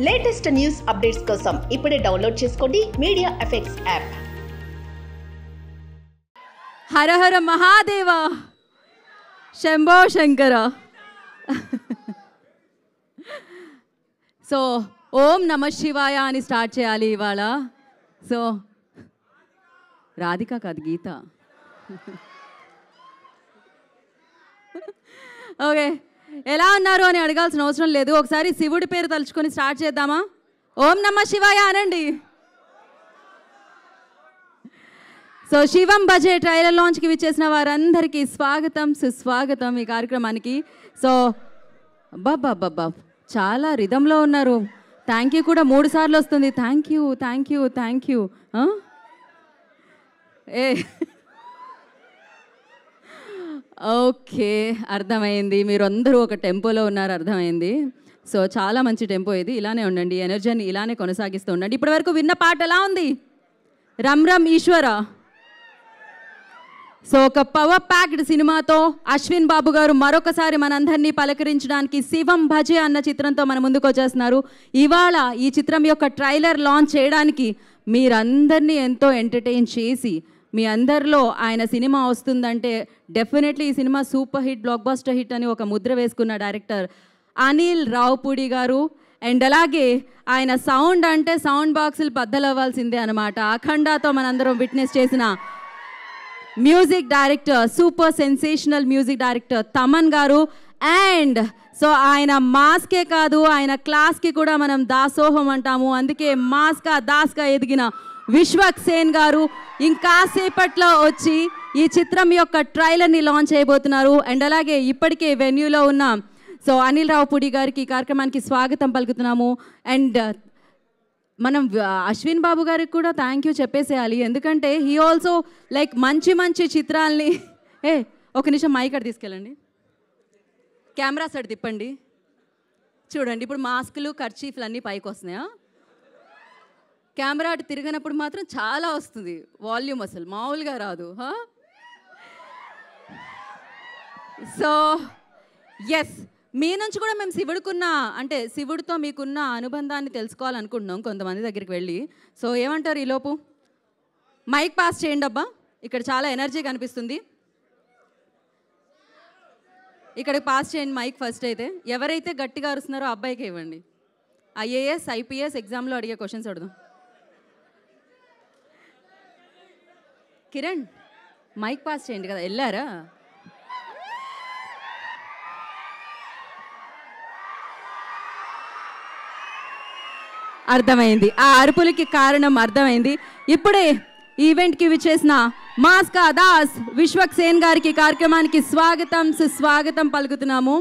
Latest news updates కోసం ఇప్పుడే download చేసుకోండి మీడియా ఎఫెక్ట్స్ యాప్. హర హర మహాదేవ, శంభో శంకర. సో ఓం నమ శివాయ అని స్టార్ట్ చేయాలి ఇవాళ. సో రాధిక కాదు, గీత. ఓకే, ఎలా ఉన్నారు అని అడగాల్సిన అవసరం లేదు. ఒకసారి శివుడి పేరు తలుచుకొని స్టార్ట్ చేద్దామా? ఓం నమ శివాయ అనండి. సో శివం భజే ట్రైలర్ లాంచ్కి విచ్చేసిన వారందరికీ స్వాగతం, సుస్వాగతం ఈ కార్యక్రమానికి. సో అబ్బా చాలా రిధంలో ఉన్నారు. థ్యాంక్ యూ కూడా 3 సార్లు వస్తుంది. Thank you thank you thank you. A okay, అర్థమైంది. మీరు అందరూ ఒక టెంపోలో ఉన్నారు, అర్థమైంది. సో చాలా మంచి టెంపో ఇది. ఇలానే ఉండండి, ఎనర్జీని ఇలానే కొనసాగిస్తూ ఉండండి. ఇప్పటి వరకు విన్న పాట ఎలా ఉంది? రమ్ రమ్ ఈశ్వర. సో ఒక పవర్ ప్యాక్డ్ సినిమాతో అశ్విన్ బాబు గారు మరొకసారి మనందరినీ పలకరించడానికి శివం భజే అన్న చిత్రంతో మన ముందుకు వచ్చేస్తున్నారు. ఇవాళ ఈ చిత్రం యొక్క ట్రైలర్ లాంచ్ చేయడానికి మీరందరినీ ఎంతో ఎంటర్టైన్ చేసి, మీ అందరిలో ఆయన సినిమా వస్తుందంటే డెఫినెట్లీ ఈ cinema super hit, block buster hit అని ఒక ముద్ర వేసుకున్న డైరెక్టర్ అనిల్ రావుపూడి గారు. అండ్ అలాగే ఆయన సౌండ్ అంటే సౌండ్ బాక్సులు బద్దలవ్వాల్సిందే అనమాట. అఖండాతో మనందరం విట్నెస్ చేసిన music director, super sensational music director Thaman garu. And so ఆయన మాస్కే కాదు, ఆయన క్లాస్కి కూడా మనం దాసోహం అంటాము. అందుకే మాస్గా దాస్గా ఎదిగిన విశ్వక్ సేన్ గారు ఇంకాసేపట్లో వచ్చి ఈ చిత్రం యొక్క ట్రైలర్ని లాంచ్ చేయబోతున్నారు. అండ్ అలాగే ఇప్పటికే వెన్యూలో ఉన్న సో అనిల్ రావుపూడి గారికి ఈ కార్యక్రమానికి స్వాగతం పలుకుతున్నాము. అండ్ మనం అశ్విన్ బాబు గారికి కూడా థ్యాంక్ యూ చెప్పేసేయాలి. ఎందుకంటే హీ ఆల్సో లైక్ మంచి చిత్రాల్ని ఒక నిమిషం మైక్ అక్కడ తీసుకెళ్ళండి, కెమెరా సైడ్ తిప్పండి. చూడండి, ఇప్పుడు మాస్కులు కర్చీఫ్లు అన్నీ పైకి వస్తున్నాయా? కెమెరా అటు తిరిగినప్పుడు మాత్రం చాలా వస్తుంది వాల్యూమ్, అసలు మామూలుగా రాదు. సో ఎస్, మీ నుంచి కూడా మేము శివుడికున్న అంటే శివుడితో మీకున్న అనుబంధాన్ని తెలుసుకోవాలనుకుంటున్నాం కొంతమంది దగ్గరికి వెళ్ళి. సో ఏమంటారు? ఈలోపు మైక్ పాస్ చేయండి అబ్బా, ఇక్కడ చాలా ఎనర్జీ కనిపిస్తుంది. ఇక్కడికి పాస్ చేయండి మైక్ ఫస్ట్. అయితే ఎవరైతే గట్టిగా అరుస్తున్నారో అబ్బాయికి ఇవ్వండి. IAS IPS ఎగ్జామ్లో అడిగే క్వశ్చన్స్ అడుగుదాం. కిరణ్, మైక్ పాస్ చేయండి కదా, వెళ్ళారా? అర్థమైంది, ఆ అరుపులకి కారణం అర్థమైంది. ఇప్పుడే ఈవెంట్కి విచ్చేసిన మాస్కా దాస్ విశ్వక్ సేన్ గారికి కార్యక్రమానికి స్వాగతం, సుస్వాగతం పలుకుతున్నాము.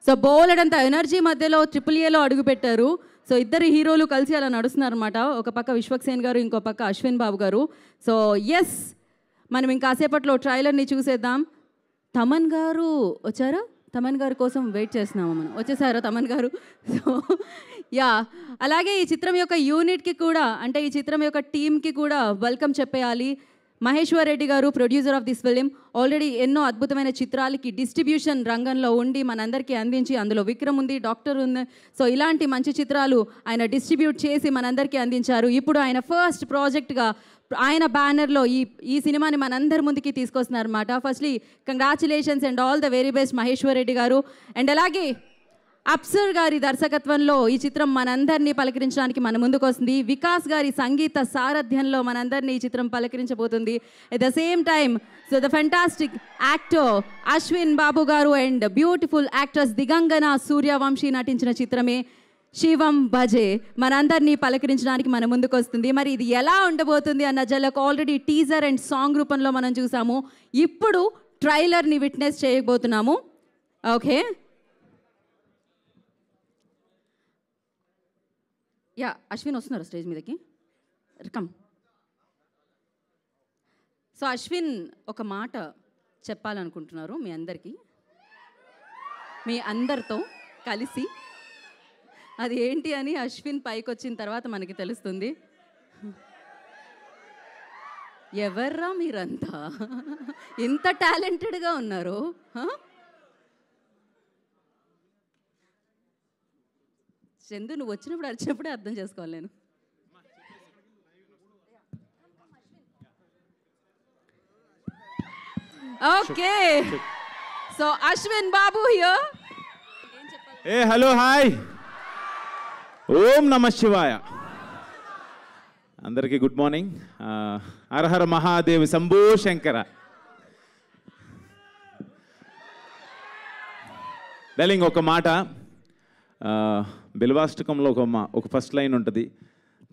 సో బోలెడంత ఎనర్జీ మధ్యలో AAAలో అడుగుపెట్టారు. సో ఇద్దరు హీరోలు కలిసి అలా నడుస్తున్నారు అనమాట. ఒక పక్క విశ్వక్ సేన్ గారు, ఇంకో పక్క అశ్విన్ బాబు గారు. సో ఎస్, మనం ఇంకాసేపట్లో ట్రైలర్ని చూసేద్దాం. తమన్ గారు వచ్చారా? తమన్ గారి కోసం వెయిట్ చేస్తున్నాము మనం. వచ్చేసారా తమన్ గారు? సో యా, అలాగే ఈ చిత్రం యొక్క యూనిట్కి కూడా, అంటే ఈ చిత్రం యొక్క టీమ్కి కూడా వెల్కమ్ చెప్పేయాలి. మహేశ్వర్ రెడ్డి గారు, producer of this film, already ఎన్నో అద్భుతమైన చిత్రాలకి డిస్ట్రిబ్యూషన్ రంగంలో ఉండి మనందరికీ అందించి, అందులో విక్రమ్ ఉంది, డాక్టర్ ఉంది. సో ఇలాంటి మంచి చిత్రాలు ఆయన డిస్ట్రిబ్యూట్ చేసి మనందరికీ అందించారు. ఇప్పుడు ఆయన ఫస్ట్ ప్రాజెక్ట్గా ఆయన బ్యానర్లో ఈ సినిమాని మనందరి ముందుకి తీసుకొస్తున్నారు అనమాట. Firstly congratulations and all the very best Maheshwar Reddy గారు. అండ్ అలాగే అప్సర్ గారి దర్శకత్వంలో ఈ చిత్రం మనందరినీ పలకరించడానికి మన ముందుకు వస్తుంది. వికాస్ గారి సంగీత సారథ్యంలో మనందరినీ ఈ చిత్రం పలకరించబోతుంది. At the same time so the fantastic actor Ashwin Babu garu and beautiful actress Digangana Suryavanshi నటించిన చిత్రమే శివం భజే మనందరినీ పలకరించడానికి మన ముందుకు వస్తుంది. మరి ఇది ఎలా ఉండబోతుంది అన్న జలకు ఆల్రెడీ టీజర్ అండ్ సాంగ్ రూపంలో మనం చూసాము. ఇప్పుడు ట్రైలర్ని విట్నెస్ చేయబోతున్నాము. ఓకే, యా, అశ్విన్ వస్తున్నారు స్టేజ్ మీదకి, కమ్. సో అశ్విన్ ఒక మాట చెప్పాలనుకుంటున్నారు మీ అందరికీ, మీ అందరితో కలిసి. అది ఏంటి అని అశ్విన్ పైకి వచ్చిన తర్వాత మనకి తెలుస్తుంది. ఎవర్రా మీరంతా ఇంత టాలెంటెడ్గా ఉన్నారు? చందు నువ్వు వచ్చినప్పుడు అరిచినప్పుడే అర్థం చేసుకోవాలి నేను. Okay, so Ashwin Babu here. ఏ హలో హాయ్, ఓం నమ శివాయ. అందరికీ గుడ్ మార్నింగ్. హరహర మహాదేవ్ శంభో శంకర. డార్లింగ్ ఒక మాట, బిల్వాష్టకంలో ఒక ఫస్ట్ లైన్ ఉంటుంది.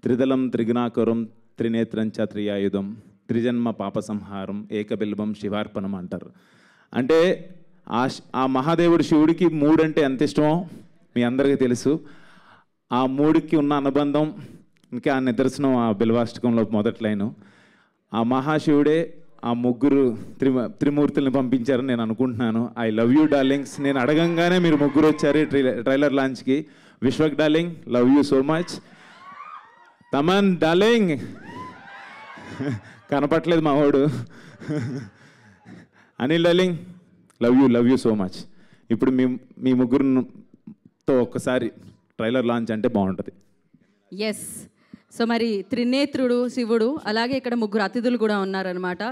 త్రిదళం త్రిగుణాకరం త్రినేత్రం చ త్రియాయుధం త్రిజన్మ పాప సంహారం ఏకబిల్వం శివార్పణం అంటారు. అంటే ఆ మహాదేవుడు శివుడికి 3 అంటే ఎంత ఇష్టమో మీ అందరికీ తెలుసు. ఆ 3కి ఉన్న అనుబంధం ఇంకా ఆ నిదర్శనం ఆ బిల్వాష్టకంలో మొదటి లైను. ఆ మహాశివుడే ఆ 3 త్రిమూర్తుల్ని పంపించారని నేను అనుకుంటున్నాను. I love you darlings. నేను అడగంగానే మీరు 3 వచ్చారు ట్రైలర్ లాంచ్కి. Vishwak darling, love you so much. Thaman darling, కనపట్లేదు మా వాడు. Anil darling, love you so much. ఇప్పుడు మీ ముగ్గురుతో ఒక్కసారి ట్రైలర్ లాంచ్ అంటే బాగుంటుంది. ఎస్, సో మరి త్రినేత్రుడు శివుడు, అలాగే ఇక్కడ 3 అతిథులు కూడా ఉన్నారనమాట.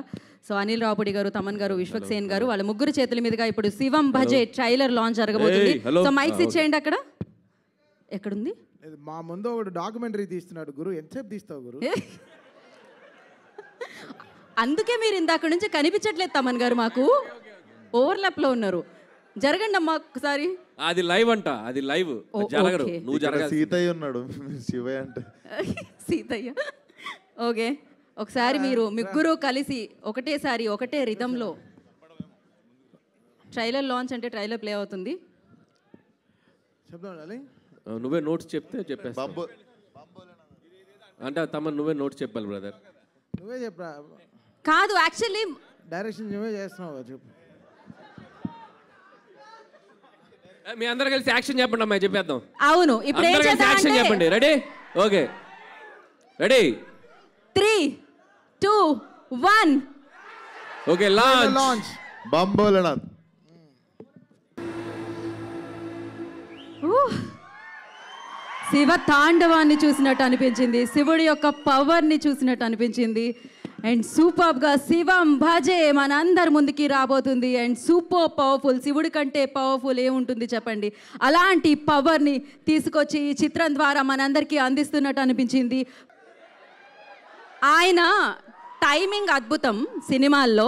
సో అనిల్ రావుపూడి గారు, తమన్ గారు, విశ్వక్ సేన్ గారు, వాళ్ళ 3 చేతుల మీదుగా ఇప్పుడు శివం భజే ట్రైలర్ లాంచ్ జరగబోతుంది. సో మైక్స్ ఇచ్చేయండి. అక్కడ ఎక్కడుంది? మా ముందు ఒకడు డాక్యుమెంటరీ తీస్తున్నాడు గురు. ఎంతసేపు తీస్తావు గురు? అందుకే మీరు ఇందాక నుంచి కనిపించట్లేదు తమన్ గారు, మాకు ఓవర్లాప్లో ఉన్నారు. జరగండి అమ్మా ఒకసారి. అది లైవ్ అంట, అది లైవ్ జరగరు. నువ్వు జరగ. సీతయ్య ఉన్నాడు, శివయ్య అంటే సీతయ్య. ఓకే, ఒకసారి మీరు 3 కలిసి ఒకటేసారి ఒకటే రిథంలో ట్రైలర్ లాంచ్ అంటే ట్రైలర్ ప్లే అవుతుంది. చెప్తాను డార్లింగ్. నువ్వే నోట్స్ చెప్తే చెప్పేస్తా. అంటే తమ నువ్వే నోట్స్ చెప్పాలి బ్రదర్. నువ్వే చెప్పరా? కాదు, యాక్చువల్లీ డైరెక్షన్ నువ్వే చేస్తున్నావు. చెప్పు. మీ అందరు కలిసి యాక్షన్ చెప్పండి అమ్మాయి, చెప్పేద్దాం. అవును, ఇప్పుడు ఏం చేద్దాం యాక్షన్ అంటే చెప్పండి. Ready? Okay, ready. 3, 2, 1. Okay, launch. Bam Bholenath. Shiva తాండవాన్ని చూసినట్టు అనిపించింది, శివుడి యొక్క పవర్ని చూసినట్టు అనిపించింది. అండ్ సూపర్గా శివం భజే మనందరి ముందుకి రాబోతుంది. అండ్ సూపర్ పవర్ఫుల్, శివుడి కంటే పవర్ఫుల్ ఏముంటుంది చెప్పండి. అలాంటి పవర్ని తీసుకొచ్చి ఈ చిత్రం ద్వారా మనందరికీ అందిస్తున్నట్టు అనిపించింది. ఆయన టైమింగ్ అద్భుతం సినిమాల్లో.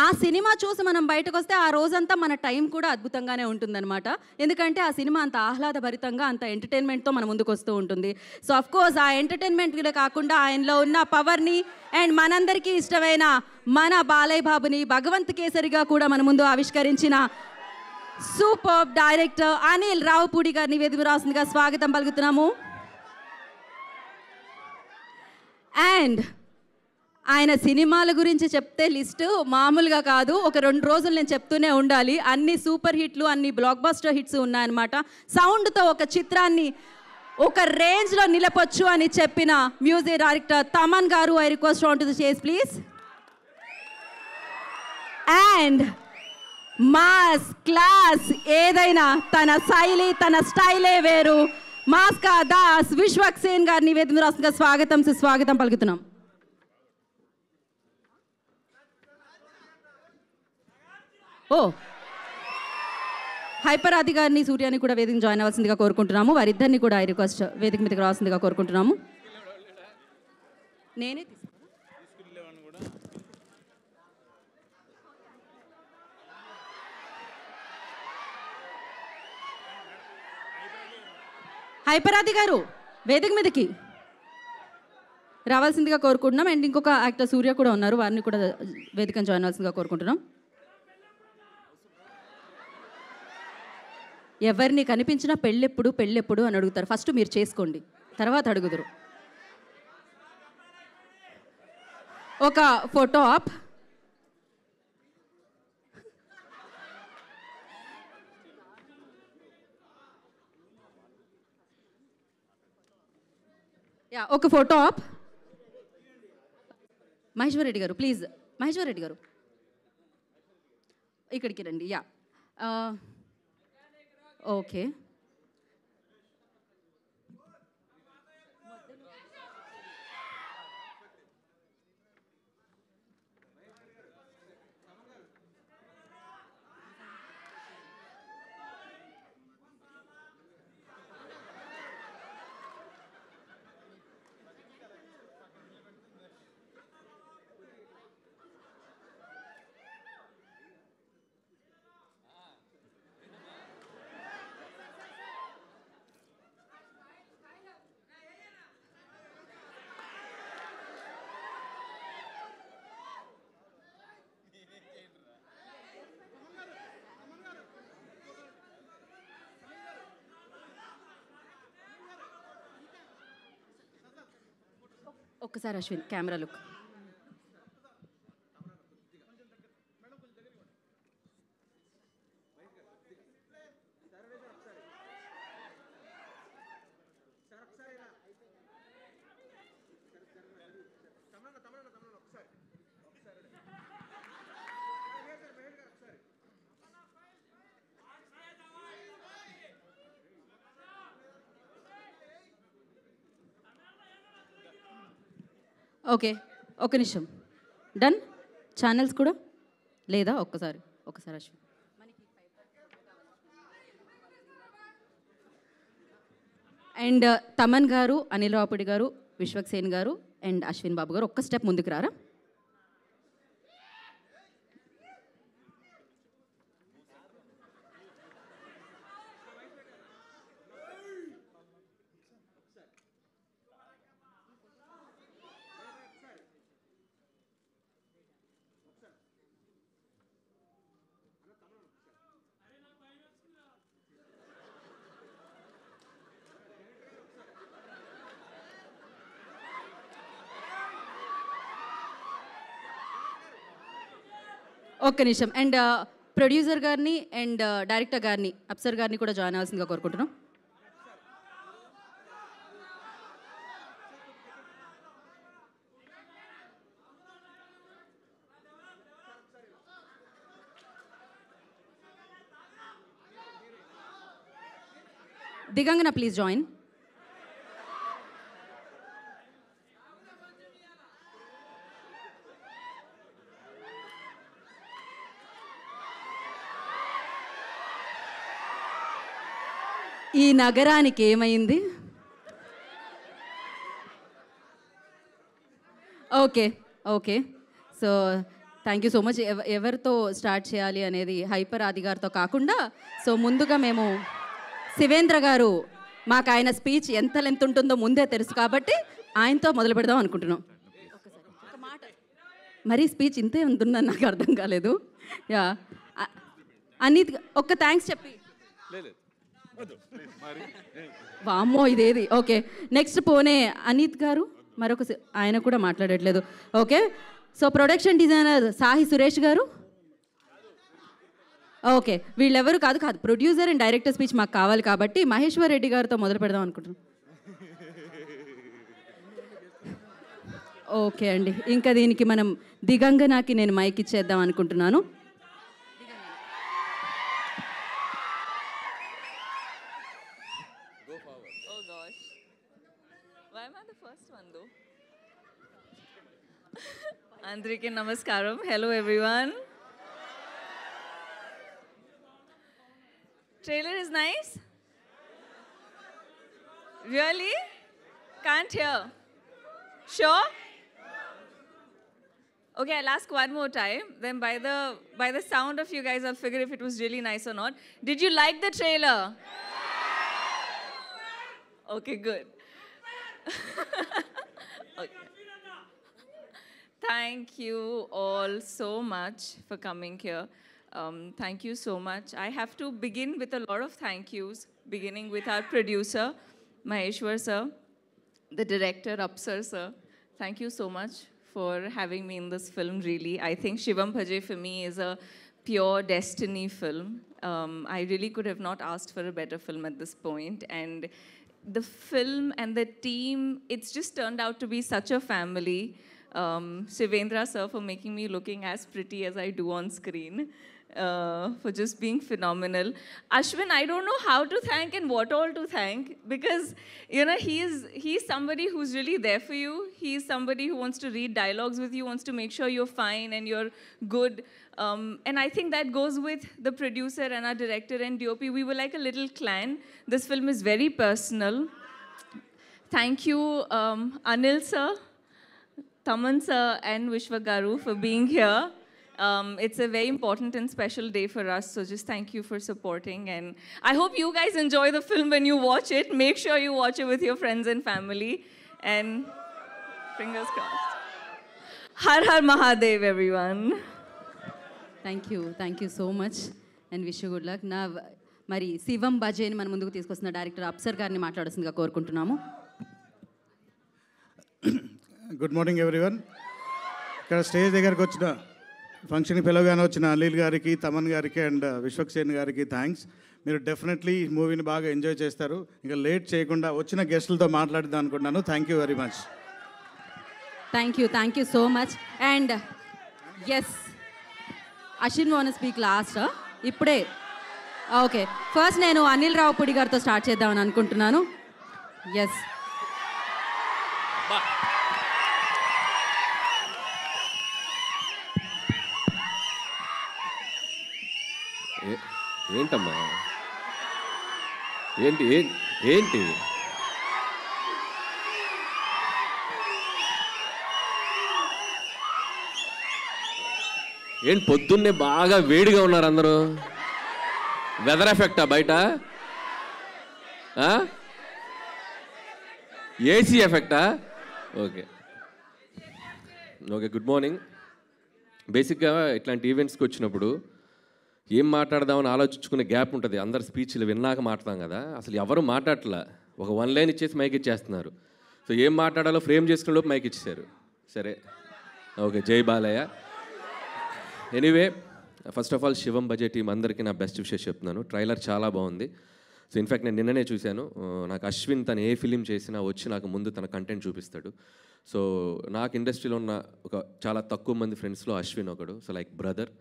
ఆ సినిమా చూసి మనం బయటకు వస్తే ఆ రోజంతా మన టైం కూడా అద్భుతంగానే ఉంటుందన్నమాట. ఎందుకంటే ఆ సినిమా అంత ఆహ్లాదభరితంగా, అంత ఎంటర్టైన్మెంట్తో మన ముందుకు వస్తూ ఉంటుంది. సో అఫ్కోర్స్ ఆ ఎంటర్టైన్మెంట్ కాకుండా ఆయనలో ఉన్న పవర్ని అండ్ మనందరికీ ఇష్టమైన మన బాలయ్య బాబుని భగవంత్ కేసరిగా కూడా మన ముందు ఆవిష్కరించిన సూపర్ డైరెక్టర్ అనిల్ రావుపూడి గారిని వేదిక రాసిందిగా స్వాగతం పలుకుతున్నాము. అండ్ ఆయన సినిమాల గురించి చెప్తే లిస్టు మామూలుగా కాదు. ఒక 2 రోజులు నేను చెప్తూనే ఉండాలి. అన్ని సూపర్ హిట్లు, అన్ని బ్లాక్ బస్టర్ హిట్స్ ఉన్నాయన్నమాట. సౌండ్తో ఒక చిత్రాన్ని ఒక రేంజ్లో నిలపొచ్చు అని చెప్పిన మ్యూజిక్ డైరెక్టర్ తమన్ గారు, I request on to the stage please. And mass class ఏదైనా తన శైలి, తన స్టైలే వేరు. మాస్కా దాస్ విశ్వక్ సేన్ గారిని వేదిక రాష్ట్రంగా స్వాగతం సుస్వాగతం పలుకుతున్నాం. హైపర్ ఆది గారిని, సూర్యాని కూడా వేదిక జాయిన్ అవ్వాల్సిందిగా కోరుకుంటున్నాము. వారిద్దరిని కూడా ఐ రిక్వెస్ట్ వేదిక మీదకి రావాల్సిందిగా కోరుకుంటున్నాము. నేనే హైపర్ ఆది గారు వేదిక మీదకి రావాల్సిందిగా కోరుకుంటున్నాం. అండ్ ఇంకొక యాక్టర్ సూర్య కూడా ఉన్నారు, వారిని కూడా వేదికను జాయిన్ అవ్వాల్సిందిగా కోరుకుంటున్నాం. ఎవరిని కనిపించినా పెళ్ళెప్పుడు అని అడుగుతారు. ఫస్ట్ మీరు చేసుకోండి, తర్వాత అడుగుదురు. ఒక ఫోటో ఆప్. ఒక ఫోటో ఆప్. మహేశ్వర్ రెడ్డి గారు ప్లీజ్, మహేశ్వర్ రెడ్డి గారు ఇక్కడికి రండి. ఓకే, ఒక్కసారి అశ్విన్ కెమెరా లుక్. ఓకే, ఒక నిమిషం. డన్. ఛానల్స్ కూడా లేదా? ఒక్కసారి అశ్విన్. అండ్ తమన్ గారు, అనిల్ రావుపూడి గారు, విశ్వక్సేన్ గారు అండ్ అశ్విన్ బాబు గారు ఒక్క స్టెప్ ముందుకు రారా? ఒక్క నిమిషం. అండ్ ప్రొడ్యూసర్ గారిని అండ్ డైరెక్టర్ గారిని, అప్సర్ గారిని కూడా జాయిన్ అవ్వాల్సిందిగా కోరుకుంటున్నాం. Digangana please join. ఈ నగరానికి ఏమైంది? Okay okay, so thank you so much. ఎవరితో స్టార్ట్ చేయాలి అనేది హైపర్ ఆది గారితో కాకుండా, సో ముందుగా మేము శివేంద్ర గారు, మాకు ఆయన స్పీచ్ ఎంత లెంత్ ఉంటుందో ముందే తెలుసు కాబట్టి ఆయనతో మొదలు పెడదాం అనుకుంటున్నాం. ఒక మాట, మరీ స్పీచ్ ఇంతే ఉంటుందని నాకు అర్థం కాలేదు. యా అనిత్ ఒక్క థ్యాంక్స్ చెప్పి. వామ్మో ఇదేది. ఓకే, నెక్స్ట్ పోనే అనిత్ గారు, మరొక ఆయన కూడా మాట్లాడట్లేదు. Okay, so production designer Sahi Suresh garu. Okay, వీళ్ళెవరు కాదు ప్రొడ్యూసర్ అండ్ డైరెక్టర్ స్పీచ్ మాకు కావాలి కాబట్టి మహేశ్వర్ రెడ్డి గారితో మొదలు పెడదాం అనుకుంటున్నాం. ఓకే అండి, ఇంకా దీనికి మనం దిగంగనాకి నేను మైక్ ఇచ్చేద్దాం అనుకుంటున్నాను. Andrike namaskaram. Hello everyone. Trailer is nice? Really? Can't hear. Sure? Okay, I'll ask one more time. Then by the sound of you guys, I'll figure if it was really nice or not. Did you like the trailer? Okay, good. Okay. Thank you all so much for coming here. Thank you so much. I have to begin with a lot of thank yous, beginning with our producer, Maheshwar sir, the director, Apsar sir. Thank you so much for having me in this film, really. I think Shivam Bhaje for me is a pure destiny film. I really could have not asked for a better film at this point. And the film and the team, it's just turned out to be such a family. Shivendra sir for making me looking as pretty as I do on screen, for just being phenomenal. Ashwin, I don't know how to thank and what all to thank, because you know he's somebody who's really there for you. He's somebody who wants to read dialogues with you, wants to make sure you're fine and you're good. And I think that goes with the producer and our director and DOP. We were like a little clan. This film is very personal. Thank you, Anil sir, Taman sir and Vishwa Garu for being here. It's a very important and special day for us, so just thank you for supporting. And I hope you guys enjoy the film when you watch it. Make sure you watch it with your friends and family. And fingers crossed. Har Har Mahadev, everyone. Thank you so much and wish you good luck. నా మరి శివం బజేని మన ముందుకు తీసుకొస్తున్న director అప్సర్ గారిని మాట్లాడాల్సిందిగా కోరుకుంటున్నాము. Good morning everyone. ఇక్కడ స్టేజ్ దగ్గరకు వచ్చిన ఫంక్షన్కి పిలవగానే వచ్చిన అనిల్ గారికి, తమన్ గారికి అండ్ విశ్వక్సేన్ గారికి థ్యాంక్స్. మీరు డెఫినెట్లీ ఈ మూవీని బాగా ఎంజాయ్ చేస్తారు. ఇంకా లేట్ చేయకుండా వచ్చిన గెస్టులతో మాట్లాడదాం అనుకుంటున్నాను. Thank you very much. Thank you so much. And yes, Ashwin won speak last. ఇప్పుడే ఓకే, ఫస్ట్ నేను అనిల్ రావుపూడి గారితో స్టార్ట్ చేద్దామని అనుకుంటున్నాను. ఎస్, ఏంటమ్మా ఏంటి ఏంటి ఏంటి పొద్దున్నే బాగా వేడిగా ఉన్నారు అందరూ. వెదర్ ఎఫెక్టా బయట? ఏసీ ఎఫెక్టా? Okay okay, good morning. బేసిక్గా ఇట్లాంటి ఈవెంట్స్కి వచ్చినప్పుడు ఏం మాట్లాడదామని ఆలోచించుకునే గ్యాప్ ఉంటుంది. అందరు స్పీచ్లు విన్నాక మాట్లాడతాం కదా, అసలు ఎవరు మాట్లాడట్లా. ఒక 1 లైన్ ఇచ్చేసి మైక్ ఇచ్చేస్తున్నారు. సో ఏం మాట్లాడాలో ఫ్రేమ్ చేసుకునే లోపు మైక్ ఇచ్చేసారు. సరే ఓకే, జై Balayya. Anyway, first of all Shivam budget team అందరికీ నా బెస్ట్ విషెస్ చెప్తున్నాను. ట్రైలర్ చాలా బాగుంది. సో ఇన్ఫ్యాక్ట్ నేను నిన్ననే చూశాను. నాకు అశ్విన్ తను ఏ ఫిలిం చేసినా వచ్చి నాకు ముందు తన కంటెంట్ చూపిస్తాడు. సో నాకు ఇండస్ట్రీలో ఉన్న ఒక చాలా తక్కువ మంది ఫ్రెండ్స్లో అశ్విన్ ఒకడు. So like brother.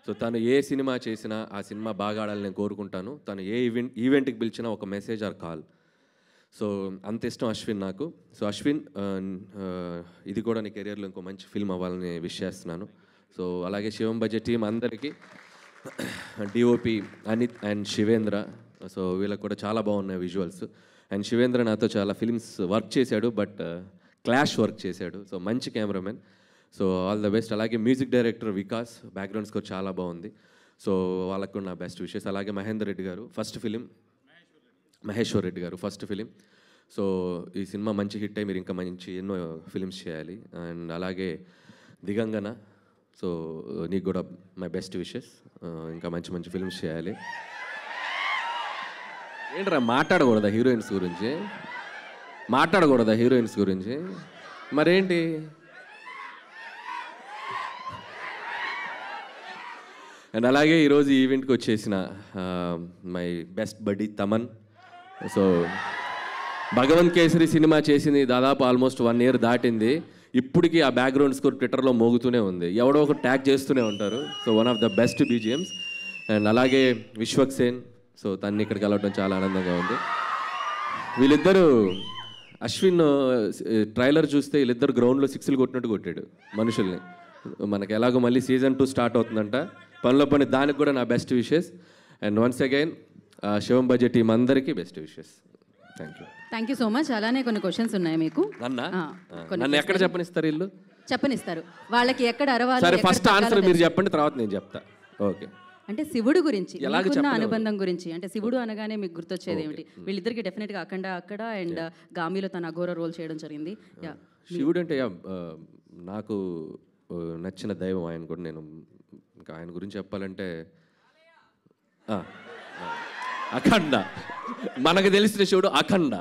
సో తను ఏ సినిమా చేసినా ఆ సినిమా బాగా ఆడాలని నేను కోరుకుంటాను. తను ఏ ఈవెంట్కి పిలిచినా ఒక మెసేజ్ ఆర్ కాల్. సో అంత ఇష్టం అశ్విన్ నాకు. సో అశ్విన్, ఇది కూడా నీ కెరియర్లో ఇంకో మంచి ఫిల్మ్ అవ్వాలని విష్ చేస్తున్నాను. సో అలాగే శివం బడ్జెట్ టీం అందరికీ, DOP Anith and Shivendra. So వీళ్ళకి కూడా చాలా బాగున్నాయి విజువల్స్. అండ్ శివేంద్ర నాతో చాలా ఫిల్మ్స్ వర్క్ చేశాడు, బట్ క్లాష్ వర్క్ చేశాడు. సో మంచి cameraman. So all the best. అలాగే music director Vikas, background score చాలా బాగుంది. సో వాళ్ళకు కూడా నా బెస్ట్ విషెస్. అలాగే మహేందర్ రెడ్డి గారు ఫస్ట్ ఫిలిం, మహేశ్వర్ రెడ్డి గారు ఫస్ట్ ఫిలిం. సో ఈ సినిమా మంచి హిట్ అయ్యి మీరు ఇంకా మంచి ఎన్నో ఫిలిమ్స్ చేయాలి. అండ్ అలాగే దిగంగన, సో నీకు కూడా మై బెస్ట్ విషెస్. ఇంకా మంచి మంచి ఫిల్మ్స్ చేయాలి. ఏంట్రా మాట్లాడకూడదా హీరోయిన్స్ గురించి? మాట్లాడకూడదా హీరోయిన్స్ గురించి? మరేంటి? అండ్ అలాగే ఈరోజు ఈ ఈవెంట్కి వచ్చేసిన మై బెస్ట్ బడ్డీ తమన్. సో భగవంత్ కేసరి సినిమా చేసింది దాదాపు ఆల్మోస్ట్ 1 year దాటింది. ఇప్పటికీ ఆ బ్యాక్గ్రౌండ్ స్కోర్ ట్విట్టర్లో మోగుతూనే ఉంది. ఎవడో ఒక ట్యాగ్ చేస్తూనే ఉంటారు. So one of the best BGMs. And అలాగే విశ్వక్సేన్. సో తన్ని ఇక్కడికి వెళ్ళడం చాలా ఆనందంగా ఉంది. వీళ్ళిద్దరూ, అశ్విన్ ట్రైలర్ చూస్తే వీళ్ళిద్దరు గ్రౌండ్లో 6లు కొట్టినట్టు కొట్టాడు మనుషుల్ని. మనకి ఎలాగో మళ్ళీ సీజన్ 2 స్టార్ట్ అవుతుందంట. పనిలో పని దానికి కూడా నా best wishes. And once again Shivam budget team అందరికీ best wishes. Thank you so much. అలానే కొన్ని క్వశ్చన్స్ ఉన్నాయి మీకు. నన్ను ఎక్కడ చెప్పనిస్తారు వీళ్ళు? చెప్పనిస్తారు. వాళ్ళకి ఎక్కడ అరవాలి. సరే, ఫస్ట్ ఆన్సర్ మీరు చెప్పండి, తర్వాత నేను చెప్తా. ఓకే. అంటే శివుడు గురించి, మీకున్న అనుబంధం గురించి. అంటే శివుడు అనగానే మీకు గుర్తొచ్చేది ఏమిటి? వీళ్ళిద్దరికి డెఫినెట్గా అఖండ అక్కడ అండ్ గామిలో తన అఘోర రోల్ చేయడం జరిగింది. శివుడు అంటే నాకు నచ్చిన దైవం ఆయన కూడా. నేను ఇంకా ఆయన గురించి చెప్పాలంటే అఖండ, మనకు తెలిసిన శివుడు అఖండ.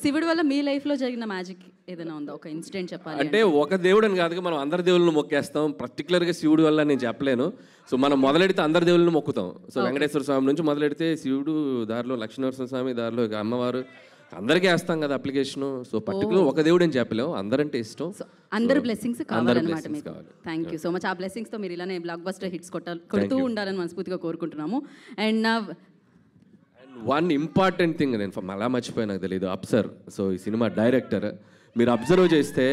శివుడు వల్ల మీ లైఫ్లో జరిగిన మ్యాజిక్ ఏదైనా ఉందా? ఒక ఇన్సిడెంట్ చెప్పాలి అంటే. ఒక దేవుడు అని కాదుగా, మనం అందరి దేవుళ్ళని మొక్కేస్తాం. పర్టికులర్గా శివుడు వల్ల నేను చెప్పలేను. సో మనం మొదలెడితే అందరి దేవుళ్ళని మొక్కుతాం. సో వెంకటేశ్వర స్వామి నుంచి మొదలెడితే శివుడు, దారిలో లక్ష్మీనరసింహ స్వామి, దారిలో అమ్మవారు, అందరికీ వేస్తాం కదా అప్లికేషన్. సో పర్టికులర్ ఒక దేవుడు అని చెప్పలేము, అందరంటే ఇష్టం. అందరు బ్లెస్సింగ్స్ కావాలన్నమాట మీకు. Thank you so much. ఆ బ్లెస్సింగ్స్తో మీరు ఇలానే బ్లాక్ బస్టర్ హిట్స్ కొడుతూ ఉండాలని మనస్ఫూర్తిగా కోరుకుంటున్నాము. అండ్ వన్ ఇంపార్టెంట్ థింగ్ నేను అలా మర్చిపోయి, నాకు తెలియదు, అప్సర్. సో ఈ సినిమా డైరెక్టర్ మీరు అబ్జర్వ్ చేస్తే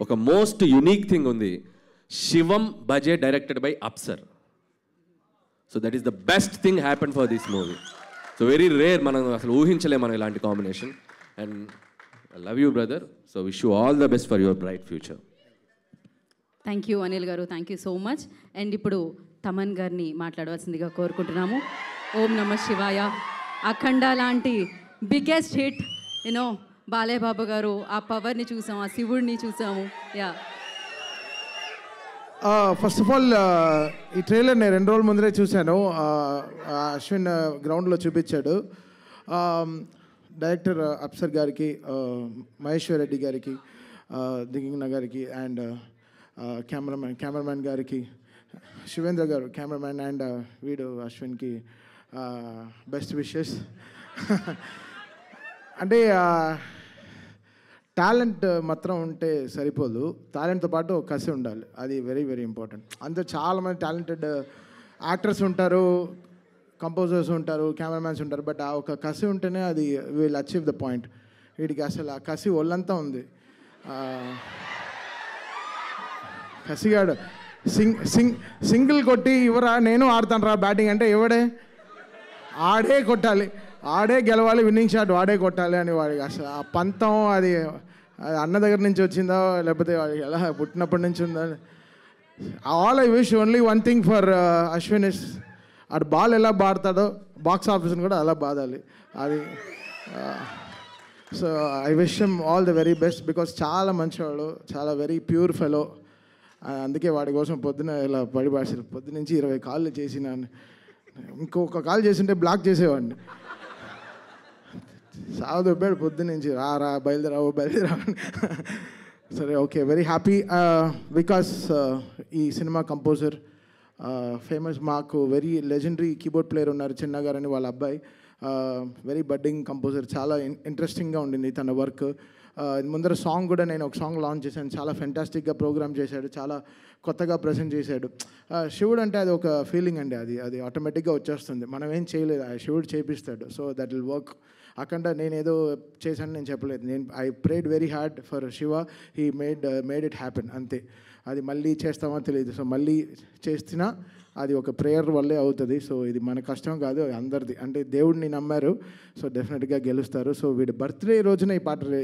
ఒక మోస్ట్ యునీక్ థింగ్ ఉంది. Shivam budget directed by Apsar. So that is the best thing happen for this movie. So very rare, మనం అసలు ఊహించలేము మనం ఇలాంటి combination. And I love you brother. So wish you all the best for your bright future. Thank you Anil garu, thank you so much. And ఇప్పుడు తమన్ గారిని మాట్లాడవలసిందిగా కోరుకుంటున్నాము. ఓం నమ శివాయ, అఖండ లాంటి biggest hit, you know Balayya Babu గారు ఆ పవర్ని చూసాము, ఆ శివుడిని చూసాము. యా, ఫస్ట్ ఆఫ్ ఆల్ ఈ ట్రైలర్ నేను 2 రోజుల ముందరే చూశాను. అశ్విన్ గ్రౌండ్లో చూపించాడు. డైరెక్టర్ అప్సర్ గారికి, మహేశ్వర్ రెడ్డి గారికి, దిగింగ్న గారికి అండ్ కెమెరామ్యాన్ గారికి, శివేంద్ర గారు కెమెరామ్యాన్ అండ్ వీడు అశ్విన్కి బెస్ట్ విషెస్. అంటే టాలెంట్ మాత్రం ఉంటే సరిపోదు, టాలెంట్తో పాటు కసి ఉండాలి, అది వెరీ వెరీ ఇంపార్టెంట్. అంతే చాలామంది టాలెంటెడ్ యాక్టర్స్ ఉంటారు, కంపోజర్స్ ఉంటారు, కెమెరామ్యాన్స్ ఉంటారు, బట్ ఆ ఒక కసి ఉంటేనే అది విల్ అచీవ్ ద పాయింట్. వీడికి అసలు ఆ కసి ఒళ్ళంతా ఉంది. కసిగాడు సింగిల్ కొట్టి ఇవరా నేను ఆడతాను రా బ్యాటింగ్ అంటే ఎవడే, ఆడే కొట్టాలి, ఆడే గెలవాలి, విన్నింగ్ షాట్ వాడే కొట్టాలి అని వాడికి అసలు ఆ పంతం అది అన్న దగ్గర నుంచి వచ్చిందో లేకపోతే వాడికి ఎలా పుట్టినప్పటి నుంచి ఉందో. All I wish only one thing for Ashwin is ఆడు బాల్ ఎలా బాడతాడో బాక్స్ ఆఫీస్ని కూడా అలా బాదాలి అది. So I wish him all the very best because చాలా మంచివాడు, చాలా వెరీ ప్యూర్ ఫెలో. అందుకే వాడి కోసం పొద్దున ఇలా పడిపాడారు. పొద్దునుంచి 20 కాళ్ళు చేసిన, ఇంకొక కాల్ చేసింటే బ్లాక్ చేసేవాడిని. సాగుదొబ్బాడు పొద్దునుంచి రా బయలుదేరా. సరే ఓకే, వెరీ హ్యాపీ బికాస్ ఈ సినిమా కంపోజర్ ఫేమస్, మాకు వెరీ లెజెండరీ కీబోర్డ్ ప్లేయర్ ఉన్నారు చిన్న గారు అని, వాళ్ళ అబ్బాయి వెరీ బడ్డింగ్ కంపోజర్. చాలా ఇంట్రెస్టింగ్గా ఉండింది తన వర్క్. ముందర సాంగ్ కూడా నేను ఒక సాంగ్ లాంచ్ చేశాను, చాలా ఫెంటాస్టిక్గా ప్రోగ్రామ్ చేశాడు, చాలా కొత్తగా ప్రజెంట్ చేశాడు. శివుడు అంటే అది ఒక ఫీలింగ్ అండి, అది ఆటోమేటిక్గా వచ్చేస్తుంది, మనం ఏం చేయలేదు, శివుడు చేపిస్తాడు. So that will work. అక్కడ నేను ఏదో చేశాను నేను చెప్పలేదు, నేను I prayed very hard for Shiva, he made it happen అంతే. అది మళ్ళీ చేస్తామో తెలియదు, సో మళ్ళీ చేస్తున్నా అది ఒక ప్రేయర్ వల్లే అవుతుంది. సో ఇది మన కష్టం కాదు, అందరిది. అంటే దేవుడిని నమ్మారు, సో డెఫినెట్గా గెలుస్తారు. సో వీడి బర్త్డే రోజున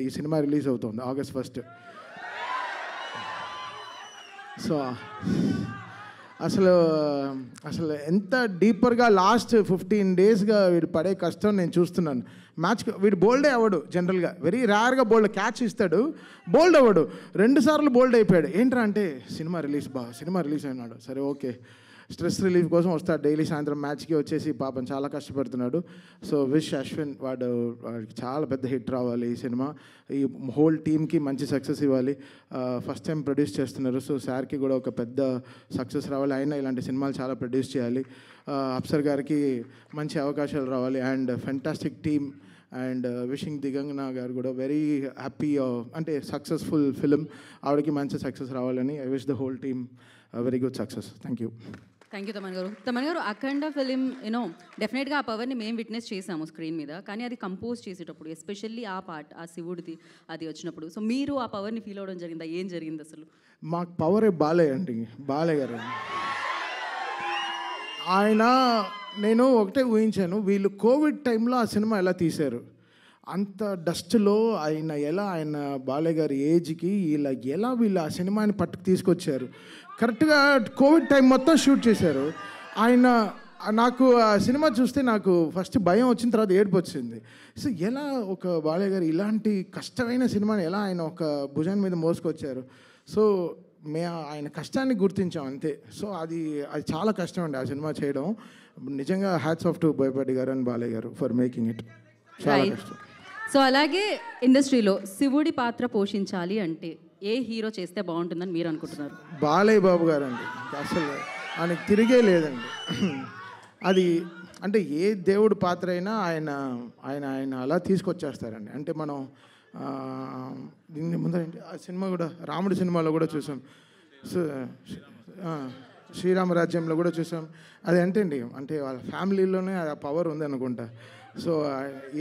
ఈ సినిమా రిలీజ్ అవుతుంది August 1. సో అసలు ఎంత డీపర్గా లాస్ట్ 15 డేస్గా వీడు పడే కష్టం నేను చూస్తున్నాను. వీడు బోల్డే అవ్వడు జనరల్గా, వెరీ రేర్గా బోల్డ్ క్యాచ్ ఇస్తాడు, బోల్డ్ అవ్వడు. 2 సార్లు బోల్డ్ అయిపోయాడు. ఏంట్రా అంటే సినిమా రిలీజ్ అయినాడు. సరే ఓకే, స్ట్రెస్ రిలీఫ్ కోసం వస్తాడు డైలీ సాయంత్రం మ్యాచ్కి వచ్చేసి, పాపం చాలా కష్టపడుతున్నాడు. సో విష్ అశ్విన్, వాడికి చాలా పెద్ద హిట్ రావాలి ఈ సినిమా, ఈ హోల్ టీమ్కి మంచి సక్సెస్ ఇవ్వాలి. ఫస్ట్ టైం ప్రొడ్యూస్ చేస్తున్నారు, సో సార్కి కూడా ఒక పెద్ద సక్సెస్ రావాలి. అయినా ఇలాంటి సినిమాలు చాలా ప్రొడ్యూస్ చేయాలి. అప్సర్ గారికి మంచి అవకాశాలు రావాలి and fantastic team. And wishing Digangana గారు కూడా వెరీ హ్యాపీ, అంటే సక్సెస్ఫుల్ ఫిలిం, ఆవిడకి మంచి సక్సెస్ రావాలని I wish the whole team very good success. Thank you Thaman గారు అఖండ ఫిలిం యూనో డెఫినెట్గా ఆ పవర్ని మేము విట్నెస్ చేసాము స్క్రీన్ మీద, కానీ అది కంపోజ్ చేసేటప్పుడు ఎస్పెషల్లీ ఆ పార్ట్, ఆ శివుడిది అది వచ్చినప్పుడు, సో మీరు ఆ పవర్ని ఫీల్ అవ్వడం జరిగిందా? ఏం జరిగింది అసలు? మాకు పవరే బాలయ్య గారు. ఆయన నేను ఒకటే ఊహించాను, వీళ్ళు కోవిడ్ టైంలో ఆ సినిమా ఎలా తీశారు, అంత డస్ట్లో ఆయన బాలయ్య గారి ఏజ్కి వీళ్ళు ఆ సినిమాని పట్టుకు తీసుకొచ్చారు. కరెక్ట్గా కోవిడ్ టైం మొత్తం షూట్ చేశారు. నాకు ఆ సినిమా చూస్తే నాకు ఫస్ట్ భయం వచ్చిన తర్వాత ఏడుపు వచ్చింది. సో ఎలా ఒక బాలయ్య గారు ఇలాంటి కష్టమైన సినిమాని ఎలా ఆయన ఒక భుజాన్ని మీద మోసుకొచ్చారు. సో ఆయన కష్టాన్ని గుర్తించాం అంతే. సో అది చాలా కష్టం అండి ఆ సినిమా చేయడం. నిజంగా హ్యాట్స్ ఆఫ్ టు బోయపాటి గారు అండ్ బాలయ్య గారు ఫర్ మేకింగ్ ఇట్. చాలా కష్టం. సో అలాగే ఇండస్ట్రీలో శివుడి పాత్ర పోషించాలి అంటే ఏ హీరో చేస్తే బాగుంటుందని మీరు అనుకుంటున్నారు? బాలయ్య బాబు గారు అండి, అసలు ఆయనకి తిరిగే లేదండి. అది అంటే ఏ దేవుడి పాత్ర అయినా ఆయన అలా తీసుకొచ్చేస్తారండి. అంటే మనం దీన్ని ముందర ఆ సినిమా కూడా రాముడి సినిమాలో కూడా చూసాం, శ్రీరామరాజ్యంలో కూడా చూసాం. అది అంటే వాళ్ళ ఫ్యామిలీలోనే ఆ పవర్ ఉంది అనుకుంటా. సో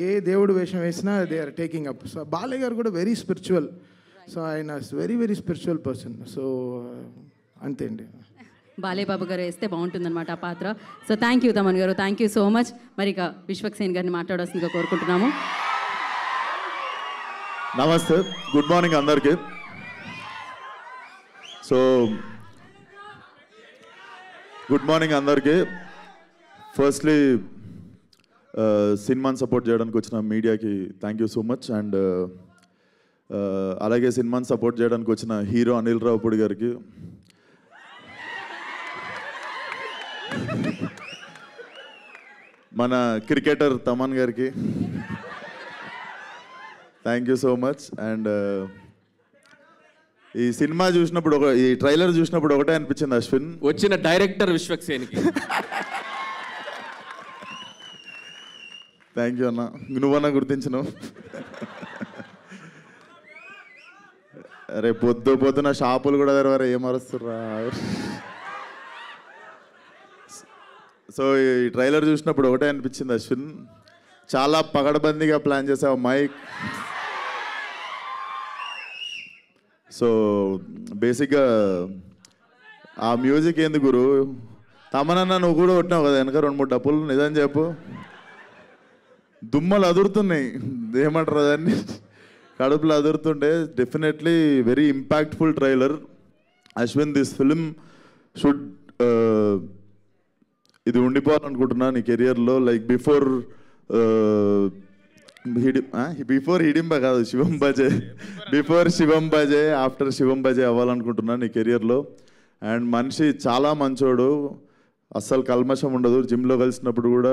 ఏ దేవుడు వేషం వేసినా they are taking up. So Balayya garu కూడా వెరీ స్పిరిచువల్, సో ఆయన very very spiritual person. So అంతే అండి, బాలయ్య బాబు గారు వేస్తే బాగుంటుందన్నమాట ఆ పాత్ర. సో థ్యాంక్ యూ తమన్ గారు, థ్యాంక్ యూ సో మచ్. మరి ఇక విశ్వక్సేన్ గారిని మాట్లాడాల్సిందిగా కోరుకుంటున్నాము. నమస్తే, గుడ్ మార్నింగ్ అందరికీ. సో గుడ్ మార్నింగ్ అందరికీ. ఫస్ట్లీ సినిమాని సపోర్ట్ చేయడానికి వచ్చిన మీడియాకి thank you so much. And అలాగే సినిమాని సపోర్ట్ చేయడానికి వచ్చిన హీరో అనిల్ రావుపూడి గారికి, మన క్రికెటర్ తమన్ గారికి thank you so much. And ఈ సినిమా చూసినప్పుడు ఈ ట్రైలర్ చూసినప్పుడు ఒకటే అనిపించింది అశ్విన్, వచ్చిన డైరెక్టర్ విశ్వక్సేన్కి థ్యాంక్ యూ అన్న, నువ్వన్నా గుర్తించినావు. అరే పొద్దున షాపులు కూడా తెరవారు, ఏం అరుస్తుర్రా. సో ఈ ట్రైలర్ చూసినప్పుడు ఒకటే అనిపించింది అశ్విన్, చాలా పగడబందీగా ప్లాన్ చేసావు మైక్. సో బేసిక్గా ఆ మ్యూజిక్ ఏంది గురు, తమనన్న నువ్వు కూడా కొట్టినావు కదా వెనక 2-3 డప్పులు, నిజం చెప్పు దుమ్మలు అదురుతున్నాయి, ఏమంటారు దాన్ని, కడుపులు అదురుతుండే. Definitely very impactful trailer. Ashwin, this film should ఇది ఉండిపోవాలనుకుంటున్నా నీ కెరియర్లో. లైక్ బిఫోర్ హిడింబ కాదు, శివం బజే, బిఫోర్ శివం బజే, ఆఫ్టర్ శివం బజే అవ్వాలనుకుంటున్నా నీ కెరియర్లో. అండ్ మనిషి చాలా మంచోడు, అస్సలు కల్మషం ఉండదు. జిమ్లో కలిసినప్పుడు కూడా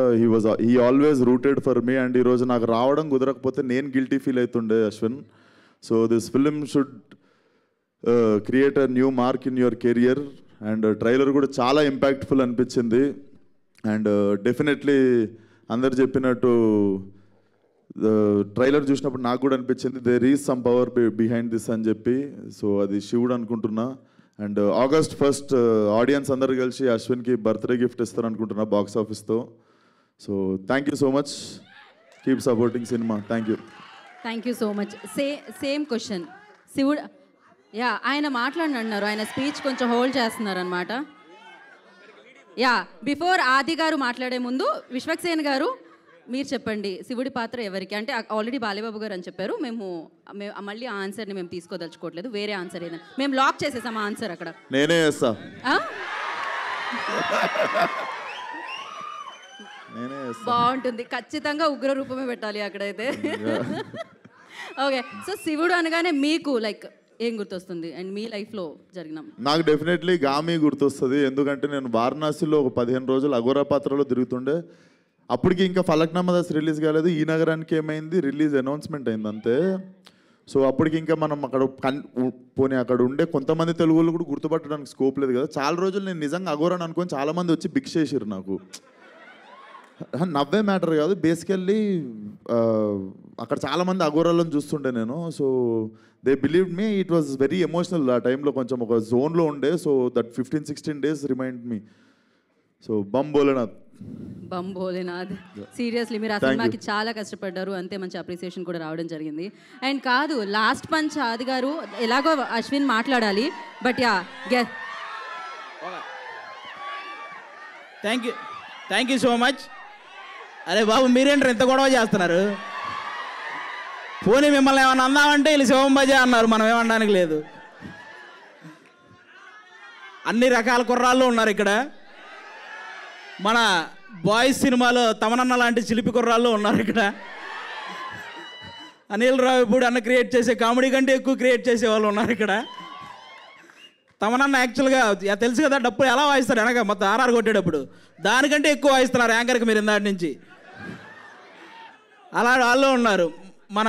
he always rooted for me. And ఈరోజు నాకు రావడం కుదరకపోతే నేను గిల్టీ ఫీల్ అవుతుండే Ashwin. So this film should create a new mark in your career. And trailer కూడా చాలా ఇంపాక్ట్ఫుల్ అనిపించింది. అండ్ డెఫినెట్లీ అందరు చెప్పినట్టు ట్రైలర్ చూసినప్పుడు నాకు కూడా అనిపించింది there is some power behind this అని చెప్పి. సో అది శివుడు అనుకుంటున్నా. అండ్ August 1st ఆడియన్స్ అందరు కలిసి అశ్విన్కి బర్త్డే గిఫ్ట్ ఇస్తారు అనుకుంటున్నా బాక్స్ ఆఫీస్తో. So thank you so much, keep supporting cinema. Thank you so much. Same question శివుడు, ఆయన మాట్లాడినారు, ఆయన స్పీచ్ కొంచెం హోల్డ్ చేస్తున్నారు అనమాట. బిఫోర్ ఆది గారు మాట్లాడే ముందు విశ్వక్సేన్ గారు మీరు చెప్పండి, శివుడి పాత్ర ఎవరికి? అంటే ఆల్రెడీ బాలేబాబు గారు అని చెప్పారు. మేము మళ్ళీ ఆ ఆన్సర్ని మేము తీసుకోదలుచుకోవట్లేదు, వేరే ఆన్సర్ ఏదైనా మేము లాక్ చేసేసాం ఆ ఆన్సర్ అక్కడ. నేనే చేస్తా. బాగుంటుంది, ఖచ్చితంగా ఉగ్ర రూపమే పెట్టాలి అక్కడైతే. ఓకే, సో శివుడు అనగానే మీకు లైక్ ఏం గుర్తొస్తుంది? అండ్ మీ లైఫ్లో జరిగిన? నాకు డెఫినెట్లీ గామి గుర్తొస్తుంది. ఎందుకంటే నేను వారణాసిలో ఒక 15 రోజులు అఘోరా పాత్రలో తిరుగుతుండే. అప్పటికి ఇంకా ఫలక్నామా దాస్ రిలీజ్ కాలేదు. ఈ నగరానికి ఏమైంది, రిలీజ్ అనౌన్స్మెంట్ అయింది అంతే. సో అప్పటికి ఇంకా మనం అక్కడ పోనీ అక్కడ ఉండే కొంతమంది తెలుగు వాళ్ళు కూడా గుర్తుపట్టడానికి స్కోప్ లేదు కదా. చాలా రోజులు నేను నిజంగా అఘోరాని అనుకొని చాలామంది వచ్చి భిక్ష చేసారు నాకు. నవ్వే మ్యాటర్ కాదు, బేసికల్లీ అక్కడ చాలామంది అఘోరాలను చూస్తుండే నేను. So they believe me, it was very emotional. ఆ టైంలో కొంచెం ఒక జోన్లో ఉండే. So that 15-16 days remind me. So Bam Bholenath. Seriously మీరు ఆ సినిమాకి చాలా కష్టపడ్డారు, అంతే మంచి అప్రిసియేషన్ కూడా రావడం జరిగింది. అండ్ కాదు, లాస్ట్ పంచ్ ఆది గారు ఎలాగో అశ్విన్ మాట్లాడాలి, but thank you so much. అరే బాబు, మీరేంటారు ఎంత గొడవ చేస్తున్నారు? పోనీ మిమ్మల్ని ఏమన్నా అందామంటే వీళ్ళు శివం బజే అన్నారు, మనం ఏమనడానికి లేదు. అన్ని రకాల కుర్రాళ్ళు ఉన్నారు ఇక్కడ. మన బాయ్స్ సినిమాలో తమనన్న లాంటి చిలిపి కుర్రాళ్ళు ఉన్నారు ఇక్కడ. అనిల్ రావిపూడి అన్న క్రియేట్ చేసే కామెడీ కంటే ఎక్కువ క్రియేట్ చేసే వాళ్ళు ఉన్నారు ఇక్కడ. తమనన్న యాక్చువల్గా తెలుసు కదా డప్పులు ఎలా వాయిస్తారు వెనక మొత్తం ఆర్ఆర్ కొట్టేటప్పుడు, దానికంటే ఎక్కువ వాయిస్తున్నారు యాంకర్కి మీరు ఇందాటి నుంచి. అలా వాళ్ళు ఉన్నారు. మన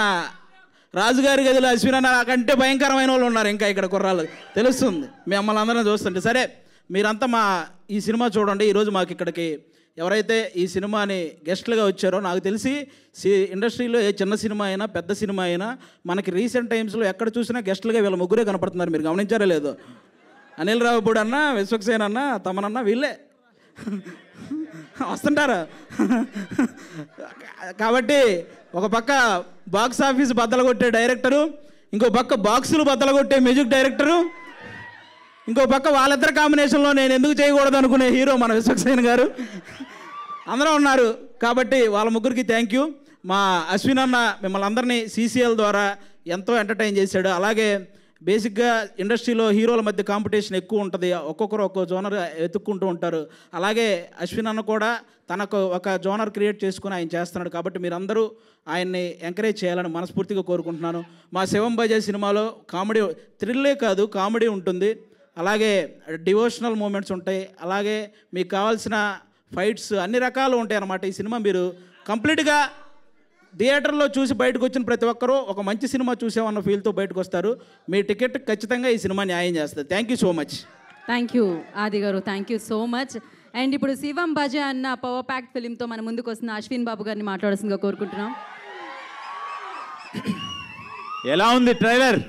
రాజుగారి గదిలో అశ్విన్ కంటే భయంకరమైన వాళ్ళు ఉన్నారు ఇంకా ఇక్కడ కుర్రాళ్ళు, తెలుస్తుంది మిమ్మల్ని అందరం చూస్తుంటే. సరే, మీరంతా మా ఈ సినిమా చూడండి. ఈరోజు మాకు ఇక్కడికి ఎవరైతే ఈ సినిమాని గెస్ట్లుగా వచ్చారో, నాకు తెలిసి ఇండస్ట్రీలో ఏ చిన్న సినిమా అయినా పెద్ద సినిమా అయినా మనకి రీసెంట్ టైమ్స్లో ఎక్కడ చూసినా గెస్ట్లుగా వీళ్ళ ముగ్గురే కనపడుతున్నారు. మీరు గమనించారో లేదో? అనిల్ రావిపూడి అన్న, విశ్వక్సేన్ అన్న, తమనన్న వీళ్ళే వస్తుంటారు. కాబట్టి ఒక పక్క బాక్స్ ఆఫీస్ బద్దలు కొట్టే డైరెక్టరు, ఇంకో పక్క బాక్సులు బద్దలు కొట్టే మ్యూజిక్ డైరెక్టరు, ఇంకో పక్క వాళ్ళిద్దరు కాంబినేషన్లో నేను ఎందుకు చేయకూడదు అనుకునే హీరో మన విశ్వక్సేన్ గారు అందరూ ఉన్నారు. కాబట్టి వాళ్ళ ముగ్గురికి థ్యాంక్ యూ. మా అశ్విన్ అన్న మిమ్మల్ని అందరినీ సీసీఎల్ ద్వారా ఎంతో ఎంటర్టైన్ చేశాడు. అలాగే బేసిక్గా ఇండస్ట్రీలో హీరోల మధ్య కాంపిటీషన్ ఎక్కువ ఉంటుంది, ఒక్కొక్కరు ఒక్కో జోనర్ వెతుక్కుంటూ ఉంటారు. అలాగే అశ్విన్ అన్న కూడా తనకు ఒక జోనర్ క్రియేట్ చేసుకుని ఆయన చేస్తున్నాడు. కాబట్టి మీరందరూ ఆయన్ని ఎంకరేజ్ చేయాలని మనస్ఫూర్తిగా కోరుకుంటున్నాను. మా శివం బజే సినిమాలో కామెడీ, థ్రిల్లే కాదు కామెడీ ఉంటుంది, అలాగే డివోషనల్ మూమెంట్స్ ఉంటాయి, అలాగే మీకు కావాల్సిన ఫైట్స్ అన్ని రకాలు ఉంటాయి అన్నమాట. ఈ సినిమా మీరు కంప్లీట్గా థియేటర్లో చూసి బయటకు వచ్చిన ప్రతి ఒక్కరూ ఒక మంచి సినిమా చూసామన్న ఫీల్తో బయటకు వస్తారు. మీ టికెట్ ఖచ్చితంగా ఈ సినిమా న్యాయం చేస్తుంది. Thank you so much. Thank you ఆది గారు, thank you so much. And ఇప్పుడు శివం బజే అన్న పవర్ ప్యాక్డ్ ఫిలింతో మన ముందుకు వస్తున్న అశ్విన్ బాబు గారిని మాట్లాడాల్సిందిగా కోరుకుంటున్నాం. ఎలా ఉంది ట్రైలర్?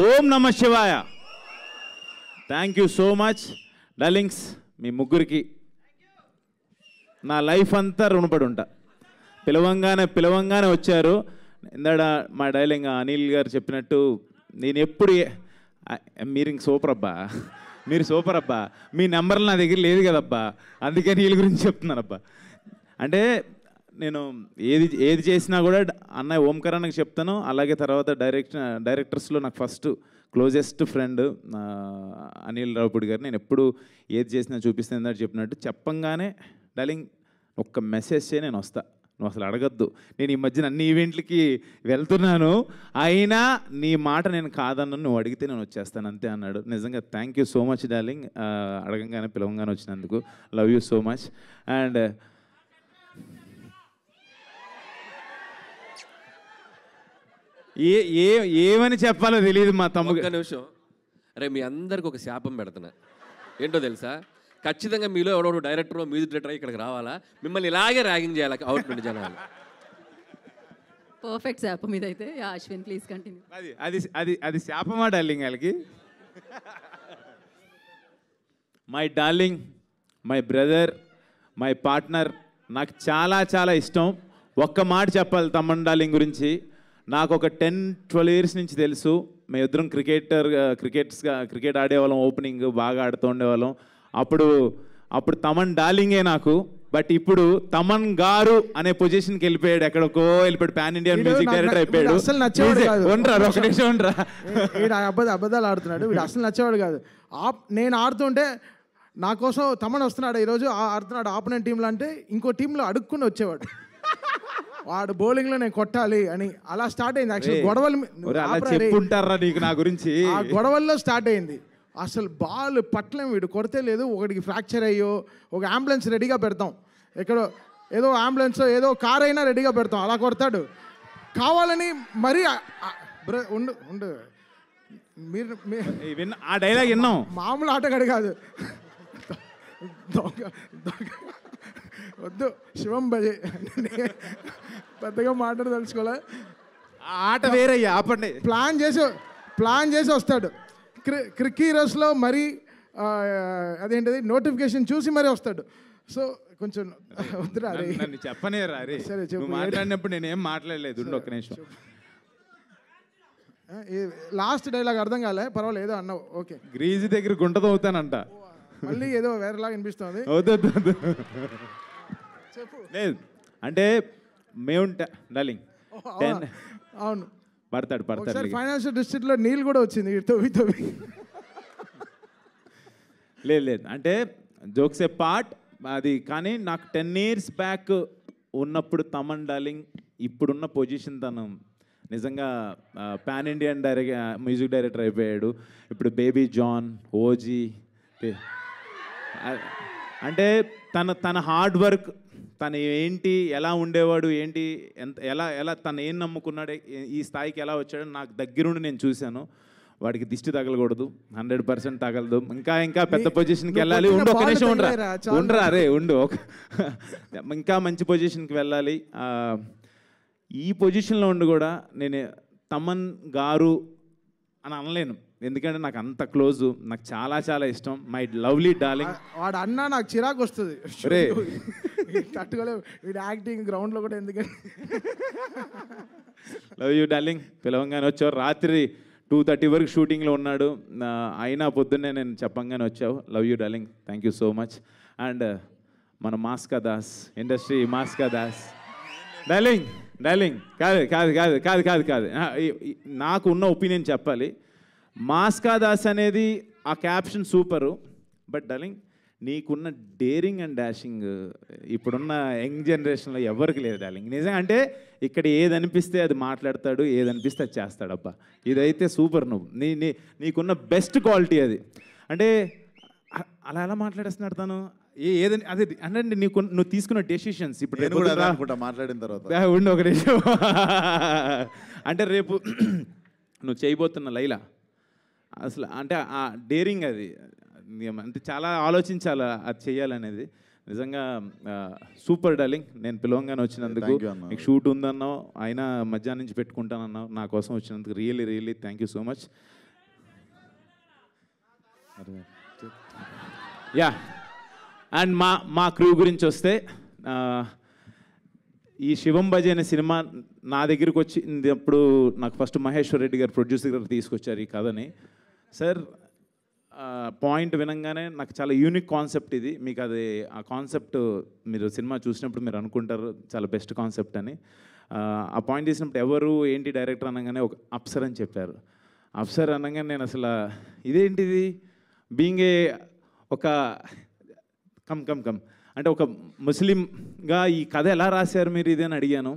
ఓం నమ శివాయ. Thank you so much darlings. మీ ముగ్గురికి నా లైఫ్ అంతా రుణపడి ఉంటా. పిలవంగానే వచ్చారు. ఇందాడ మా డైలింగ్ అనిల్ గారు చెప్పినట్టు నేను ఎప్పుడు మీరు ఇంక సూపర్ అబ్బా, మీరు సూపర్ అబ్బా, మీ నెంబర్లు నా దగ్గర లేదు కదబ్బా, అందుకే వీళ్ళ గురించి చెప్తున్నానబ్బా. అంటే నేను ఏది చేసినా కూడా అన్నయ్య ఓంకారానికి చెప్తాను. అలాగే తర్వాత డైరెక్టర్స్లో నాకు first closest friend Anil Ravipudi గారు. నేను ఎప్పుడు ఏది చేసినా చూపిస్తాను అన్నట్టు చెప్పినట్టు చెప్పంగానే డార్లింగ్ ఒక్క మెసేజ్ చేయి నేను వస్తా, నువ్వు అసలు అడగద్దు. నేను ఈ మధ్యన అన్ని ఈవెంట్లకి వెళ్తున్నాను, అయినా నీ మాట నేను కాదన్నాను, నువ్వు అడిగితే నేను వచ్చేస్తాను అంతే అన్నాడు. నిజంగా thank you so much darling, అడగంగానే పిలవంగానే వచ్చినందుకు. Love you so much. And ఏమని చెప్పాలో తెలియదు మా తమ్ముడు. ఒక్క నిమిషం, అరే మీ అందరికి ఒక శాపం పెడుతున్నా. ఏంటో తెలుసా? ఖచ్చితంగా మీలో ఎవడో డైరెక్టర్ మ్యూజిక్ డైరెక్టర్ ఇక్కడికి రావాలా, మిమ్మల్ని ఇలాగే ర్యాగింగ్ చేయాలి అవుట్ నుండి జనాలు. పర్ఫెక్ట్ శాపం ఇదైతే. Ashwin please continue. అది శాపమా డార్లింగ్ వాళ్ళకి? My darling, my brother, my partner, నాకు చాలా చాలా ఇష్టం. ఒక్క మాట చెప్పాలి తమ్మన్ డార్లింగ్ గురించి. నాకు ఒక 10-12 years నుంచి తెలుసు. మేము ఇద్దరం క్రికెట్ ఆడేవాళ్ళం, ఓపెనింగ్ బాగా ఆడుతూ ఉండేవాళ్ళం. అప్పుడు తమన్ డార్లింగే నాకు. బట్ ఇప్పుడు తమన్ గారు అనే పొజిషన్కి వెళ్ళిపోయాడు, ఎక్కడికో వెళ్ళిపోయాడు, పాన్ ఇండియన్ మ్యూజిక్ డైరెక్టర్ అయిపోయాడు. ఒక నిమిషం ఉండరా, అబద్ధాలు ఆడుతున్నాడు వీడు, అసలు నచ్చేవాడు కాదు. నేను ఆడుతుంటే నా కోసం తమన్ వస్తున్నాడు ఈరోజు ఆడుతున్నాడు ఆపోనెంట్ టీంలో అంటే ఇంకో టీంలో అడుక్కుని వచ్చేవాడు. వాడు బౌలింగ్లో నేను కొట్టాలి అని అలా స్టార్ట్ అయింది. యాక్చువల్లీ చెప్పుంటారా నీకు నా గురించి? ఆ గొడవల్లో స్టార్ట్ అయింది. అసలు బాల్ పట్టలేం, వీడు కొడితే లేదు, ఒకటికి ఫ్రాక్చర్ అయ్యో ఒక అంబులెన్స్ రెడీగా పెడతాం, ఎక్కడో ఏదో అంబులెన్స్ ఏదో కార్ అయినా రెడీగా పెడతాం, అలా కొడతాడు కావాలని. మరీ ఉండు మీరు ఆ డైలాగ్ విన్నాం. మామూలు ఆటగాడు కాదు, వద్దు శివం బజే పెద్దగా మాట్లాడదలుచుకోలే. ఆట వేరయ్యా, ఆపండి. ప్లాన్ చేసి వస్తాడు. క్రిక్ హీరోస్లో మరీ అదేంటిది నోటిఫికేషన్ చూసి మరీ వస్తాడు. సో కొంచెం వద్దురా నన్ను చెప్పనే రా రే. సరే చెప్పు. మాట్లాడినప్పుడు నేనేం మాట్లాడలేదు, ఉండు ఒక్క నిమిషం. లాస్ట్ డైలాగ్ అర్థం కాలే, పర్వాలేదు ఏదో అన్నావు, ఓకే. గ్రీజు దగ్గర గుంటతో అవుతానంట, మళ్ళీ ఏదో వేరేలాగా అనిపిస్తుంది. లేదు అంటే మేము డార్లింగ్ అవును పడతాడు ఫైనాన్షియల్ డిస్ట్రిక్ట్లో నీళ్ళు కూడా వచ్చింది తవ్వి. లేదు అంటే జోక్స్ ఏ పార్ట్ అది. కానీ నాకు 10 years బ్యాక్ ఉన్నప్పుడు తమన్ డార్లింగ్ ఇప్పుడున్న పొజిషన్ తను నిజంగా పాన్ ఇండియన్ మ్యూజిక్ డైరెక్టర్ అయిపోయాడు. ఇప్పుడు బేబీ జాన్, ఓజీ, అంటే తన హార్డ్ వర్క్, తను ఏంటి, ఎలా ఉండేవాడు, ఏంటి, ఎలా తను ఏం నమ్ముకున్నాడు, ఈ స్థాయికి ఎలా వచ్చాడో నాకు దగ్గరుండి నేను చూశాను. వాడికి దిష్టి తగలకూడదు, 100% తగలదు. ఇంకా పెద్ద పొజిషన్కి వెళ్ళాలి. ఉండు ఒక నిమిషం ఉండరా రే ఉండు, ఇంకా మంచి పొజిషన్కి వెళ్ళాలి. ఈ పొజిషన్లో ఉండి కూడా నేను తమన్ గారు అని అనలేను, ఎందుకంటే నాకు అంత క్లోజ్, నాకు చాలా చాలా ఇష్టం. My lovely darling. వాడు అన్నా నాకు చిరాకు వస్తుంది, తట్టుకోలేవు. వీడు యాక్టింగ్ గ్రౌండ్లో కూడా ఎందుకంటే. Love you darling. పిలవంగానే వచ్చావు. రాత్రి 2:30 వరకు షూటింగ్లో ఉన్నాడు, అయినా పొద్దున్నే నేను చెప్పంగానే వచ్చావు. Love you darling, thank you so much. And మన మాస్కా దాస్, ఇండస్ట్రీ మాస్కా దాస్. డార్లింగ్ కాదు నాకు ఉన్న ఒపీనియన్ చెప్పాలి. మాస్కా దాస్ అనేది ఆ క్యాప్షన్ సూపరు. బట్ డార్లింగ్ నీకున్న డేరింగ్ అండ్ డాషింగ్ ఇప్పుడున్న యంగ్ జనరేషన్లో ఎవరికి లేదు డార్లింగ్. నిజంగా అంటే ఇక్కడ ఏది అనిపిస్తే అది మాట్లాడతాడు, ఏది అనిపిస్తే అది చేస్తాడు. అబ్బా ఇదైతే సూపర్. నువ్వు నీకున్న బెస్ట్ క్వాలిటీ అది. అంటే అలా ఎలా మాట్లాడేస్తున్నాడు తను, ఏదని అదే అంటే నువ్వు తీసుకున్న డెసిషన్స్ ఇప్పుడు నేను కూడా అదే అనుకుంటా మాట్లాడిన తర్వాత. ఉండి ఒక నిమిషం. అంటే రేపు నువ్వు చేయబోతున్న లైలా అసలు అంటే ఆ డేరింగ్ అది అంటే చాలా ఆలోచించాలి అది చేయాలనేది. నిజంగా సూపర్ డార్లింగ్. నేను పిలవంగానే వచ్చినందుకు, నీకు షూట్ ఉందన్నావు, అయినా మధ్యాహ్నం నుంచి పెట్టుకుంటానన్నావు, నా కోసం వచ్చినందుకు really really thank you so much. Yeah, and మా క్రూ గురించి వస్తే, ఈ శివం బజే అనే సినిమా నా దగ్గరికి వచ్చింది అప్పుడు నాకు ఫస్ట్ మహేశ్వర్ రెడ్డి గారు ప్రొడ్యూసర్ గారు తీసుకొచ్చారు ఈ కథని. సార్ పాయింట్ వినంగానే నాకు చాలా యూనిక్ కాన్సెప్ట్ ఇది, మీకు అది ఆ కాన్సెప్ట్ మీరు సినిమా చూసినప్పుడు మీరు అనుకుంటారు చాలా బెస్ట్ కాన్సెప్ట్ అని. ఆ పాయింట్ తీసినప్పుడు ఎవరు ఏంటి డైరెక్టర్ అనగానే ఒక అప్సర్ అని చెప్పారు. అప్సర్ అనగానే నేను అసలు ఇదేంటిది బీయింగ్ ఏ ఒక కమ్ అంటే ఒక ముస్లింగా ఈ కథ ఎలా రాశారు మీరు ఇది అని అడిగాను.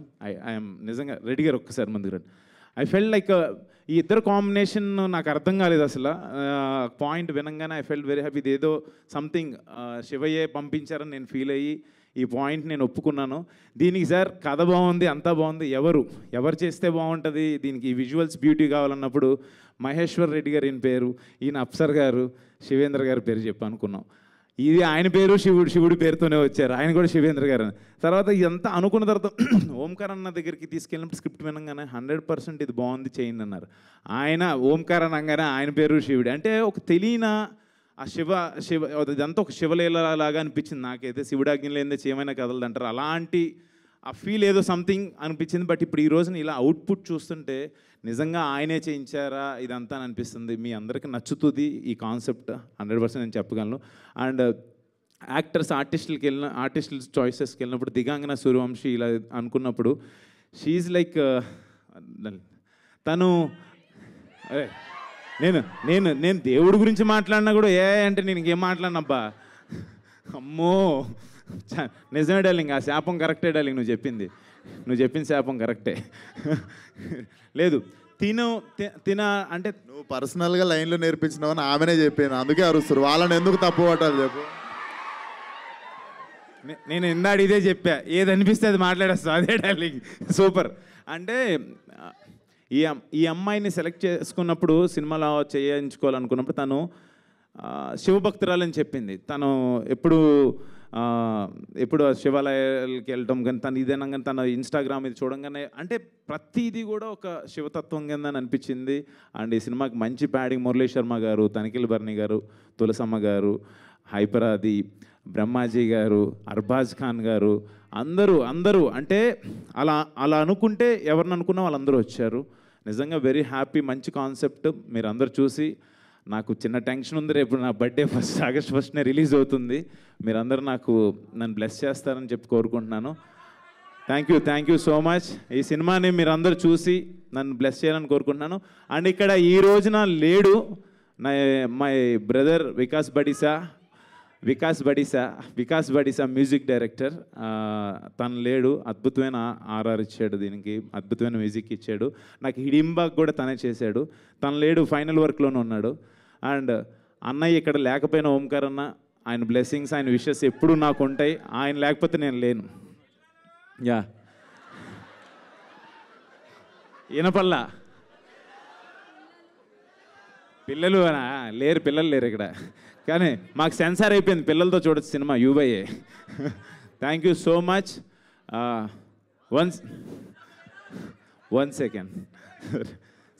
ఐఎమ్ నిజంగా రెడ్డి గారు ఒక్కసారి ముందుకు రండి. ఐ ఫెల్ట్ లైక్ ఈ ఇద్దరు కాంబినేషన్ నాకు అర్థం కాలేదు అసలు. పాయింట్ వినంగానే ఐ ఫెల్ట్ వెరీ హ్యాపీ. ఇది ఏదో సంథింగ్ శివయ్యే పంపించారని నేను ఫీల్ అయ్యి ఈ పాయింట్ నేను ఒప్పుకున్నాను. దీనికి సార్ కథ బాగుంది, అంతా బాగుంది, ఎవరు చేస్తే బాగుంటుంది, దీనికి ఈ విజువల్స్ బ్యూటీ కావాలన్నప్పుడు మహేశ్వర్ రెడ్డి గారు ఈయన పేరు, ఈయన అప్సర్ గారు, శివేంద్ర గారి పేరు చెప్పి అనుకున్నాం. ఇది ఆయన పేరు శివుడి పేరుతోనే వచ్చారు, ఆయన కూడా శివేంద్ర గారు. తర్వాత ఇదంతా అనుకున్న తర్వాత ఓంకార్ అన్న దగ్గరికి తీసుకెళ్ళినప్పుడు స్క్రిప్ట్ వినగానే 100% ఇది బాగుంది చేయండి అన్నారు. ఆయన ఓంకార్ అనగానే ఆయన పేరు శివుడు. అంటే ఒక తెలియన ఆ శివ ఇదంతా ఒక శివలీలలాగా అనిపించింది నాకైతే. శివుడాజ్ఞ లేదే చేయమైనా కదలదు అంటారు, అలాంటి ఆ ఫీల్ ఏదో సంథింగ్ అనిపించింది. బట్ ఇప్పుడు ఈ రోజున ఇలా అవుట్పుట్ చూస్తుంటే నిజంగా ఆయనే చేయించారా ఇదంతా అని అనిపిస్తుంది. మీ అందరికీ నచ్చుతుంది ఈ కాన్సెప్ట్ 100% నేను చెప్పగలను. అండ్ ఆర్టిస్టుల చాయిసెస్కి వెళ్ళినప్పుడు దిగాంగన సూర్యవంశీ ఇలా అనుకున్నప్పుడు షీఈ్ లైక్ తను నేను దేవుడి గురించి మాట్లాడినా కూడా అంటే నేను ఇంకేం మాట్లాడినబ్బా, అమ్మో నిజమే డార్లింగ్, ఆ శాపం కరెక్టే డార్లింగ్, నువ్వు చెప్పిన శాపం కరెక్టే. లేదు తిన అంటే నువ్వు పర్సనల్గా లైన్లో నేర్పించినావని ఆమెనే చెప్పాను, అందుకే అరుస్తారు. వాళ్ళని ఎందుకు తప్పు పట్టాలి చెప్పు. నేను ఇందాడు ఇదే చెప్పా, ఏది అనిపిస్తే అది మాట్లాడేస్తా, అదే డార్లింగ్ సూపర్. అంటే ఈ అమ్మాయిని సెలెక్ట్ చేసుకున్నప్పుడు సినిమాలో చేయించుకోవాలనుకున్నప్పుడు తను శివభక్తురాలని చెప్పింది. తను ఎప్పుడు శివాలయాలకి వెళ్ళటం కానీ తను ఇదేనా కానీ తన ఇన్స్టాగ్రామ్ ఇది చూడంగానే అంటే ప్రతిదీ కూడా ఒక శివతత్వం కింద అనిపించింది. అండ్ ఈ సినిమాకి మంచి ప్యాడింగ్ మురళీ శర్మ గారు, తనిఖీల్ బర్ని గారు, తులసమ్మ గారు, హైపరాది, బ్రహ్మాజీ గారు, అర్బాజ్ ఖాన్ గారు, అందరూ అంటే అలా అనుకుంటే ఎవరిని అనుకున్నా వాళ్ళందరూ వచ్చారు. నిజంగా వెరీ హ్యాపీ. మంచి కాన్సెప్ట్. మీరు అందరు చూసి, నాకు చిన్న టెన్షన్ ఉంది, రేపు నా బర్త్డే ఆగస్ట్ 1నే రిలీజ్ అవుతుంది. మీరందరూ నన్ను బ్లెస్ చేస్తారని చెప్పి కోరుకుంటున్నాను. Thank you so much. ఈ సినిమాని మీరందరూ చూసి నన్ను బ్లెస్ చేయాలని కోరుకుంటున్నాను. అండ్ ఇక్కడ ఈ రోజున లేడు my brother Vikas Badisa music director. తను లేడు. అద్భుతమైన ఆర్ఆర్ ఇచ్చాడు, దీనికి అద్భుతమైన మ్యూజిక్ ఇచ్చాడు. నాకు హిడింబాగ్ కూడా తనే చేశాడు. తను లేడు, ఫైనల్ వర్క్లోనే ఉన్నాడు. అండ్ అన్నయ్య ఇక్కడ లేకపోయినా ఓంకార్ అన్న, ఆయన బ్లెస్సింగ్స్, ఆయన విషెస్ ఎప్పుడూ నాకు ఉంటాయి. ఆయన లేకపోతే నేను లేను. యా ఈనపల్లా పిల్లలు లేరు ఇక్కడ, కానీ మాకు సెన్సార్ అయిపోయింది, పిల్లలతో చూడొచ్చు cinema యూబైఏ. Thank you so much. One second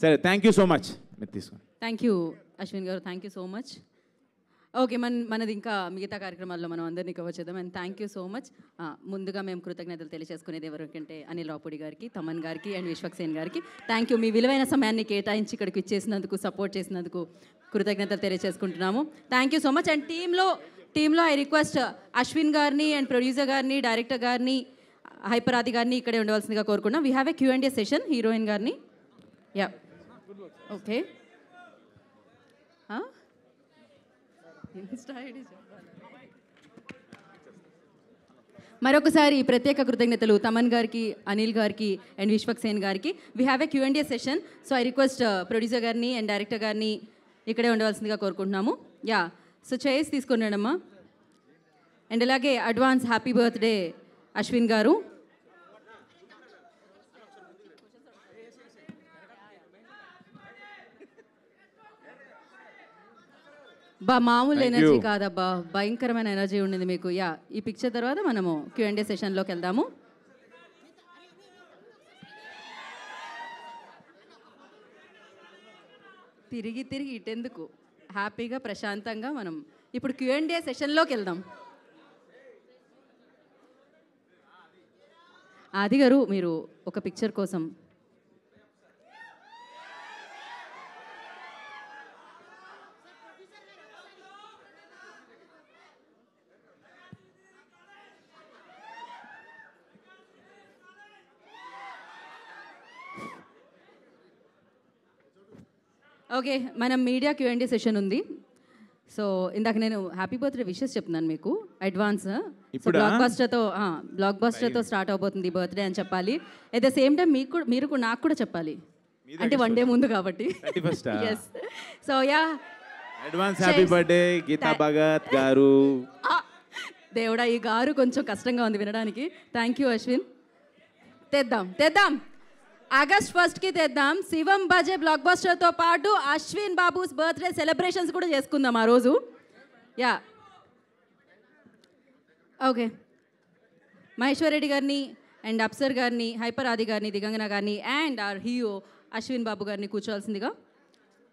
సరే, థ్యాంక్ యూ సో మచ్. మీరు తీసుకోండి. థ్యాంక్ యూ అశ్విన్ గారు, thank you so much. Okay, మనది ఇంకా మిగతా కార్యక్రమాల్లో మనం అందరినీ కవర్ చేద్దాం. And thank you so much. ముందుగా మేము కృతజ్ఞతలు తెలియజేసుకునేది ఎవరికంటే అనిల్ రావుపూడి గారికి, తమన్ గారికి అండ్ విశ్వక్సేన్ గారికి థ్యాంక్ యూ. మీ విలువైన సమయాన్ని కేటాయించి ఇక్కడికి ఇచ్చేసినందుకు, సపోర్ట్ చేసినందుకు కృతజ్ఞతలు తెలియజేసుకుంటున్నాము. Thank you so much. And టీంలో ఐ రిక్వెస్ట్ అశ్విన్ గారిని అండ్ ప్రొడ్యూసర్ గారిని, డైరెక్టర్ గారిని, హైపరాది గారిని ఇక్కడే ఉండవలసిందిగా కోరుకున్నాం. We have a Q&A session. Heroine గారిని యా ఓకే. మరొకసారి ప్రత్యేక కృతజ్ఞతలు తమన్ గారికి, అనిల్ గారికి అండ్ విశ్వక్సేన్ గారికి. We have a Q&A session. So I request producer గారిని అండ్ డైరెక్టర్ గారిని ఇక్కడే ఉండవలసిందిగా కోరుకుంటున్నాము. యా సో చైర్స్ తీసుకున్నాడమ్మా. అండ్ అలాగే అడ్వాన్స్ హ్యాపీ బర్త్డే అశ్విన్ గారు. మామూలు ఎనర్జీ కాదబ్బా, భయంకరమైన ఎనర్జీ ఉండింది మీకు. ఈ పిక్చర్ తర్వాత మనము Q&A సెషన్లోకి వెళ్దాము. తిరిగి ఇటెందుకు, హ్యాపీగా ప్రశాంతంగా మనం ఇప్పుడు Q&A సెషన్లోకి వెళ్దాం. ఆది గారు మీరు ఒక పిక్చర్ కోసం ఓకే, మనం మీడియా Q&A సెషన్ ఉంది. సో ఇందాక నేను హ్యాపీ బర్త్డే విషెస్ చెప్తున్నాను మీకు అడ్వాన్స్. బ్లాక్ బస్టర్తో స్టార్ట్ అవబోతుంది బర్త్డే అని చెప్పాలి. అట్ ద సేమ్ టైం మీరు నాకు కూడా చెప్పాలి, అంటే 1 డే ముందు కాబట్టి. Yes, so advance happy birthday Geeta Bhagat గారు. దేవుడా, ఈ గారు కొంచెం కష్టంగా ఉంది వినడానికి. Thank you Ashwin. తెద్దాం ఆగస్ట్ 1కి తెద్దాం. శివం బజే బ్లాక్ బస్టర్తో పాటు అశ్విన్ బాబుస్ బర్త్డే సెలబ్రేషన్స్ కూడా చేసుకుందాం ఆ రోజు. ఓకే, మహేశ్వర్ రెడ్డి గారిని అండ్ అప్సర్ గారిని, హైపర్ ఆది గారిని, దిగంగన గారిని అండ్ ఆర్ హీరో అశ్విన్ బాబు గారిని కూర్చోవాల్సిందిగా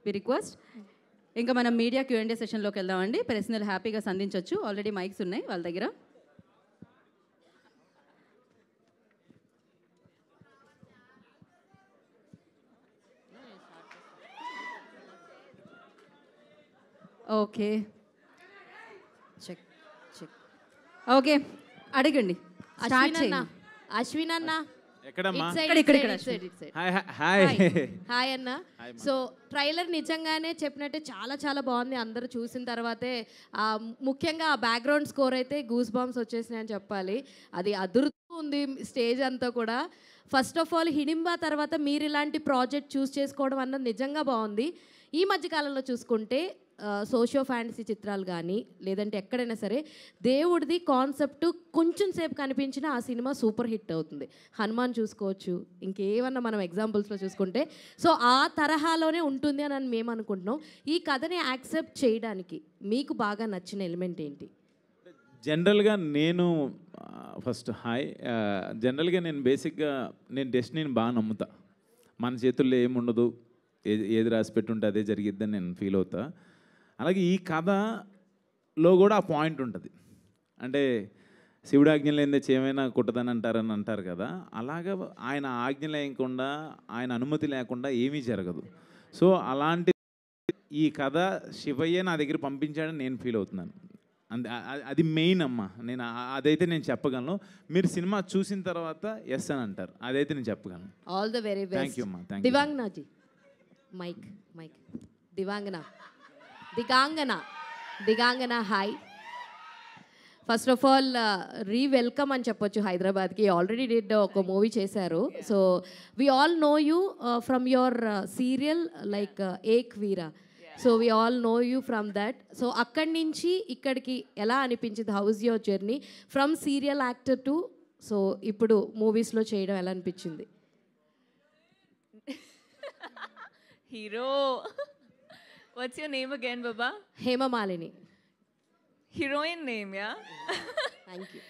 వి రిక్వెస్ట్. ఇంకా మనం మీడియా Q&A సెషన్లోకి వెళ్దామండి. ప్రశ్నలు హ్యాపీగా సంధించవచ్చు, ఆల్రెడీ మైక్స్ ఉన్నాయి వాళ్ళ దగ్గర. ఓకే, చెక్ ఓకే, అడగండి. అశ్విన్ అన్న హాయ్ అన్న. సో ట్రైలర్ నిజంగానే చెప్పినట్టే చాలా చాలా బాగుంది. అందరూ చూసిన తర్వాతే ముఖ్యంగా ఆ బ్యాక్గ్రౌండ్ స్కోర్ అయితే గూస్ బాంబ్స్ వచ్చేసినాయి అని చెప్పాలి. అది అదురుతూ ఉంది స్టేజ్ అంతా కూడా. ఫస్ట్ ఆఫ్ ఆల్ హిడింబా తర్వాత మీరు ఇలాంటి ప్రాజెక్ట్ చూస్ చేసుకోవడం అన్నది నిజంగా బాగుంది. ఈ మధ్యకాలంలో చూసుకుంటే సోషియో ఫ్యాంటసీ చిత్రాలు కానీ లేదంటే ఎక్కడైనా సరే దేవుడిది కాన్సెప్ట్ కొంచెం సేపు కనిపించినా ఆ సినిమా సూపర్ హిట్ అవుతుంది. హనుమాన్ చూసుకోవచ్చు, ఇంకేమన్నా మనం ఎగ్జాంపుల్స్లో చూసుకుంటే. సో ఆ తరహాలోనే ఉంటుంది అని మేము అనుకుంటున్నాం. ఈ కథని యాక్సెప్ట్ చేయడానికి మీకు బాగా నచ్చిన ఎలిమెంట్ ఏంటి? జనరల్గా నేను జనరల్గా నేను బేసిక్గా నేను డెస్టినీని బాగా నమ్ముతా. మన చేతుల్లో ఏముండదు, ఏది రాసి పెట్టుంటే అదే జరిగిద్దని నేను ఫీల్ అవుతా. అలాగే ఈ కథలో కూడా ఆ పాయింట్ ఉంటుంది. అంటే శివుడు ఆజ్ఞ లేనిదే చేయమైనా కుట్టదని అంటారు కదా, అలాగా ఆయన ఆజ్ఞ లేకుండా, ఆయన అనుమతి లేకుండా ఏమీ జరగదు. సో అలాంటి ఈ కథ శివయ్య నా దగ్గర పంపించాడని నేను ఫీల్ అవుతున్నాను. అది మెయిన్ అమ్మ. నేను అదైతే నేను చెప్పగలను. మీరు సినిమా చూసిన తర్వాత ఎస్ అని అంటారు, అదైతే నేను చెప్పగలను. All the very best. Thank you అమ్మా. దివాంగనాజీ mike Digangana hi. First of all welcome అని చెప్పొచ్చు హైదరాబాద్కి. ఆల్రెడీ డిడ్ ఒక మూవీ చేశారు. So we all know you from your serial like Ek Veera. So we all know you from that. So అక్కడి నుంచి ఇక్కడికి ఎలా అనిపించింది? How is your journey from serial actor to so ఇప్పుడు మూవీస్లో చేయడం ఎలా అనిపించింది? Hero. What's your name again, Baba? Hema Malini. Heroine name, yeah? Thank you.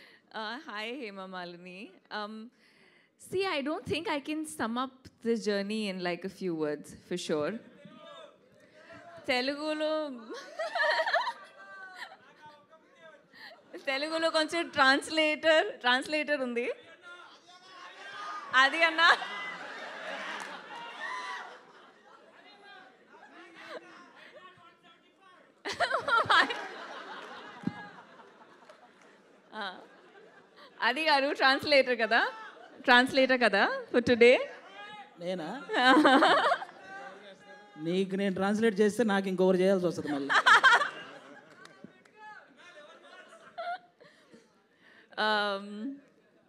Hi, Hema Malini. See, I don't think I can sum up this journey in like a few words, for sure. Telugulo konచెం translator undi. Adi anna. అది గారు translator కదా for today. నేనా? నీకు నేను translate చేస్తే నాకు ఇంకొకరు చేయాల్సి వస్తుంది మళ్ళీ.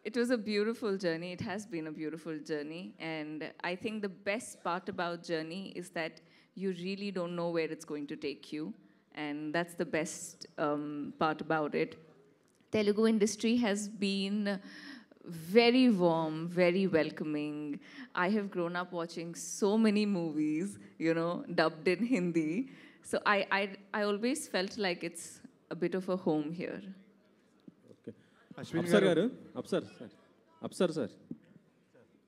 It was a beautiful journey. It has been a beautiful journey. And I think the best part about journey is that you really don't know where it's going to take you. And that's the best part about it. Telugu industry has been very warm, very welcoming. I have grown up watching so many movies, you know, dubbed in Hindi. So I always felt like it's a bit of a home here. అప్సర్ గారు అప్సర్ sir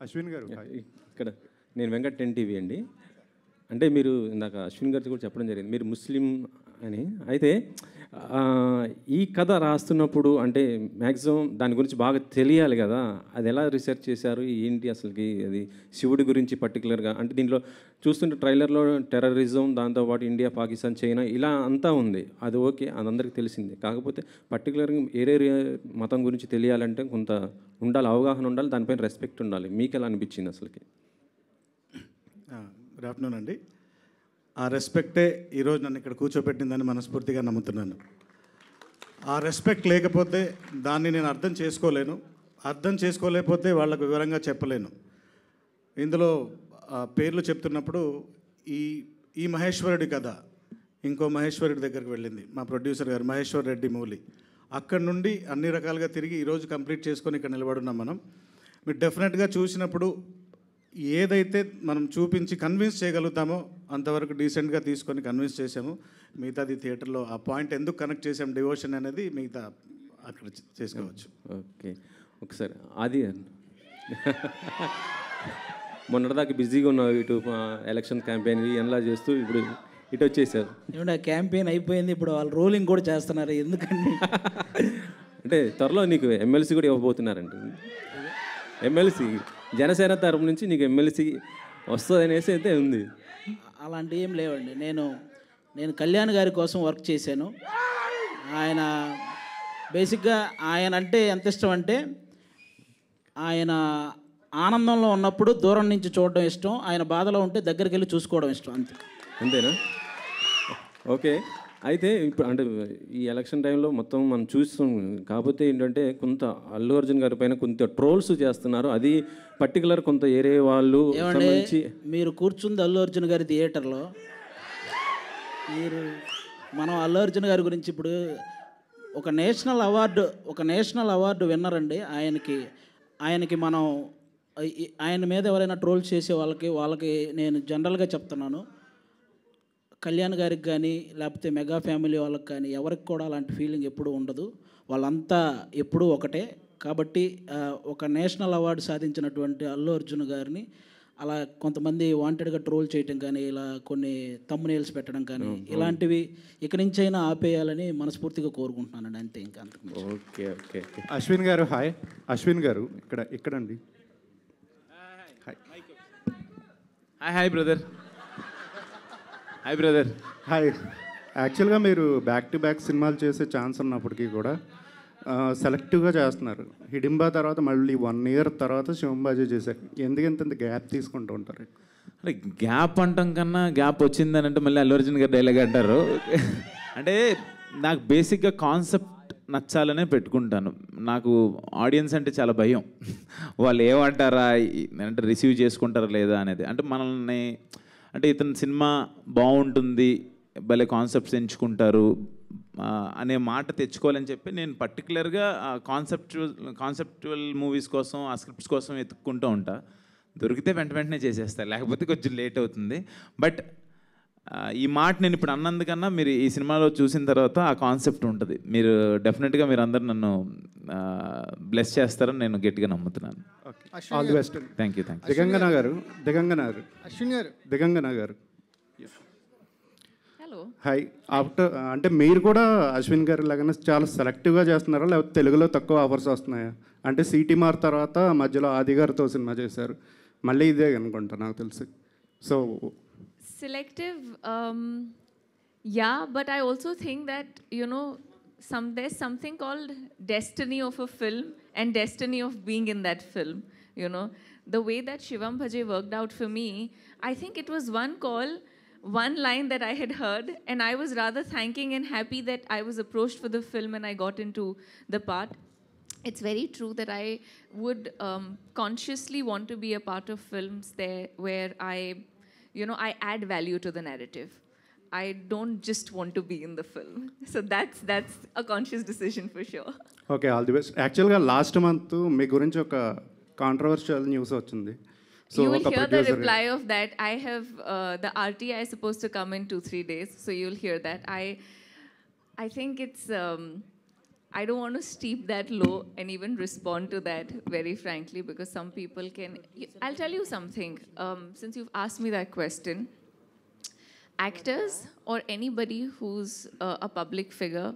Ashwin గారు ఇక్కడ నేను Venkat 10 TV అండి. అంటే మీరు ఇందాక అశ్విన్ గారితో కూడా చెప్పడం జరిగింది మీరు ముస్లిం అని. అయితే ఈ కథ రాస్తున్నప్పుడు అంటే మ్యాక్సిమం దాని గురించి బాగా తెలియాలి కదా, అది ఎలా రీసెర్చ్ చేశారు ఏంటి అసలుకి? అది శివుడి గురించి పర్టికులర్గా అంటే దీంట్లో చూస్తుంటే ట్రైలర్లో టెర్రరిజం, దాంతోపాటు ఇండియా, పాకిస్తాన్, చైనా ఇలా అంతా ఉంది. అది ఓకే, అది అందరికీ తెలిసిందే. కాకపోతే పర్టికులర్గా ఏరే మతం గురించి తెలియాలంటే కొంత ఉండాలి, అవగాహన ఉండాలి, దానిపైన రెస్పెక్ట్ ఉండాలి. మీకు ఎలా అనిపించింది అసలుకి? గుడ్ ఆఫ్టర్నూన్ అండి. ఆ రెస్పెక్టే ఈరోజు నన్ను ఇక్కడ కూర్చోబెట్టిందని మనస్ఫూర్తిగా నమ్ముతున్నాను. ఆ రెస్పెక్ట్ లేకపోతే దాన్ని నేను అర్థం చేసుకోలేకపోతే వాళ్ళకు వివరంగా చెప్పలేను. ఇందులో పేర్లు చెప్తున్నప్పుడు ఈ మహేశ్వరుడి కథ ఇంకో మహేశ్వరుడి దగ్గరికి వెళ్ళింది, మా ప్రొడ్యూసర్ గారు మహేశ్వర్ రెడ్డి మూలి. అక్కడి నుండి అన్ని రకాలుగా తిరిగి ఈరోజు కంప్లీట్ చేసుకొని ఇక్కడ నిలబడున్నాం మనం. మీరు డెఫినెట్గా చూసినప్పుడు ఏదైతే మనం చూపించి కన్విన్స్ చేయగలుగుతామో అంతవరకు డీసెంట్గా తీసుకొని కన్విన్స్ చేసాము. మిగతాది థియేటర్లో ఆ పాయింట్ ఎందుకు కనెక్ట్ చేసాము డివోషన్ అనేది మిగతా అక్కడ చేసుకోవచ్చు. ఓకే, ఒకసారి ఆది మొన్నటిదాకా బిజీగా ఉన్నావు, ఇటు ఎలక్షన్ క్యాంపెయిన్ ఎలా చేస్తూ ఇప్పుడు ఇటు వచ్చేసారు. ఏమంటే క్యాంపెయిన్ అయిపోయింది, ఇప్పుడు వాళ్ళు రోలింగ్ కూడా చేస్తున్నారు. ఎందుకండి అంటే త్వరలో నీకు ఎమ్మెల్సీ కూడా ఇవ్వబోతున్నారంట. ఎమ్మెల్సీ జనసేన తరపు నుంచి నీకు ఎమ్మెల్సీ వస్తుంది అనేసి అయితే ఉంది. అలాంటివి ఏం లేవండి. నేను కళ్యాణ్ గారి కోసం వర్క్ చేశాను. ఆయన బేసిక్గా ఆయన అంటే ఎంత ఇష్టం అంటే ఆయన ఆనందంలో ఉన్నప్పుడు దూరం నుంచి చూడడం ఇష్టం, ఆయన బాధలో ఉంటే దగ్గరికి వెళ్ళి చూసుకోవడం ఇష్టం. అంతేనా? ఓకే. అయితే ఇప్పుడు అంటే ఈ ఎలక్షన్ టైంలో మొత్తం మనం చూస్తాం. కాకపోతే ఏంటంటే కొంత అల్లు అర్జున్ గారి పైన కొంత ట్రోల్స్ చేస్తున్నారు. అది పర్టికులర్ కొంత ఏరే వాళ్ళు సంబంధించి మీరు కూర్చుంది అల్లు అర్జున్ గారి థియేటర్లో. మనం అల్లు అర్జున్ గారి గురించి ఇప్పుడు ఒక నేషనల్ అవార్డు విన్నర్ అండి. ఆయనకి మనం ఆయన మీద ఎవరైనా ట్రోల్ చేసే వాళ్ళకి నేను జనరల్గా చెప్తున్నాను, కళ్యాణ్ గారికి కానీ లేకపోతే మెగా ఫ్యామిలీ వాళ్ళకి కానీ ఎవరికి కూడా అలాంటి ఫీలింగ్ ఎప్పుడూ ఉండదు. వాళ్ళంతా ఎప్పుడూ ఒకటే. కాబట్టి ఒక నేషనల్ అవార్డు సాధించినటువంటి అల్లు అర్జున్ గారిని అలా కొంతమంది వాంటెడ్గా ట్రోల్ చేయటం కానీ, ఇలా కొన్ని తమ్మునేల్స్ పెట్టడం కానీ, ఇలాంటివి ఇక నుంచైనా ఆపేయాలని మనస్ఫూర్తిగా కోరుకుంటున్నానండి. అంతే, ఇంకా అంతకు. Okay okay. అశ్విన్ గారు హాయ్. అశ్విన్ గారు ఇక్కడండి. Hi brother. Hi brother. Hi. యాక్చువల్గా మీరు బ్యాక్ టు బ్యాక్ సినిమాలు చేసే ఛాన్స్ ఉన్నప్పటికీ కూడా సెలెక్టివ్గా చేస్తున్నారు. హిడింబా తర్వాత మళ్ళీ 1 year తర్వాత శివంబాజీ చేశారు. ఎందుకంత గ్యాప్ తీసుకుంటూ ఉంటారు? అంటే గ్యాప్ అంటాం కన్నా గ్యాప్ వచ్చిందని అంటే మళ్ళీ అల్లు అర్జున్ గారు డైలాగ్ అంటారు. అంటే నాకు బేసిక్గా కాన్సెప్ట్ నచ్చాలనే పెట్టుకుంటాను. నాకు ఆడియన్స్ అంటే చాలా భయం. వాళ్ళు ఏమంటారా అంటే రిసీవ్ చేసుకుంటారా లేదా అనేది. అంటే మనల్ని అంటే ఇతని సినిమా బాగుంటుంది, భలే కాన్సెప్ట్స్ ఎంచుకుంటారు అనే మాట తెచ్చుకోవాలని చెప్పి నేను పర్టికులర్గా కాన్సెప్చువల్ మూవీస్ కోసం, ఆ స్క్రిప్ట్స్ కోసం వెతుక్కుంటూ ఉంటా. దొరికితే వెంటనే చేసేస్తా, లేకపోతే కొంచెం లేట్ అవుతుంది. బట్ ఈ మాట నేను ఇప్పుడు అన్నందుకన్నా మీరు ఈ సినిమాలో చూసిన తర్వాత ఆ కాన్సెప్ట్ ఉంటుంది. మీరు డెఫినెట్గా మీరు అందరు నన్ను బ్లెస్ చేస్తారని నేను గట్టిగా నమ్ముతున్నాను. All the best. Thank you. Digangana గారు. అశ్విన్ గారు. దిగంగన గారు హలో. హాయ్. అంటే మీరు కూడా అశ్విన్ గారి లాగానే చాలా సెలెక్టివ్గా చేస్తున్నారా, లేకపోతే తెలుగులో తక్కువ ఆఫర్స్ వస్తున్నాయా? అంటే సిటీ మార్ తర్వాత మధ్యలో ఆది గారితో సినిమా చేశారు, మళ్ళీ ఇదే అనుకుంటా నాకు తెలిసి. So Selective, yeah, but I also think that, you know, there's something called destiny of a film and destiny of being in that film, you know. The way that Shivam Bhaje worked out for me, I think it was one call, one line that I had heard, and I was rather thanking and happy that I was approached for the film and I got into the part. It's very true that I would consciously want to be a part of films there where I add value to the narrative. I don't just want to be in the film. So that's a conscious decision for sure. Okay, all the best. యాక్చువల్గా last month మీ గురించి ఒక controversial news వచ్చింది. You will hear the reply of that. I have the RTI is supposed to come in 2-3 days, so you'll hear that. I think it's I don't want to steep that low and even respond to that very frankly, because some people can. I'll tell you something. Since you've asked me that question, actors or anybody who's a public figure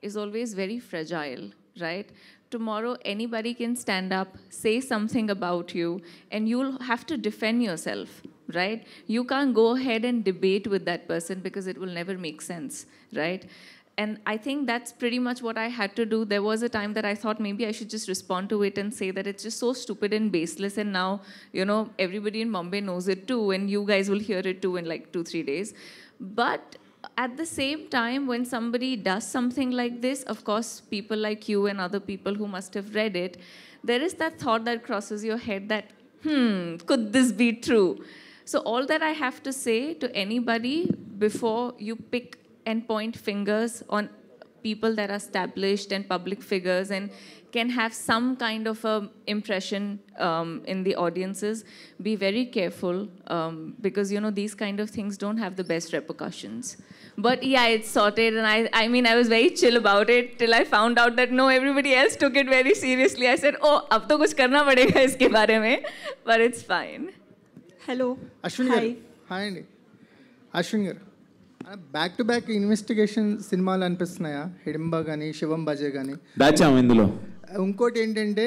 is always very fragile, right? Tomorrow, anybody can stand up, say something about you, and you'll have to defend yourself, right? You can't go ahead and debate with that person because it will never make sense, right? And I think that's pretty much what I had to do. There was a time that I thought maybe I should just respond to it and say that it's just so stupid and baseless, and now, you know, everybody in Mumbai knows it too, and you guys will hear it too in like 2-3 days. But at the same time, when somebody does something like this, of course, people like you and other people who must have read it, there is that thought that crosses your head that, could this be true? So all that I have to say to anybody before you pick and point fingers on people that are established and public figures and can have some kind of a impression in the audiences, be very careful, because, you know, these kind of things don't have the best repercussions. But yeah, it's sorted, and I mean, I was very chill about it till I found out that no, everybody else took it very seriously. I said, oh, ab to kuch karna padega iske bare mein, but it's fine. Hello. Ashwin garu. Hi andi. Ashwin garu. Back to back investigation సినిమాలు అనిపిస్తున్నాయా? హిడింబా కానీ శివం బజే కానీ దాచాము ఇందులో. ఇంకోటి ఏంటంటే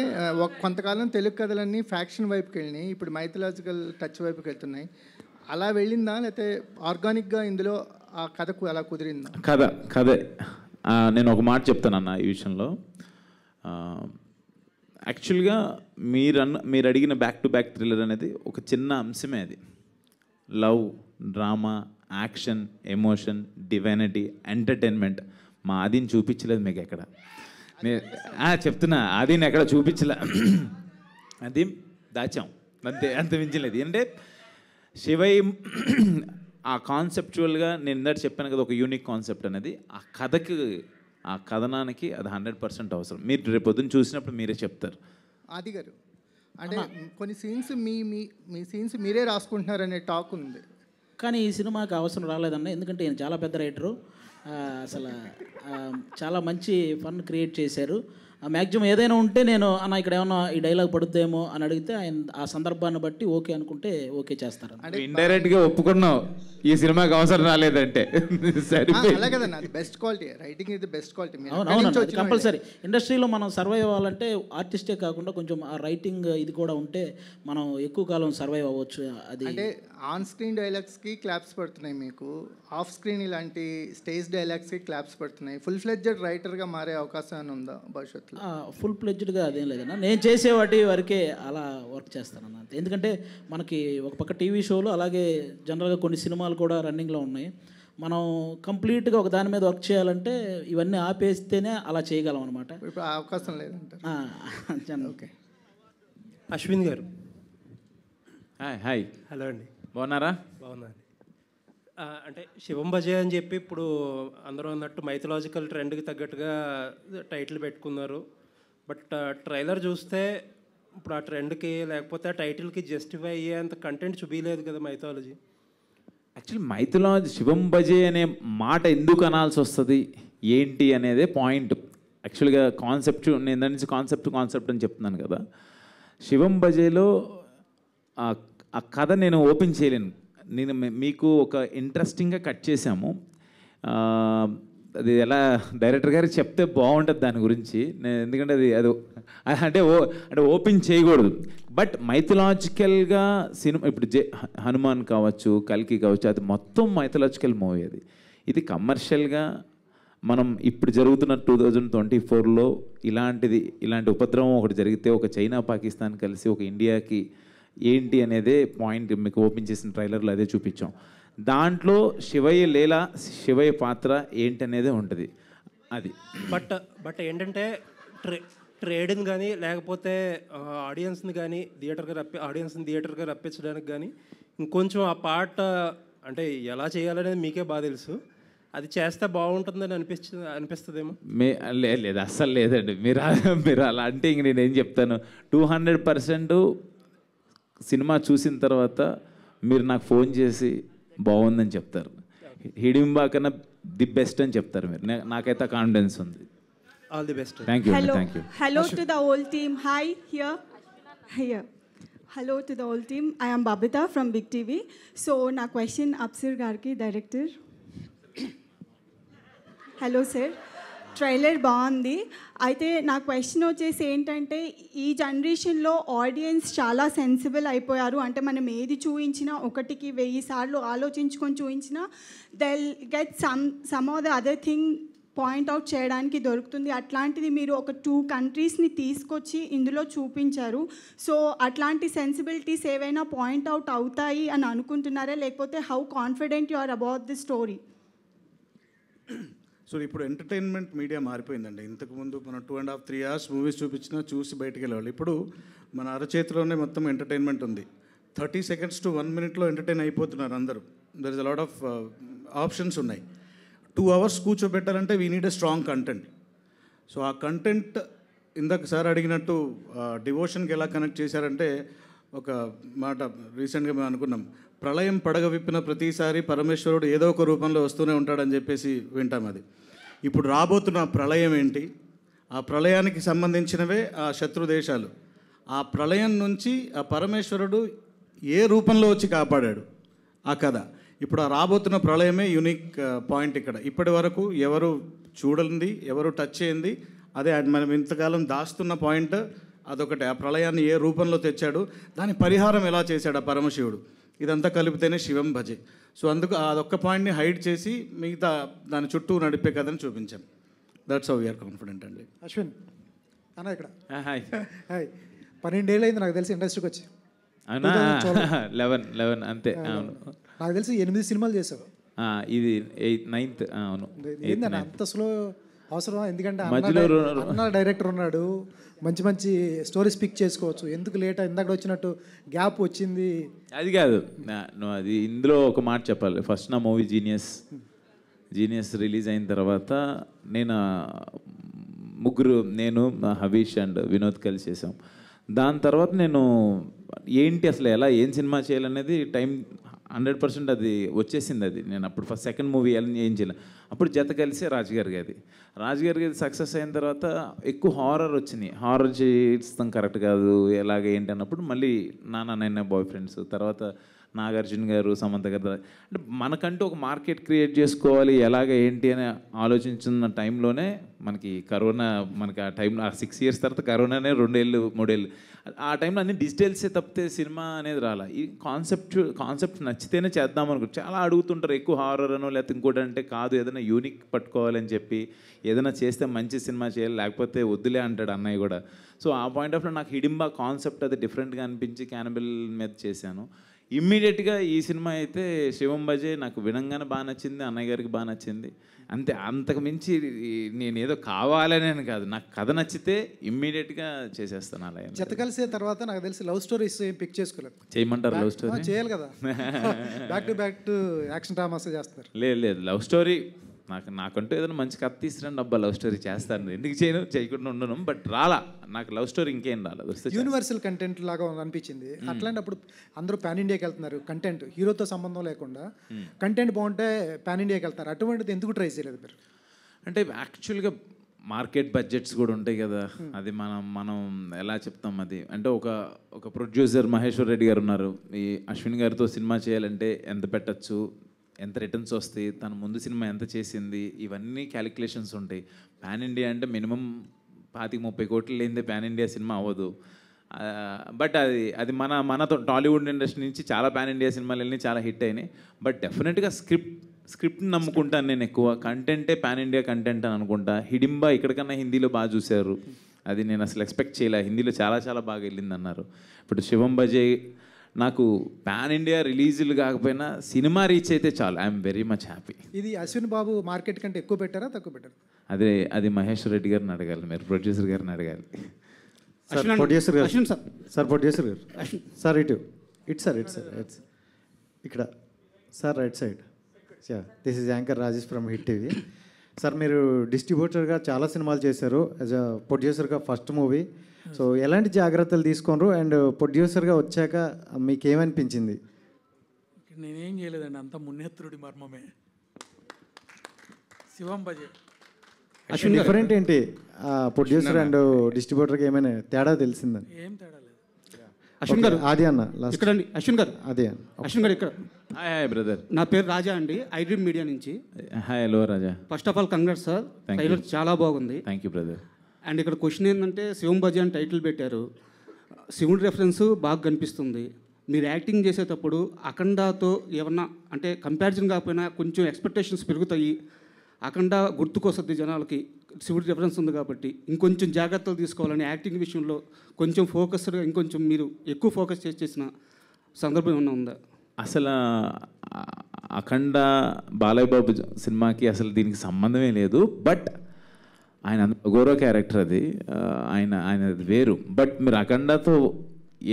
కొంతకాలం తెలుగు కథలన్నీ faction వైపుకి వెళ్ళినాయి, ఇప్పుడు మైథలాజికల్ టచ్ వైపుకి వెళ్తున్నాయి. అలా వెళ్ళిందా, లేకపోతే ఆర్గానిక్గా ఇందులో ఆ కథకు అలా కుదిరిందా? కథే. నేను ఒక మాట చెప్తానన్న ఈ విషయంలో. యాక్చువల్గా మీరు అడిగిన బ్యాక్ టు బ్యాక్ థ్రిల్లర్ అనేది ఒక చిన్న అంశమే. అది love, drama, action, emotion, divinity, entertainment. మా ఆదిని చూపించలేదు మీకు ఎక్కడ. చెప్తున్నా, ఆదిని ఎక్కడ చూపించలే. అది దాచాం అంతే, అంత మించలేదు. అంటే శివయ్య ఆ కాన్సెప్చువల్గా నేను ఇందాక చెప్పాను కదా, ఒక యూనిక్ కాన్సెప్ట్ అనేది ఆ కథకి, ఆ కథనానికి అది 100% అవసరం. మీరు రేపు పొద్దున్న చూసినప్పుడు మీరే చెప్తారు. ఆది గారు, అంటే కొన్ని సీన్స్ మీ సీన్స్ మీరే రాసుకుంటున్నారనే టాక్ ఉంది, కానీ ఈ సినిమాకి అవసరం రాలేదన్న. ఎందుకంటే ఈయన చాలా పెద్ద రైటరు, అసలు చాలా మంచి ఫన్ క్రియేట్ చేశారు. మ్యాక్సిమం ఏదైనా ఉంటే నేను అన్న ఇక్కడ ఏమన్నా ఈ డైలాగ్ పడుతుందేమో అని అడిగితే ఆయన ఆ సందర్భాన్ని బట్టి ఓకే అనుకుంటే ఓకే చేస్తారు. ఇండైరెక్ట్గా ఒప్పుకున్నావు ఈ సినిమాకి అవసరం రాలేదంటే. అలా కదన్నా, అది బెస్ట్ క్వాలిటీ. రైటింగ్ ఇది బెస్ట్ క్వాలిటీ. అవునవును, కంపల్సరీ. ఇండస్ట్రీలో మనం సర్వైవ్ అవ్వాలంటే ఆర్టిస్టే కాకుండా కొంచెం ఆ రైటింగ్ ఇది కూడా ఉంటే మనం ఎక్కువ కాలం సర్వైవ్ అవ్వచ్చు. అది అంటే ఆన్ స్క్రీన్ డైలాగ్స్కి క్లాప్స్ పడుతున్నాయి, మీకు ఆఫ్ స్క్రీన్ ఇలాంటి స్టేజ్ డైలాగ్స్కి క్లాప్స్ పడుతున్నాయి. ఫుల్ ఫ్లెడ్జెడ్ రైటర్గా మారే అవకాశం ఉందా భవిష్యత్తులో? ఫుల్ ఫ్లెడ్జ్డ్గా అదేం లేదన్నా, నేను చేసే వాటి వరకే అలా వర్క్ చేస్తానన్నా. ఎందుకంటే మనకి ఒక పక్క టీవీ షోలు, అలాగే జనరల్గా కొన్ని సినిమాలు కూడా రన్నింగ్లో ఉన్నాయి. మనం కంప్లీట్గా ఒక దాని మీద వర్క్ చేయాలంటే ఇవన్నీ ఆపేస్తేనే అలా చేయగలం అనమాట. ఇప్పుడు అవకాశం లేదంటారు. ఓకే. అశ్విన్ గారు. హాయ్. హలో అండి. బాగున్నారా? బాగున్నాను. అంటే శివం బజే అని చెప్పి ఇప్పుడు అందరూ అన్నట్టు మైథలాజికల్ ట్రెండ్కి తగ్గట్టుగా టైటిల్ పెట్టుకున్నారు. బట్ ట్రైలర్ చూస్తే ఇప్పుడు ఆ ట్రెండ్కి లేకపోతే ఆ టైటిల్కి జస్టిఫై అయ్యేంత కంటెంట్ చూపించలేదు కదా మైథాలజీ. యాక్చువల్లీ మైథలాజీ శివం బజే అనే మాట ఎందుకు అనాల్సి వస్తుంది ఏంటి అనేదే పాయింట్. యాక్చువల్గా కాన్సెప్ట్, నేను దాని నుంచి కాన్సెప్ట్ అని చెప్తున్నాను కదా. శివం బజేలో ఆ కథ నేను ఓపెన్ చేయలేను. నేను మీకు ఒక ఇంట్రెస్టింగ్గా కట్ చేశాము. అది ఎలా డైరెక్టర్ గారికి చెప్తే బాగుంటుంది దాని గురించి. ఎందుకంటే అది అంటే ఓపెన్ చేయకూడదు. బట్ మైథలాజికల్గా సినిమా ఇప్పుడు హనుమాన్ కావచ్చు, కల్కి కావచ్చు, అది మొత్తం మైథలాజికల్ మూవీ. అది ఇది కమర్షియల్గా మనం ఇప్పుడు జరుగుతున్న 2024లో ఇలాంటి ఉపద్రవం ఒకటి జరిగితే ఒక చైనా పాకిస్తాన్ కలిసి ఒక ఇండియాకి ఏంటి అనేదే పాయింట్ మీకు ఓపెన్ చేసిన ట్రైలర్లో అదే చూపించాం. దాంట్లో శివయ్య పాత్ర ఏంటనేదే ఉంటుంది. అది బట్ ఏంటంటే ట్రేడ్ని కానీ లేకపోతే ఆడియన్స్ని కానీ థియేటర్గా రప్పించడానికి కానీ ఇంకొంచెం ఆ పార్ట్ అంటే ఎలా చేయాలనేది మీకే బాగా తెలుసు. అది చేస్తే బాగుంటుందని అనిపిస్తుందేమో. లేదు అస్సలు లేదండి. మీరు అలా అంటే ఇంక నేనేం చెప్తాను. 200% సినిమా చూసిన తర్వాత మీరు నాకు ఫోన్ చేసి బాగుందని చెప్తారు. హిడింబా కన్నా ది బెస్ట్ అని చెప్తారు మీరు. నాకైతే కాన్ఫిడెన్స్ ఉంది. All the best. Thank you. Thank you. Hello to the whole team. Hi, here. Hello to the whole team. I am Babita from Big TV. So, na question Apsir Garki, director. Hello, sir. Trailer బాగుంది. అయితే నా question వచ్చేసి ఏంటంటే, ఈ జనరేషన్లో audience చాలా sensible అయిపోయారు. అంటే మనం ఏది చూపించినా 1కి 1000 సార్లు ఆలోచించుకొని చూపించినా they'll get some of the other thing point out చేయడానికి దొరుకుతుంది. అట్లాంటిది మీరు ఒక 2 కంట్రీస్ని తీసుకొచ్చి ఇందులో చూపించారు. సో అట్లాంటి సెన్సిబిలిటీస్ ఏవైనా పాయింట్అవుట్ అవుతాయి అని అనుకుంటున్నారా, లేకపోతే how confident you are about the story? So ఇప్పుడు ఎంటర్టైన్మెంట్ మీడియా మారిపోయిందండి. ఇంతకుముందు మనం 2.5 3 hours మూవీస్ చూపించినా చూసి బయటికి వెళ్ళేవాళ్ళు. ఇప్పుడు మన అరచేతిలోనే మొత్తం ఎంటర్టైన్మెంట్ ఉంది. 30 seconds to 1 minuteలో ఎంటర్టైన్ అయిపోతున్నారు అందరూ. There is a lot of options ఉన్నాయి. 2 hours కూర్చోబెట్టాలంటే we need a strong content. So ఆ కంటెంట్ ఇందాక సార్ అడిగినట్టు డివోషన్కి ఎలా కనెక్ట్ చేశారంటే, ఒక మాట రీసెంట్గా మేము అనుకున్నాం, ప్రళయం పడగ విప్పిన ప్రతిసారి పరమేశ్వరుడు ఏదో ఒక రూపంలో వస్తూనే ఉంటాడని చెప్పేసి వింటాం. అది ఇప్పుడు రాబోతున్న ప్రళయం ఏంటి, ఆ ప్రళయానికి సంబంధించినవే ఆ శత్రు దేశాలు. ఆ ప్రళయం నుంచి ఆ పరమేశ్వరుడు ఏ రూపంలో వచ్చి కాపాడాడు ఆ కథ. ఇప్పుడు ఆ రాబోతున్న ప్రళయమే యూనిక్ పాయింట్ ఇక్కడ. ఇప్పటి వరకు ఎవరు చూడండి, ఎవరు టచ్ చేయండి, అదే మనం ఇంతకాలం దాస్తున్న పాయింట్ అదొకటి. ఆ ప్రళయాన్ని ఏ రూపంలో తెచ్చాడు, దాని పరిహారం ఎలా చేశాడు ఆ పరమశివుడు, ఇదంతా కలిపితేనే శివం భజే. సో అందుకు అదొక్క పాయింట్ని హైడ్ చేసి మిగతా దాని చుట్టూ నడిపే కథని చూపించాం. దట్స్ హౌ వీఆర్ కాన్ఫిడెంట్ అండి. అశ్విన్ అన్న ఇక్కడ. హాయ్. 12 ఏళ్ళు అయింది నాకు తెలిసి ఇండస్ట్రీకి వచ్చి. 11 అంతే. అవును, నాకు తెలిసి 8 సినిమాలు చేసావు. ఇది 9th. అవును. ఏందన్న అంత స్లో అవసరం? ఎందుకంటే అన్న డైరెక్టర్ ఉన్నాడు, మంచి మంచి స్టోరీస్ పిక్ చేసుకోవచ్చు. ఎందుకు లేట్? ఇందాక వచ్చినట్టు గ్యాప్ వచ్చింది. అది కాదు, అది ఇందులో ఒక మాట చెప్పాలి. ఫస్ట్ నా మూవీ జీనియస్ రిలీజ్ అయిన తర్వాత నేను హవీష్ అండ్ వినోద్ కలిసి చేసాం. దాని తర్వాత నేను ఏంటి అసలు ఏం సినిమా చేయాలనేది టైం 100% అది వచ్చేసింది. అది నేను అప్పుడు ఫస్ట్ సెకండ్ మూవీ ఏం చేయలేదు. అప్పుడు జత కలిసి రాజుగారి గది సక్సెస్ అయిన తర్వాత ఎక్కువ హారర్ వచ్చినాయి. హారర్ చేస్తాం కరెక్ట్ కాదు, ఎలాగ ఏంటి అన్నప్పుడు మళ్ళీ నాన్న బాయ్ ఫ్రెండ్స్, తర్వాత నాగార్జున గారు, సమంత గారు, అంటే మనకంటూ ఒక మార్కెట్ క్రియేట్ చేసుకోవాలి ఎలాగ ఏంటి అని ఆలోచించిన టైంలోనే మనకి కరోనా, మనకి ఆ టైంలో 6 years తర్వాత కరోనానే 2 ఏళ్ళు 3 ఏళ్ళు. ఆ టైంలో అన్ని డిజిటల్సే తప్పితే సినిమా అనేది రాలా. ఈ కాన్సెప్ట్ నచ్చితేనే చేద్దాం అనుకో. చాలా అడుగుతుంటారు ఎక్కువ హారర్ అనో లేకపోతే ఇంకోటి అంటే, కాదు ఏదైనా యూనిక్ పట్టుకోవాలని చెప్పి ఏదైనా చేస్తే మంచి సినిమా చేయాలి, లేకపోతే వద్దులే అంటాడు అన్నయ్య కూడా. సో ఆ పాయింట్ ఆఫ్ వ్యూ నాకు హిడింబా కాన్సెప్ట్ అది డిఫరెంట్గా అనిపించి క్యానబిల్ మీద చేశాను. ఇమ్మీడియట్గా ఈ సినిమా అయితే శివం భజే నాకు వినంగానే బాగా నచ్చింది, అన్నయ్య గారికి బాగా నచ్చింది. అంతే, అంతకు మించి నేను ఏదో కావాలని కాదు, నాకు కథ నచ్చితే ఇమ్మీడియట్గా చేసేస్తాను. అలా జత కలిసే తర్వాత నాకు తెలిసి లవ్ స్టోరీస్ పిక్ చేసుకోలేదు. చేయమంటారు లవ్ స్టోరీ? చేయాలి కదా, బ్యాక్ టు యాక్షన్ డ్రామాస్ చేస్తారు. లేదు లవ్ స్టోరీ నాకంటూ ఏదైనా మంచి కథ తీసుకురండి అబ్బా, లవ్ స్టోరీ చేస్తాను. ఎందుకు చేయకుండా ఉండను, బట్ రాలా నాకు లవ్ స్టోరీ ఇంకేం రాలేదు. యూనివర్సల్ కంటెంట్ లాగా అనిపించింది. అట్లాంటప్పుడు అందరూ పాన్ ఇండియాకి వెళ్తున్నారు, కంటెంట్ హీరోతో సంబంధం లేకుండా కంటెంట్ బాగుంటే పాన్ ఇండియాకి వెళ్తారు. అటువంటిది ఎందుకు ట్రై చేయలేదు మీరు? అంటే యాక్చువల్గా మార్కెట్ బడ్జెట్స్ కూడా ఉంటాయి కదా, అది మనం ఎలా చెప్తాం అది. అంటే ఒక ప్రొడ్యూసర్ మహేశ్వర్ రెడ్డి గారు ఉన్నారు, ఈ అశ్విన్ గారితో సినిమా చేయాలంటే ఎంత పెట్టచ్చు, ఎంత రిటర్న్స్ వస్తాయి, తన ముందు సినిమా ఎంత చేసింది, ఇవన్నీ క్యాలిక్యులేషన్స్ ఉంటాయి. పాన్ ఇండియా అంటే మినిమం 25-30 కోట్లు లేనిదే పాన్ ఇండియా సినిమా అవ్వదు. బట్ అది మన టాలీవుడ్ ఇండస్ట్రీ నుంచి చాలా పాన్ ఇండియా సినిమాలు వెళ్ళి చాలా హిట్ అయినాయి. బట్ డెఫినెట్గా స్క్రిప్ట్ని నమ్ముకుంటాను నేను ఎక్కువ. కంటెంటే పాన్ ఇండియా కంటెంట్ అని అనుకుంటా. హిడింబా ఇక్కడికన్నా హిందీలో బాగా చూశారు, అది నేను అసలు ఎక్స్పెక్ట్ చేయలే. హిందీలో చాలా చాలా బాగా వెళ్ళింది అన్నారు. ఇప్పుడు శివం భజే నాకు పాన్ ఇండియా రిలీజులు కాకపోయినా సినిమా రీచ్ అయితే చాలు, ఐఎమ్ వెరీ మచ్ హ్యాపీ. ఇది అశ్విన్ బాబు మార్కెట్ కంటే ఎక్కువ పెట్టారా తక్కువ పెట్టారా? అది మహేశ్వర్ రెడ్డి గారిని అడగాలి, మీరు ప్రొడ్యూసర్ గారిని అడగాలి. ప్రొడ్యూసర్ గారు ప్రొడ్యూసర్ గారు సార్ ఇటు సార్ ఇక్కడ sir right side this is anchor Rajesh from hit TV. Sir మీరు డిస్ట్రిబ్యూటర్గా చాలా సినిమాలు చేశారు, యాజ్ అ ప్రొడ్యూసర్గా ఫస్ట్ మూవీ. సో ఎలాంటి జాగ్రత్తలు తీసుకున్నారు అండ్ ప్రొడ్యూసర్గా వచ్చాక మీకు ఏమనిపించింది? నేనేం చేయలేదండి, అంత మున్నేత్రుడి మర్మమే. శివం బజే డిఫరెంట్ ఏంటి ప్రొడ్యూసర్ అండ్ డిస్ట్రిబ్యూటర్కి ఏమైనా తేడా తెలిసిందని? ఏం తేడా లేదు. అశ్విన్ గారు ఆది అన్న ఇక్కడ అండి. అశ్విన్ గారు అదే అశ్విన్ గారు ఇక్కడ. హాయ్ బ్రదర్, నా పేరు రాజా అండి, ఐడ్రీమ్ మీడియా నుంచి. Hi hello Raja. First of all congrats sir, trailer చాలా బాగుంది. Thank you brother. అండ్ ఇక్కడ క్వశ్చన్ ఏంటంటే శివం బజే అని టైటిల్ పెట్టారు, శివుడి రెఫరెన్స్ బాగా కనిపిస్తుంది. మీరు యాక్టింగ్ చేసేటప్పుడు అఖండాతో ఏమన్నా అంటే కంపారిజన్ కాకపోయినా కొంచెం ఎక్స్పెక్టేషన్స్ పెరుగుతాయి, అఖండ గుర్తుకొస్తుంది జనాలకి, శివుడి రెఫరెన్స్ ఉంది కాబట్టి ఇంకొంచెం జాగ్రత్తలు తీసుకోవాలని యాక్టింగ్ విషయంలో కొంచెం ఫోకస్డ్గా ఇంకొంచెం మీరు ఎక్కువ ఫోకస్ చేసిన సందర్భం ఏమన్నా ఉందా? అసలు అఖండ బాలయ్య బాబు సినిమాకి అసలు దీనికి సంబంధమే లేదు. బట్ ఆయన గౌరవ క్యారెక్టర్ అది, ఆయన వేరు. బట్ మీరు అఖండతో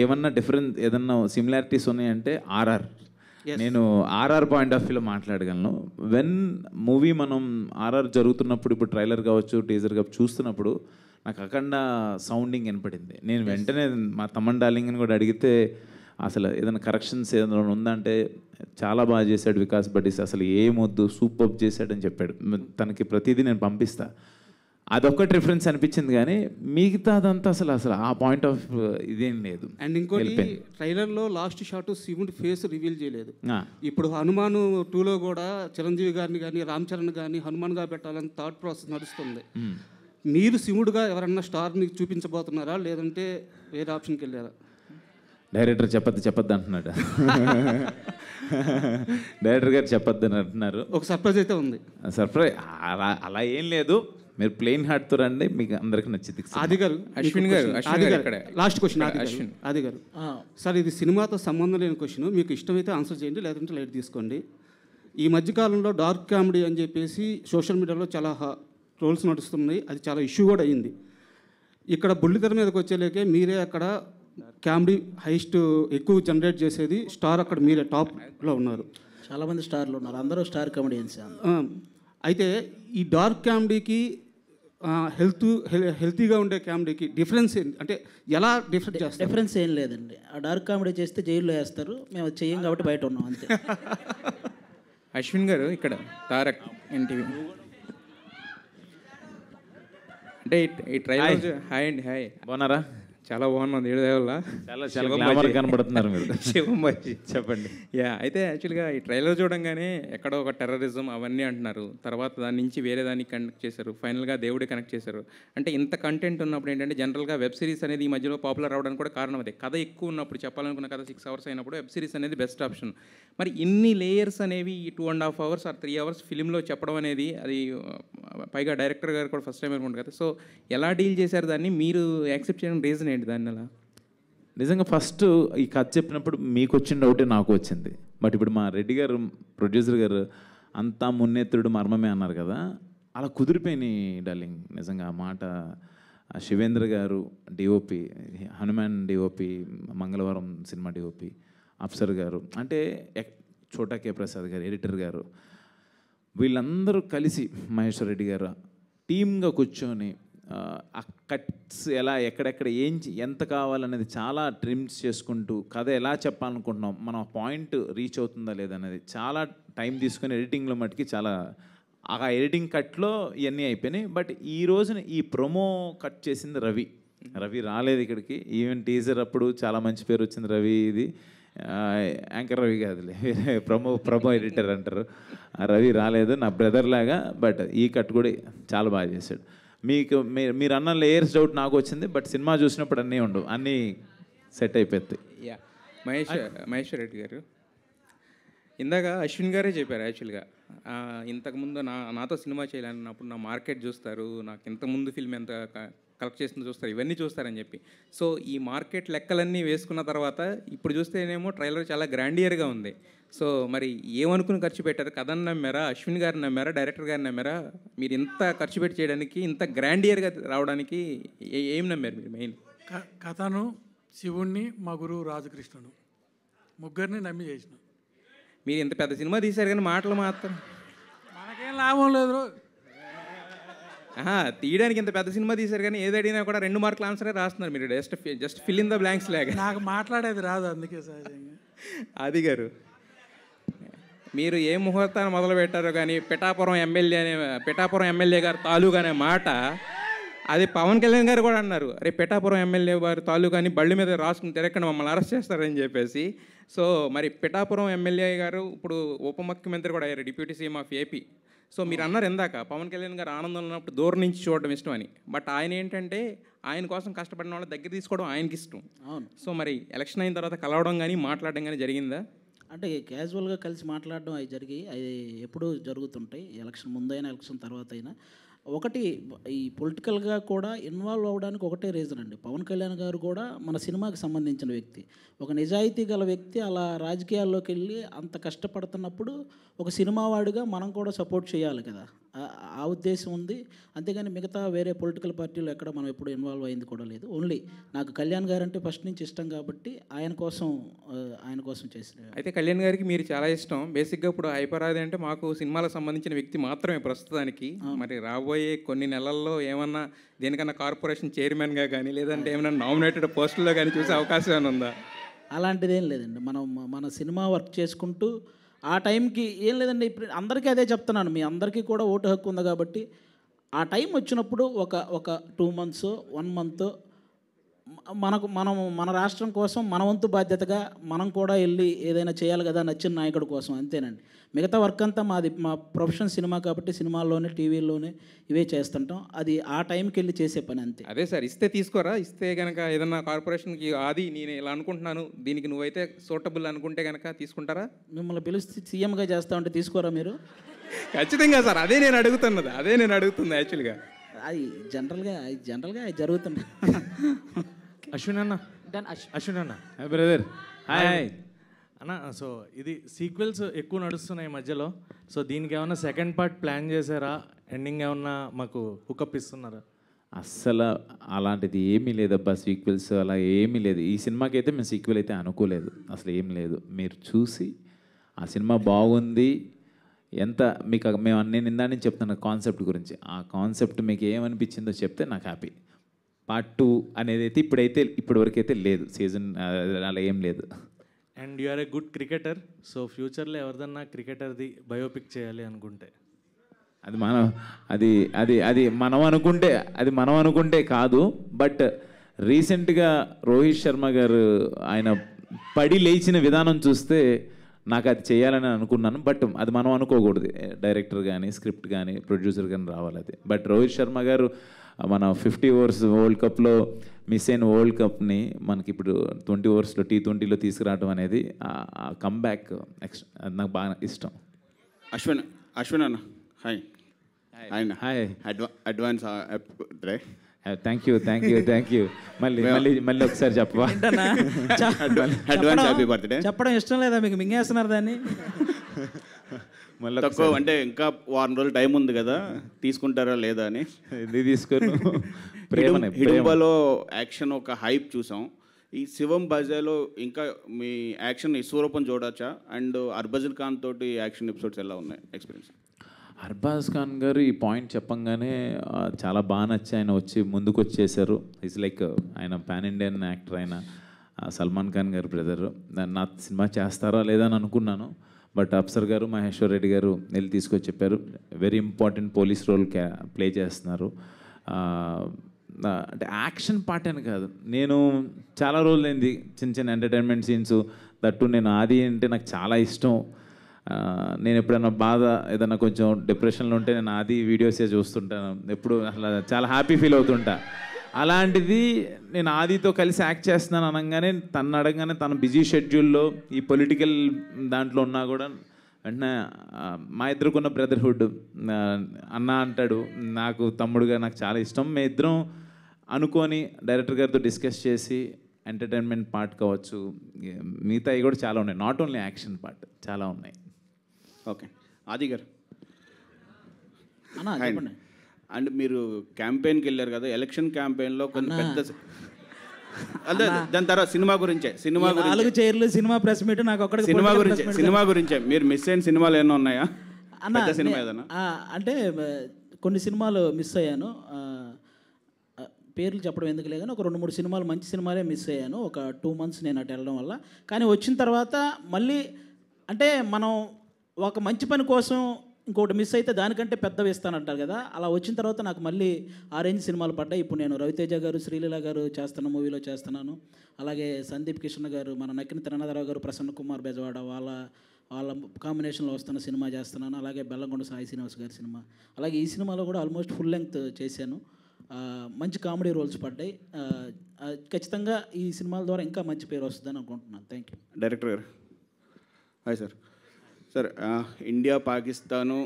ఏమన్నా డిఫరెన్స్ ఏదన్నా సిమిలారిటీస్ ఉన్నాయంటే ఆర్ఆర్. నేను ఆర్ఆర్ పాయింట్ ఆఫ్ వ్యూలో మాట్లాడగలను. వెన్ మూవీ మనం ఆర్ఆర్ జరుగుతున్నప్పుడు, ఇప్పుడు ట్రైలర్ కావచ్చు టీజర్ కావచ్చు చూస్తున్నప్పుడు నాకు అఖండ సౌండింగ్ వినపడింది. నేను వెంటనే మా తమ్మన్ డార్లింగ్ని కూడా అడిగితే అసలు ఏదైనా కరెక్షన్స్ ఏదైనా ఉందంటే చాలా బాగా చేశాడు వికాస్ బడ్డీస్, అసలు ఏమొద్దు సూపర్ చేశాడని చెప్పాడు. తనకి ప్రతిదీ నేను పంపిస్తా. అదొక్కటి రిఫరెన్స్ అనిపించింది, కానీ మిగతాదంతా అసలు ఆ పాయింట్ ఆఫ్ ఇదేం లేదు. అండ్ ఇంకోటి ట్రైలర్లో లాస్ట్ షాట్ శివుడి ఫేస్ రివీల్ చేయలేదు. ఇప్పుడు హనుమాన్ 2లో కూడా చిరంజీవి గారిని కానీ రామ్ చరణ్ కానీ హనుమాన్గా పెట్టాలని థాట్ ప్రాసెస్ నడుస్తుంది. మీరు శివుడుగా ఎవరన్నా స్టార్ని చూపించబోతున్నారా, లేదంటే వేరే ఆప్షన్కి వెళ్ళారా? డైరెక్టర్ చెప్పొద్దు అంటున్నాడు. డైరెక్టర్ గారు చెప్పొద్దు అని అంటున్నారు. ఒక సర్ప్రైజ్ అయితే ఉంది. సర్ప్రైజ్ అలా ఏం లేదు, మీరు ప్లెయిన్ హార్ట్తో రండి, మీకు అందరికి నచ్చింది. ఆది గారు, అశ్విన్ గారు లాస్ట్ క్వశ్చన్. ఆది గారు సార్, ఇది సినిమాతో సంబంధం లేని క్వశ్చన్, మీకు ఇష్టమైతే ఆన్సర్ చేయండి, లేదంటే లైట్ తీసుకోండి. ఈ మధ్యకాలంలో డార్క్ కామెడీ అని చెప్పేసి సోషల్ మీడియాలో చాలా ట్రోల్స్ నడుస్తున్నాయి, అది చాలా ఇష్యూ కూడా అయింది. ఇక్కడ బుల్లితెర మీదకి వచ్చేలేకే మీరే అక్కడ కామెడీ హైస్ట్ ఎక్కువ జనరేట్ చేసేది స్టార్, అక్కడ మీరే టాప్లో ఉన్నారు. చాలామంది స్టార్లు ఉన్నారు, అందరూ స్టార్ కామెడియన్స్. అయితే ఈ డార్క్ కామెడీకి హెల్తీగా ఉండే కామెడీకి డిఫరెన్స్ ఏంటి, అంటే ఎలా డిఫరెంట్ చేస్తారు? డిఫరెన్స్ ఏం లేదండి, ఆ డార్క్ కామెడీ చేస్తే జైల్లో వేస్తారు, మేము చెయ్యం కాబట్టి బయట ఉన్నాం అంతే. అశ్విన్ గారు ఇక్కడ తారక్ ఎన్టీవీ. అంటే ఈ ట్రైలర్ హాయ్ అండి. హాయ్, బాగున్నారా? చాలా బాగున్నాను, ఏడు దేవల్ల చాలా గ్లామర్ కనబడుతున్నారు మీరు. శివం బజ్జీ చెప్పండి. అయితే యాక్చువల్గా ఈ ట్రైలర్ చూడంగానే ఎక్కడో ఒక టెర్రరిజం అవన్నీ అంటున్నారు, తర్వాత దాని నుంచి వేరే దానికి కనెక్ట్ చేశారు, ఫైనల్గా దేవుడే కనెక్ట్ చేశారు. అంటే ఇంత కంటెంట్ ఉన్నప్పుడు ఏంటంటే జనరల్గా వెబ్ సిరీస్ అనేది ఈ మధ్యలో పాపులర్ అవడానికి కూడా కారణం అదే. కథ ఎక్కువ ఉన్నప్పుడు, చెప్పాలనుకున్న కథ 6 hours అయినప్పుడు వెబ్ సిరీస్ అనేది బెస్ట్ ఆప్షన్. మరి ఇన్ని లేయర్స్ అనేవి ఈ 2.5 hours or 3 hours ఫిలింలో చెప్పడం అనేది, అది పైగా డైరెక్టర్ గారు కూడా ఫస్ట్ టైం అనుకుంటారు కదా, సో ఎలా డీల్ చేశారు దాన్ని, మీరు యాక్సెప్ట్ చేయడం రీజన్ ఏంటి దాన్ని? అలా నిజంగా ఫస్ట్ ఈ కథ చెప్పినప్పుడు మీకు వచ్చిన డౌటే నాకు వచ్చింది. బట్ ఇప్పుడు మా రెడ్డి గారు ప్రొడ్యూసర్ గారు అంతా మున్నేత్రుడు మర్మమే అన్నారు కదా, అలా కుదిరిపోయినాయి డార్లింగ్. నిజంగా ఆ మాట శివేంద్ర గారు డిఓపి, హనుమాన్ డిఓపి, మంగళవారం సినిమా డిఓపి, అఫ్సర్ గారు, అంటే చోటా కే ప్రసాద్ గారు ఎడిటర్ గారు, వీళ్ళందరూ కలిసి మహేశ్వర్ రెడ్డి గారు టీమ్గా కూర్చొని ఆ కట్స్ ఎలా ఎక్కడెక్కడ ఎంత కావాలనేది చాలా ట్రిమ్స్ చేసుకుంటూ కథ ఎలా చెప్పాలనుకుంటున్నాం, మనం ఆ పాయింట్ రీచ్ అవుతుందా లేదనేది చాలా టైం తీసుకొని ఎడిటింగ్లో మట్టుకి చాలా ఆ ఎడిటింగ్ కట్లో ఇవన్నీ అయిపోయినాయి. బట్ ఈ రోజున ఈ ప్రొమో కట్ చేసింది రవి రాలేదు ఇక్కడికి. ఈవెన్ టీజర్ అప్పుడు చాలా మంచి పేరు వచ్చింది రవి, ఇది యాంకర్ రవి కాదులే, ప్రమో ఎడిటర్ అంటారు. రవి రాలేదు, నా బ్రదర్ లాగా. బట్ ఈ కట్ కూడా చాలా బాగా చేశాడు. మీరు అన్న లేయర్స్ డౌట్ నాకు వచ్చింది, బట్ సినిమా చూసినప్పుడు అన్నీ ఉండవు, అన్నీ సెట్ అయిపోతాయి. యా, మహేశ్వర్ రెడ్డి గారు ఇందాక అశ్విన్ గారే చెప్పారు యాక్చువల్గా, ఇంతకుముందు నాతో సినిమా చేయాలన్నప్పుడు నా మార్కెట్ చూస్తారు, నాకు ఇంతకుముందు ఫిల్మ్ ఎంత కలెక్ట్ చేసిందో చూస్తారు, ఇవన్నీ చూస్తారని చెప్పి. సో ఈ మార్కెట్ లెక్కలన్నీ వేసుకున్న తర్వాత ఇప్పుడు చూస్తేనేమో ట్రైలర్ చాలా గ్రాండియర్గా ఉంది. సో మరి ఏమనుకుని ఖర్చు పెట్టారు? కథను నమ్మారా, అశ్విన్ గారిని నమ్మారా, డైరెక్టర్ గారిని నమ్మారా? మీరు ఇంత ఖర్చు పెట్టి చేయడానికి, ఇంత గ్రాండియర్గా రావడానికి ఏం నమ్మారు మీరు మెయిన్? కథను, శివుణ్ణి, మా గురువు రాజకృష్ణుడు, ముగ్గురిని నమ్మి చేసిన. మీరు ఇంత పెద్ద సినిమా తీశారు కానీ మాటలు మాత్రం మనకేం లాభం లేదు. తీయడానికి ఇంత పెద్ద సినిమా తీశారు కానీ ఏది అడిగినా కూడా 2 మార్కుల ఆన్సరే రాస్తున్నారు మీరు. Just fill in the blanks లాగా. నాకు మాట్లాడేది రాదు, అందుకే సహజంగా. ఆది గారు, మీరు ఏ ముహూర్తాన్ని మొదలు పెట్టారో కానీ పిఠాపురం ఎమ్మెల్యే గారు తాలూకా అనే మాట అది పవన్ కళ్యాణ్ గారు కూడా అన్నారు. అరే పిఠాపురం ఎమ్మెల్యే వారి తాలూకా అని బళ్ళు మీద రాసుకుని తిరగకుండా మమ్మల్ని అరెస్ట్ చేస్తారని చెప్పేసి. సో మరి పిఠాపురం ఎమ్మెల్యే గారు ఇప్పుడు ఉప ముఖ్యమంత్రి కూడా అయ్యారు, deputy CM of AP. So మీరు అన్నారు ఇందాక పవన్ కళ్యాణ్ గారు ఆనందంలో ఉన్నప్పుడు దూరం నుంచి చూడడం ఇష్టం అని. బట్ ఆయన ఏంటంటే ఆయన కోసం కష్టపడిన వాళ్ళ దగ్గర తీసుకోవడం ఆయనకి ఇష్టం. అవును. సో మరి ఎలక్షన్ అయిన తర్వాత కలవడం కానీ మాట్లాడడం కానీ జరిగిందా? అంటే క్యాజువల్గా కలిసి మాట్లాడడం అవి జరిగి అవి ఎప్పుడూ జరుగుతుంటాయి, ఎలక్షన్ ముందైనా ఎలక్షన్ తర్వాత అయినా. ఒకటి ఈ పొలిటికల్గా కూడా ఇన్వాల్వ్ అవ్వడానికి ఒకటే రీజన్ అండి. పవన్ కళ్యాణ్ గారు కూడా మన సినిమాకి సంబంధించిన వ్యక్తి, ఒక నిజాయితీ గల వ్యక్తి. అలా రాజకీయాల్లోకి వెళ్ళి అంత కష్టపడుతున్నప్పుడు ఒక సినిమా వాడిగా మనం కూడా సపోర్ట్ చేయాలి కదా, ఆ ఉద్దేశం ఉంది. అంతేగాని మిగతా వేరే పొలిటికల్ పార్టీలు ఎక్కడ మనం ఎప్పుడు ఇన్వాల్వ్ అయింది కూడా లేదు. ఓన్లీ నాకు కళ్యాణ్ గారు అంటే ఫస్ట్ నుంచి ఇష్టం కాబట్టి ఆయన కోసం చేసిన. అయితే కళ్యాణ్ గారికి మీరు చాలా ఇష్టం. బేసిక్గా ఇప్పుడు హైపరాది అంటే మాకు సినిమాలకు సంబంధించిన వ్యక్తి మాత్రమే ప్రస్తుతానికి. మరి రాబోయే కొన్ని నెలల్లో ఏమన్నా దేనికన్నా కార్పొరేషన్ చైర్మన్గా కానీ లేదంటే ఏమైనా నామినేటెడ్ పోస్టుల్లో కానీ చూసే అవకాశం ఏమైనా ఉందా? అలాంటిదేం లేదండి. మన సినిమా వర్క్ చేసుకుంటూ ఆ టైంకి ఏం లేదండి. ఇప్పుడు అందరికీ అదే చెప్తున్నాను, మీ అందరికీ కూడా ఓటు హక్కు ఉంది కాబట్టి ఆ టైం వచ్చినప్పుడు ఒక 2 months 1 month మన రాష్ట్రం కోసం మన వంతు బాధ్యతగా మనం కూడా వెళ్ళి ఏదైనా చేయాలి కదా నచ్చిన నాయకుడి కోసం, అంతేనండి. మిగతా వర్క్ అంతా మా ప్రొఫెషన్ సినిమా కాబట్టి సినిమాల్లోనే టీవీల్లోనే ఇవే చేస్తుంటాం. అది ఆ టైంకి వెళ్ళి చేసే పని అంతే. అదే సార్, ఇస్తే తీసుకోరా? ఇస్తే కనుక ఏదన్నా కార్పొరేషన్కి ఆది నేను ఇలా అనుకుంటున్నాను, దీనికి నువ్వైతే సూటబుల్ అనుకుంటే కనుక తీసుకుంటారా? మిమ్మల్ని పిలిస్తే సీఎంగా చేస్తా ఉంటే తీసుకోరా మీరు? ఖచ్చితంగా సార్, అదే నేను అడుగుతుంది యాక్చువల్గా. అది జనరల్గా అది జరుగుతుంది. అశ్విన్ అన్న బ్రదర్ హాయ్ అన్న. సో ఇది సీక్వెల్స్ ఎక్కువ నడుస్తున్నాయి మధ్యలో. సో దీనికి ఏమన్నా సెకండ్ పార్ట్ ప్లాన్ చేశారా? ఎండింగ్ ఏమన్నా మాకు హుకప్ ఇస్తున్నారా? అస్సలు అలాంటిది ఏమీ లేదబ్బా, సీక్వెల్స్ అలా ఏమీ లేదు. ఈ సినిమాకి అయితే మేము సీక్వెల్ అయితే అనుకోలేదు, అసలు ఏం లేదు. మీరు చూసి ఆ సినిమా బాగుంది ఎంత మీకు నేను ఇందా నుంచి చెప్తున్నా కాన్సెప్ట్ గురించి. ఆ కాన్సెప్ట్ మీకు ఏమనిపించిందో చెప్తే నాకు హ్యాపీ. పార్ట్ 2 అనేది అయితే ఇప్పటివరకు అయితే లేదు, సీజన్ అలా ఏం లేదు. And you are a good cricketer. So ఫ్యూచర్లో ఎవరిదన్నా క్రికెటర్ది బయోపిక్ చేయాలి అనుకుంటే అది మనం అనుకుంటే కాదు. బట్ రీసెంట్గా రోహిత్ శర్మ గారు ఆయన పడి లేచిన విధానం చూస్తే నాకు అది చేయాలని అనుకున్నాను. బట్ అది మనం అనుకోకూడదు, డైరెక్టర్ కానీ స్క్రిప్ట్ కానీ ప్రొడ్యూసర్ కానీ రావాలి అది. బట్ రోహిత్ శర్మ గారు మన 50 overs వరల్డ్ కప్లో మిస్ అయిన వరల్డ్ కప్ని మనకి ఇప్పుడు 20 overs T20లో తీసుకురావడం అనేది కమ్బ్యాక్ అది నాకు బాగా ఇష్టం. అశ్విన్ అన్న hi. Hi advance thank you. మళ్ళీ ఒకసారి చెప్పవా? Advance happy birthday. చెప్పడం ఇష్టం లేదా మీకు? మింగేస్తున్నారు దాన్ని. తక్కువ అంటే ఇంకా 1 రోజులు టైం ఉంది కదా, తీసుకుంటారా లేదా అని. హిడింబాలో యాక్షన్ ఒక హైప్ చూసాం. ఈ శివం బజాలో ఇంకా మీ యాక్షన్ విశ్వరూపం చూడొచ్చా? అండ్ హర్భజన్ ఖాన్ తోటి యాక్షన్ ఎపిసోడ్స్ ఎలా ఉన్నాయి ఎక్స్పీరియన్స్? అర్బాజ్ ఖాన్ గారు ఈ పాయింట్ చెప్పంగానే చాలా బాగా నచ్చి ఆయన వచ్చి ముందుకు వచ్చేసారు. ఈజ్ లైక్ ఆయన పాన్ ఇండియన్ యాక్టర్, ఆయన సల్మాన్ ఖాన్ గారు బ్రదర్. నా సినిమా చేస్తారా లేదా అని అనుకున్నాను. బట్ అప్సర్ గారు మహేశ్వర్ రెడ్డి గారు వెళ్ళి తీసుకొచ్చి చెప్పారు, very important police role play చేస్తున్నారు. అంటే యాక్షన్ పార్ట్ అని కాదు, నేను చాలా రోజులైంది చిన్న ఎంటర్టైన్మెంట్ సీన్స్ దట్టు. నేను ఆది అంటే నాకు చాలా ఇష్టం. నేను ఎప్పుడైనా బాధ ఏదైనా కొంచెం డిప్రెషన్లో ఉంటే నేను ఆది వీడియోసే చూస్తుంటాను, ఎప్పుడు అసలు చాలా హ్యాపీ ఫీల్ అవుతుంటా. అలాంటిది నేను ఆదితో కలిసి యాక్ట్ చేస్తున్నాను అనగానే తను అడగగానే తన బిజీ షెడ్యూల్లో ఈ పొలిటికల్ దాంట్లో ఉన్నా కూడా వెంటనే మా ఇద్దరుకున్న బ్రదర్హుడ్ అన్న అంటాడు, నాకు తమ్ముడుగా నాకు చాలా ఇష్టం. మేము ఇద్దరం అనుకొని డైరెక్టర్ గారితో డిస్కస్ చేసి ఎంటర్టైన్మెంట్ పార్ట్ కావచ్చు, మిగతావి కూడా చాలా ఉన్నాయి, నాట్ ఓన్లీ యాక్షన్ పార్ట్ చాలా ఉన్నాయి. ఓకే ఆది గారు అండ్ మీరు క్యాంపెయిన్కి వెళ్ళారు కదా, ఎలక్షన్ క్యాంపెయిన్లో కొన్ని పెద్ద అదే దాని తర్వాత సినిమా గురించే సినిమా ఈ 4 చైర్లు సినిమా ప్రెస్ మీట్ నాకు ఒక్కడికి సినిమా గురించే మీరు మిస్ అయిన సినిమాలు ఏమైనా ఉన్నాయా అన్న పెద్ద సినిమా ఏదైనా అంటే కొన్ని సినిమాలు మిస్ అయ్యాను. పేర్లు చెప్పడం ఎందుకు లేదు కానీ ఒక 2-3 సినిమాలు మంచి సినిమాలే మిస్ అయ్యాను. ఒక 2 months నేను అటు వెళ్ళడం వల్ల. కానీ వచ్చిన తర్వాత మళ్ళీ అంటే మనం ఒక మంచి పని కోసం ఇంకోటి మిస్ అయితే దానికంటే పెద్దవి ఇస్తానంటారు కదా, అలా వచ్చిన తర్వాత నాకు మళ్ళీ ఆ రేంజ్ సినిమాలు పడ్డాయి. ఇప్పుడు నేను రవితేజ గారు, శ్రీలీల గారు చేస్తున్న మూవీలో చేస్తున్నాను. అలాగే సందీప్ కిషన్ గారు, మన నక్కిన తిరణాధరావు గారు, ప్రసన్న కుమార్ బెజవాడ వాళ్ళ కాంబినేషన్లో వస్తున్న సినిమా చేస్తున్నాను. అలాగే బెల్లంకొండ సాయి శ్రీనివాస్ గారి సినిమా. అలాగే ఈ సినిమాలో కూడా ఆల్మోస్ట్ ఫుల్ లెంగ్త్ చేశాను. మంచి కామెడీ రోల్స్ పడ్డాయి. ఖచ్చితంగా ఈ సినిమాల ద్వారా ఇంకా మంచి పేరు వస్తుందని అనుకుంటున్నాను. Thank you. డైరెక్టర్ గారు. Hi sir. Sir, India, Pakistan,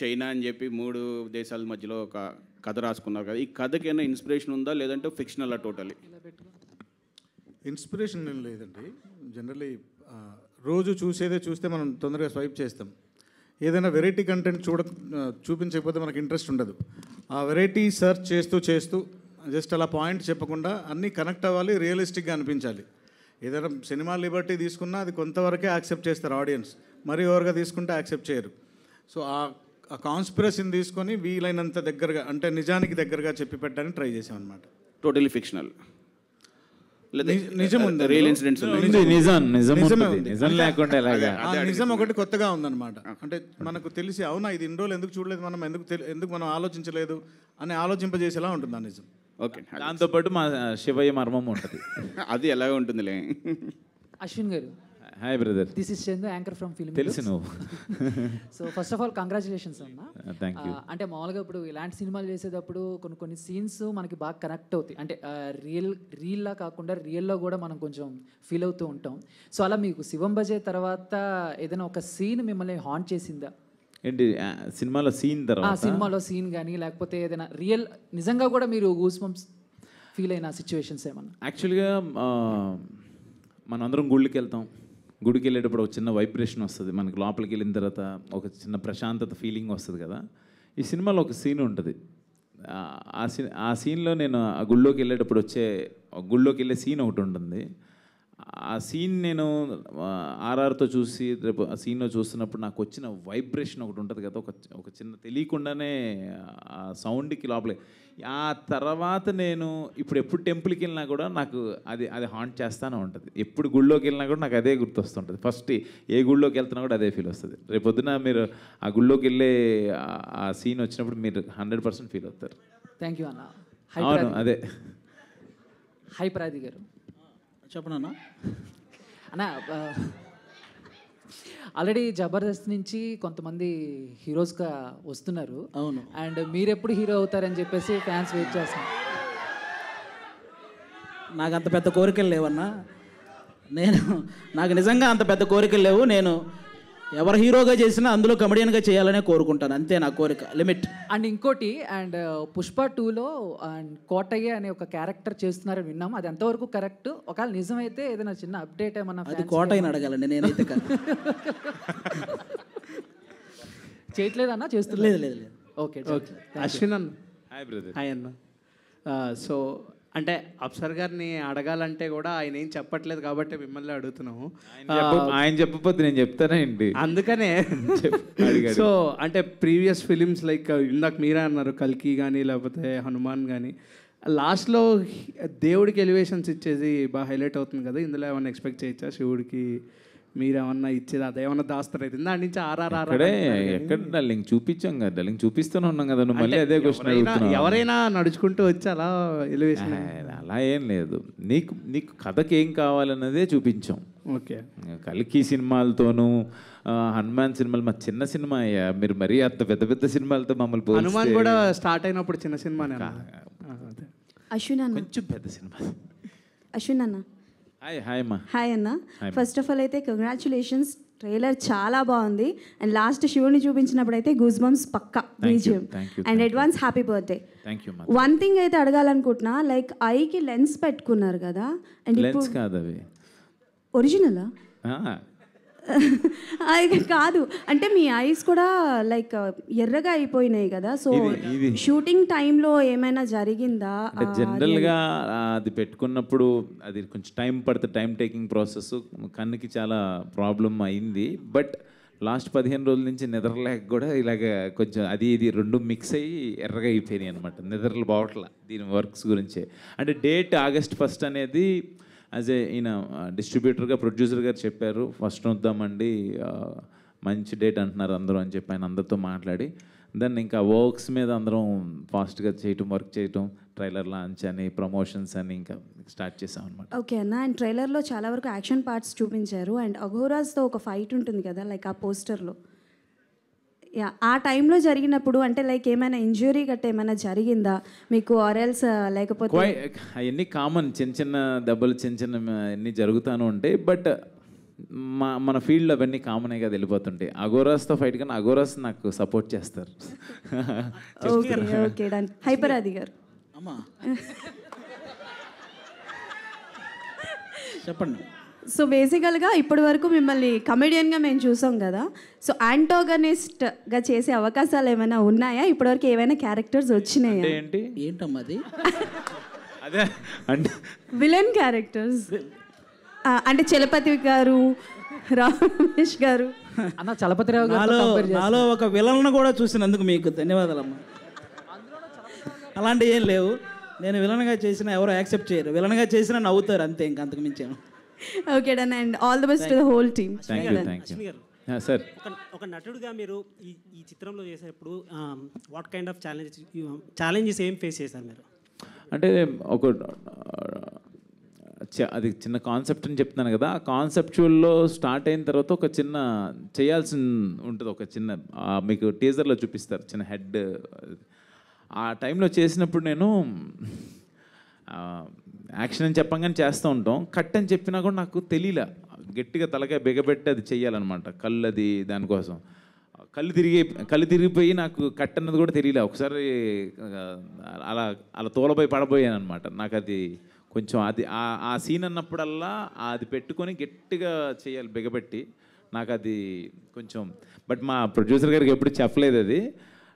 China అని చెప్పి 3 దేశాల మధ్యలో ఒక కథ రాసుకున్నారు కదా, ఈ కథకి ఏమైనా ఇన్స్పిరేషన్ ఉందా లేదంటే ఫిక్షనల్ టోటలీ? ఇన్స్పిరేషన్ ఏం లేదండి. జనరలీ రోజు చూస్తే మనం తొందరగా స్వైప్ చేస్తాం. ఏదైనా వెరైటీ కంటెంట్ చూపించకపోతే మనకు ఇంట్రెస్ట్ ఉండదు. ఆ వెరైటీ సెర్చ్ చేస్తూ జస్ట్ అలా పాయింట్ చెప్పకుండా అన్నీ కనెక్ట్ అవ్వాలి, రియలిస్టిక్గా అనిపించాలి. ఏదైనా సినిమా లిబర్టీ తీసుకున్నా అది కొంతవరకే యాక్సెప్ట్ చేస్తారు ఆడియన్స్, మరీ ఓవర్గా తీసుకుంటే యాక్సెప్ట్ చేయరు. సో ఆ కాన్స్పిరసీని తీసుకొని వీలైనంత దగ్గరగా, అంటే నిజానికి దగ్గరగా చెప్పి పెట్టడానికి ట్రై చేసాం అనమాట. టోటలీ ఫిక్షనల్ నిజం ఉంది, రియల్ ఇన్సిడెంట్స్ నిజం లేకుండా నిజం ఒకటి కొత్తగా ఉందన్నమాట. అంటే మనకు తెలిసి అవునా ఇది ఇన్ని రోజులు ఎందుకు చూడలేదు, మనం ఎందుకు మనం ఆలోచించలేదు అని ఆలోచింపజేసేలా ఉంటుంది ఆ నిజం. ఓకే, దాంతోపాటు మా శివయ్య మర్మం ఉంటుంది. అది ఎలాగ ఉంటుందిలే. అశ్విన్ గారు. Hi brother. This is Chandu, anchor from film. తెలుసు నువ్వు. So first of all congratulations అన్న. Thank you. అంటే మామూలుగా ఇప్పుడు ఇలాంటి సినిమాలు చేసేటప్పుడు కొన్ని సీన్స్ మనకి బాగా కనెక్ట్ అవుతాయి. అంటే రీల్లా కాకుండా రియల్లో కూడా మనం కొంచెం ఫీల్ అవుతూ ఉంటాం. సో అలా మీకు శివం బజే తర్వాత ఏదైనా ఒక సీన్ మిమ్మల్ని హాంట్ చేసిందా? ఏంటి సినిమాలో సీన్ తర్వాత? సినిమాలో సీన్ కానీ లేకపోతే ఏదైనా రియల్ నిజంగా కూడా మీరు గూస్ బంప్స్ ఫీల్ అయిన సిచ్యువేషన్స్ ఏమన్నా? యాక్చువల్గా మనందరం గుడికి వెళ్ళేటప్పుడు ఒక చిన్న వైబ్రేషన్ వస్తుంది మనకి. లోపలికి వెళ్ళిన తర్వాత ఒక చిన్న ప్రశాంతత ఫీలింగ్ వస్తుంది కదా. ఈ సినిమాలో ఒక సీన్ ఉంటుంది. ఆ సీన్లో నేను ఆ గుళ్ళోకి వెళ్ళే సీన్ ఒకటి ఉంటుంది. ఆ సీన్ నేను ఆర్ఆర్తో చూసి రేపు ఆ సీన్లో చూస్తున్నప్పుడు నాకు వచ్చిన వైబ్రేషన్ ఒకటి ఉంటుంది కదా, ఒక చిన్న తెలియకుండానే ఆ సౌండ్కి లోపలే. ఆ తర్వాత నేను ఎప్పుడు టెంపుల్కి వెళ్ళినా కూడా నాకు అది హాంట్ చేస్తూనే ఉంటుంది. ఎప్పుడు గుళ్ళోకి వెళ్ళినా కూడా నాకు అదే గుర్తొస్తుంటుంది. ఫస్ట్ ఏ గుళ్ళోకి వెళ్తున్నా కూడా అదే ఫీల్ వస్తుంది. రేపు పొద్దున మీరు ఆ గుళ్ళోకి వెళ్ళే ఆ సీన్ వచ్చినప్పుడు మీరు 100% ఫీల్ అవుతారు. థ్యాంక్ యూ అన్న. అవును, అదే. హై ప్రాది గారు. చెప్పనన్నా అన్న, ఆల్రెడీ జబర్దస్త్ నుంచి కొంతమంది హీరోస్గా వస్తున్నారు. అవును. అండ్ మీరు ఎప్పుడు హీరో అవుతారని చెప్పేసి ఫ్యాన్స్ వెయిట్ చేస్తున్నారు. నాకు అంత పెద్ద కోరికలు లేవన్నా. నాకు నిజంగా అంత పెద్ద కోరికలు లేవు. నేను ఎవరు హీరోగా చేసినా అందులో కమెడియన్గా చేయాలనే కోరుకుంటాను, అంతే నా కోరిక, లిమిట్. అండ్ ఇంకోటి, అండ్ పుష్ప 2లో అండ్ కోటయ్య అనే ఒక క్యారెక్టర్ చేస్తున్నారని విన్నాము. అది ఎంతవరకు కరెక్ట్? ఒకవేళ నిజమైతే ఏదైనా చిన్న అప్డేట్ ఏమన్నా? అది కోటయ్యని అడగాలండి, నేనైతే కాదు. చేయట్లేదన్నా? చేస్తున్నారు? లేదు. ఓకే. అశ్విన్ అన్న. Hi brother. హాయ్ అన్న. సో అంటే అప్సర్ గారిని అడగాలంటే కూడా ఆయన ఏం చెప్పట్లేదు కాబట్టి మిమ్మల్ని అడుగుతున్నాము. ఆయన చెప్పకపోతే నేను చెప్తానండి, అందుకనే. సో అంటే ప్రీవియస్ ఫిలిమ్స్ లైక్ ఇందాక మీరే అన్నారు కల్కి కానీ లేకపోతే హనుమాన్ కానీ, లాస్ట్లో దేవుడికి ఎలివేషన్స్ ఇచ్చేది బాగా హైలైట్ అవుతుంది కదా, ఇందులో ఏమన్నా ఎక్స్పెక్ట్ చేయొచ్చా? శివుడికి మీరేమన్నా ఇచ్చేది అదేమన్నా దాస్తారు అయితే దాని నుంచి ఎక్కడ డల్లింగ్ చూపించాం కదా, డల్లింగ్ చూపిస్తూనే ఉన్నాం కదా. నువ్వు మళ్ళీ అదే క్వశ్చన్. ఎవరైనా నడుచుకుంటూ వచ్చి అలా ఎలివేషన్? అలా ఏం లేదు. నీకు కథకి ఏం కావాలన్నదే చూపించాం. ఓకే. కల్కి సినిమాలతోనూ హనుమాన్ సినిమాలు మా చిన్న సినిమా అయ్యా, మీరు మరీ అంత పెద్ద సినిమాలతో మమ్మల్ని హనుమాన్ కూడా స్టార్ట్ అయినప్పుడు చిన్న సినిమానే. అశ్విన్ అన్న కొంచెం పెద్ద సినిమా. అశ్విన్ అన్న. హాయ్ అన్న. ఫస్ట్ ఆఫ్ ఆల్ అయితే కంగ్రాచులేషన్స్, ట్రైలర్ చాలా బాగుంది. అండ్ లాస్ట్ శివుని చూపించినప్పుడు అయితే గూస్ బంప్స్ పక్కా BGM. And advance happy birthday. One thing అయితే అడగాలనుకుంటున్నా, లైక్ ఐకి లెన్స్ పెట్టుకున్నారు కదా, అండ్ లెన్స్ కాదు అవి ఒరిజినలా? అది కాదు, అంటే మీ ఐస్ కూడా లైక్ ఎర్రగా అయిపోయినాయి కదా, సో షూటింగ్ టైంలో ఏమైనా జరిగిందా? అంటే జనరల్గా అది పెట్టుకున్నప్పుడు అది కొంచెం టైం పడుతుంది, టైం టేకింగ్ ప్రాసెస్, కన్నుకి చాలా ప్రాబ్లం అయింది. బట్ లాస్ట్ 15 రోజుల నుంచి నిద్రలేక కూడా ఇలాగ కొంచెం అది ఇది రెండు మిక్స్ అయ్యి ఎర్రగా అయిపోయినాయి అనమాట. నిద్రలు బావట్ల దీని వర్క్స్ గురించే. అంటే డేట్ August 1 అనేది యాజ్ ఏ ఈయన డిస్ట్రిబ్యూటర్గా ప్రొడ్యూసర్ గారు చెప్పారు, ఫస్ట్ వద్దామండి, మంచి డేట్ అంటున్నారు అందరూ అని చెప్పి ఆయన అందరితో మాట్లాడి దెన్ ఇంకా వర్క్స్ మీద అందరం ఫాస్ట్గా చేయటం, వర్క్ చేయటం, ట్రైలర్ లాంచ్ అని, ప్రమోషన్స్ అని ఇంకా స్టార్ట్ చేసాం అనమాట. ఓకే అన్న, అండ్ ట్రైలర్లో చాలా వరకు యాక్షన్ పార్ట్స్ చూపించారు, అండ్ అఘోరాస్తో ఒక ఫైట్ ఉంటుంది కదా లైక్ ఆ పోస్టర్లో. యా, ఆ టైంలో జరిగినప్పుడు అంటే లైక్ ఏమైనా ఇంజురీ గట్ట ఏమైనా జరిగిందా మీకు, ఆర్ఎల్స్ లేకపోతే? అవన్నీ కామన్, చిన్న చిన్న దెబ్బలు చిన్న చిన్న అన్నీ జరుగుతూనే ఉంటాయి. బట్ మన ఫీల్డ్లో అవన్నీ కామనే కదా వెళ్ళిపోతుంటాయి. అఘోరాస్తో ఫైట్ కానీ అఘోరాస్ నాకు సపోర్ట్ చేస్తారు. Okay okay done. హైపర్ ఆది గారు అమ్మా చెప్పండి. సో బేసికల్గా ఇప్పటి వరకు మిమ్మల్ని కమెడియన్గా మేము చూసాం కదా, సో యాంటోగనిస్ట్గా చేసే అవకాశాలు ఏమైనా ఉన్నాయా? ఇప్పటివరకు ఏమైనా క్యారెక్టర్స్ వచ్చినాయా? ఏంటమ్మా అది? అదే అంటే విలన్ క్యారెక్టర్స్ అంటే చలపతి గారు, రమేష్ గారు. అన్న చలపతిరావు గారు నాలో ఒక విలన్ను కూడా చూసినందుకు మీకు ధన్యవాదాలమ్మా. అలాంటివి ఏం లేవు, నేను విలన్గా చేసినా ఎవరు యాక్సెప్ట్ చేయరు, విలన్గా చేసినా నవ్వుతారు అంతే, ఇంకా అంతకు మించాను. Okay done, and all the best to the whole team. Sir, ఒక నటుడుగా మీరు ఈ చిత్రంలో చేసేటప్పుడు వాట్ కైండ్ ఆఫ్ ఛాలెంజెస్ ఏం ఫేస్ చేశారు మీరు? అంటే ఒక అది చిన్న కాన్సెప్ట్ అని చెప్తున్నాను కదా, ఆ కాన్సెప్చువల్లో స్టార్ట్ అయిన తర్వాత ఒక చిన్న చేయాల్సి ఉంటుంది, ఒక చిన్న మీకు టీజర్లో చూపిస్తారు చిన్న హెడ్. ఆ టైంలో చేసినప్పుడు నేను యాక్షన్ అని చెప్పంగానే చేస్తూ ఉంటాం, కట్ అని చెప్పినా కూడా నాకు తెలియలే, గట్టిగా తలకాయ బిగబెట్టి అది చెయ్యాలన్నమాట. కళ్ళు అది దానికోసం కళ్ళు తిరిగిపోయి నాకు కట్ అన్నది కూడా తెలియలే. ఒకసారి అలా అలా తోలపోయి పడబోయాను అనమాట. నాకు అది కొంచెం అది ఆ సీన్ అన్నప్పుడల్లా అది పెట్టుకొని గట్టిగా చేయాలి బిగబెట్టి, నాకు అది కొంచెం. బట్ మా ప్రొడ్యూసర్ గారికి ఎప్పుడు చెప్పలేదు అది.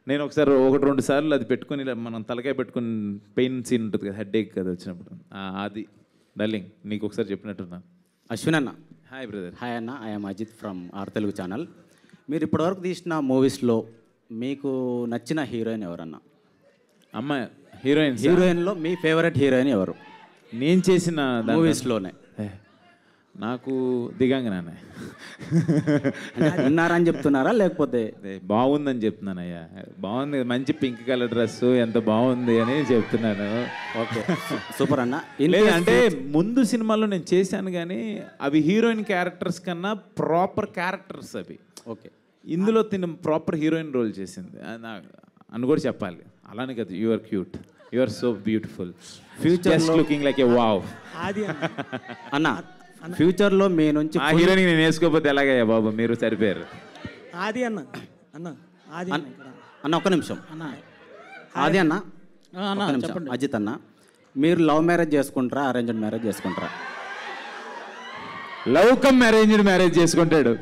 నేను ఒకసారి 1-2 సార్లు అది పెట్టుకొని మనం తలకాయ పెట్టుకుని పెయిన్ సీన్ ఉంటుంది కదా, హెడ్ ఏక్ కదా వచ్చినప్పుడు, అది డార్లింగ్ నీకు ఒకసారి చెప్పినట్టున్నా. అశ్విన్ అన్న. Hi brother. హాయ్ అన్న, I'm Ajith from R Telugu channel. మీరు ఇప్పటివరకు తీసిన మూవీస్లో మీకు నచ్చిన హీరోయిన్ ఎవరన్నా? అమ్మాయి హీరోయిన్లో మీ ఫేవరెట్ హీరోయిన్ ఎవరు నేను చేసిన మూవీస్లోనే? నాకు దిగాంగనే. ఉన్నారని చెప్తున్నారా లేకపోతే? బాగుందని చెప్తున్నానయ్యా, బాగుంది, మంచి పింక్ కలర్ డ్రెస్ ఎంత బాగుంది అని చెప్తున్నాను. ఓకే సూపర్ అన్న. అంటే ముందు సినిమాలో నేను చేశాను కానీ అవి హీరోయిన్ క్యారెక్టర్స్ కన్నా ప్రాపర్ క్యారెక్టర్స్ అవి. ఓకే, ఇందులో తిన ప్రాపర్ హీరోయిన్ రోల్ చేసింది అని కూడా చెప్పాలి. అలానే కదా, you are cute, you are so beautiful, just looking like a wow. అన్న ఫ్యూచర్లో మీ నుంచి ఆ హీరోయిన్ నేను వేసుకోకపోతే ఎలాగయ్యా బాబు, మీరు సరిపోయారు. ఆది అన్న ఆది అన్న ఒక్క నిమిషం. ఆది అన్న ఒక్క నిమిషం. అజిత్ అన్న, మీరు లవ్ మ్యారేజ్ చేసుకుంటారా అరేంజ్డ్ మ్యారేజ్ చేసుకుంటారా? లవ్ కమ్ అరేంజ్డ్ మ్యారేజ్ చేసుకుంటాడు.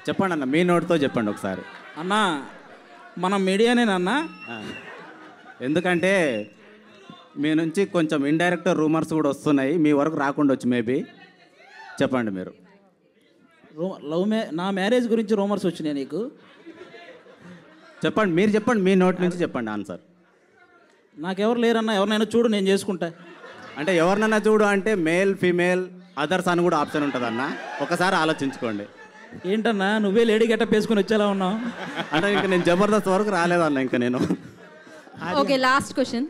చెప్పండి అన్న, మీ నోటితో చెప్పండి ఒకసారి. అన్న మనం మీడియానేనన్నా, ఎందుకంటే మీ నుంచి కొంచెం ఇండైరెక్ట్ రూమర్స్ కూడా వస్తున్నాయి, మీ వరకు రాకుండొచ్చు మేబీ. చెప్పండి మీరు. నా మ్యారేజ్ గురించి రూమర్స్ వచ్చినాయి నీకు? చెప్పండి, మీరు చెప్పండి, మీ నోటి నుంచి చెప్పండి ఆన్సర్. నాకెవరు లేరన్నా, ఎవరినైనా చూడు నేను చేసుకుంటా. అంటే ఎవరినైనా చూడు అంటే మేల్ ఫీమేల్ అదర్స్ అని కూడా ఆప్షన్ ఉంటుంది అన్న, ఒకసారి ఆలోచించుకోండి. ఏంటన్నా నువ్వే లేడీ గెటప్ వేసుకొని వచ్చేలా ఉన్నావు? అంటే ఇంకా నేను జబర్దస్త్ వరకు రాలేదన్న ఇంకా నేను. Okay, last question.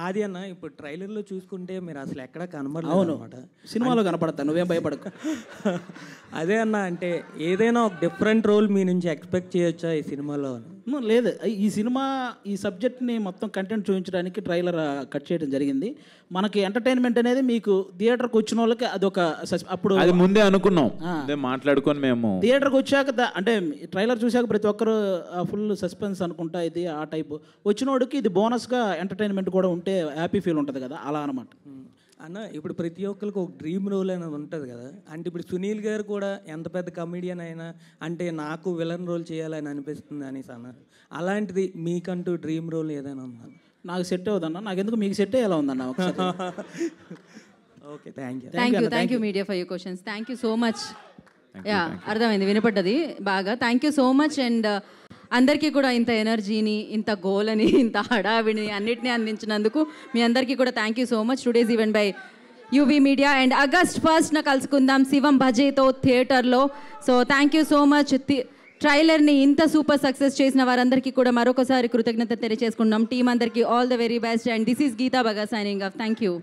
ఆది అన్న, ఇప్పుడు ట్రైలర్లో చూసుకుంటే మీరు అసలు ఎక్కడ కనబడలేదు. అవును, సినిమాలో కనపడతా, నువ్వేం భయపడకు. అదే అన్న, అంటే ఏదైనా ఒక డిఫరెంట్ రోల్ మీ నుంచి ఎక్స్పెక్ట్ చేయొచ్చా ఈ సినిమాలో? లేదు, ఈ సినిమా ఈ సబ్జెక్ట్ని మొత్తం కంటెంట్ చూపించడానికి ట్రైలర్ కట్ చేయడం జరిగింది. మనకి ఎంటర్టైన్మెంట్ అనేది మీకు థియేటర్కి వచ్చిన వాళ్ళకి అదొక అప్పుడు అది ముందే అనుకున్నాం, మాట్లాడుకొని మేము థియేటర్కి వచ్చాక అంటే ట్రైలర్ చూశాక ప్రతి ఒక్కరు ఫుల్ సస్పెన్స్ అనుకుంటా ఇది ఆ టైపు వచ్చినోడికి ఇది బోనస్గా ఎంటర్టైన్మెంట్ కూడా ఉంటే హ్యాపీ ఫీల్ ఉంటుంది కదా, అలా అనమాట. అన్న ఇప్పుడు ప్రతి ఒక్కరికి ఒక డ్రీమ్ రోల్ అనేది ఉంటుంది కదా, అంటే ఇప్పుడు సునీల్ గారు కూడా ఎంత పెద్ద కమెడియన్ అయినా అంటే నాకు విలన్ రోల్ చేయాలని అనిపిస్తుంది అనేసి అన్నారు. అలాంటిది మీకంటూ డ్రీమ్ రోల్ ఏదైనా ఉందా? నాకు సెట్ అవుతుందన్న, నాకెందుకు మీకు సెట్ ఎలా ఉందన్న ఒకసారి. Okay, thank you. Thank you media for your questions. Thank you so much. Yeah, అర్థమైంది, వినపడ్డది బాగా. Thank you so much. And అందరికీ కూడా ఇంత ఎనర్జీని, ఇంత గోలని, ఇంత హడావిడిని అన్నిటినీ అందించినందుకు మీ అందరికీ కూడా thank you so much. Today's event by UV media. And August 1st కలుసుకుందాం శివం భజేతో థియేటర్లో. So thank you so much. ట్రైలర్ని ఇంత సూపర్ సక్సెస్ చేసిన వారందరికీ కూడా మరొకసారి కృతజ్ఞత తెలియజేసుకుంటున్నాం. టీం అందరికీ all the very best. And this is Geeta బగా సైనింగ్ ఆఫ్. Thank you.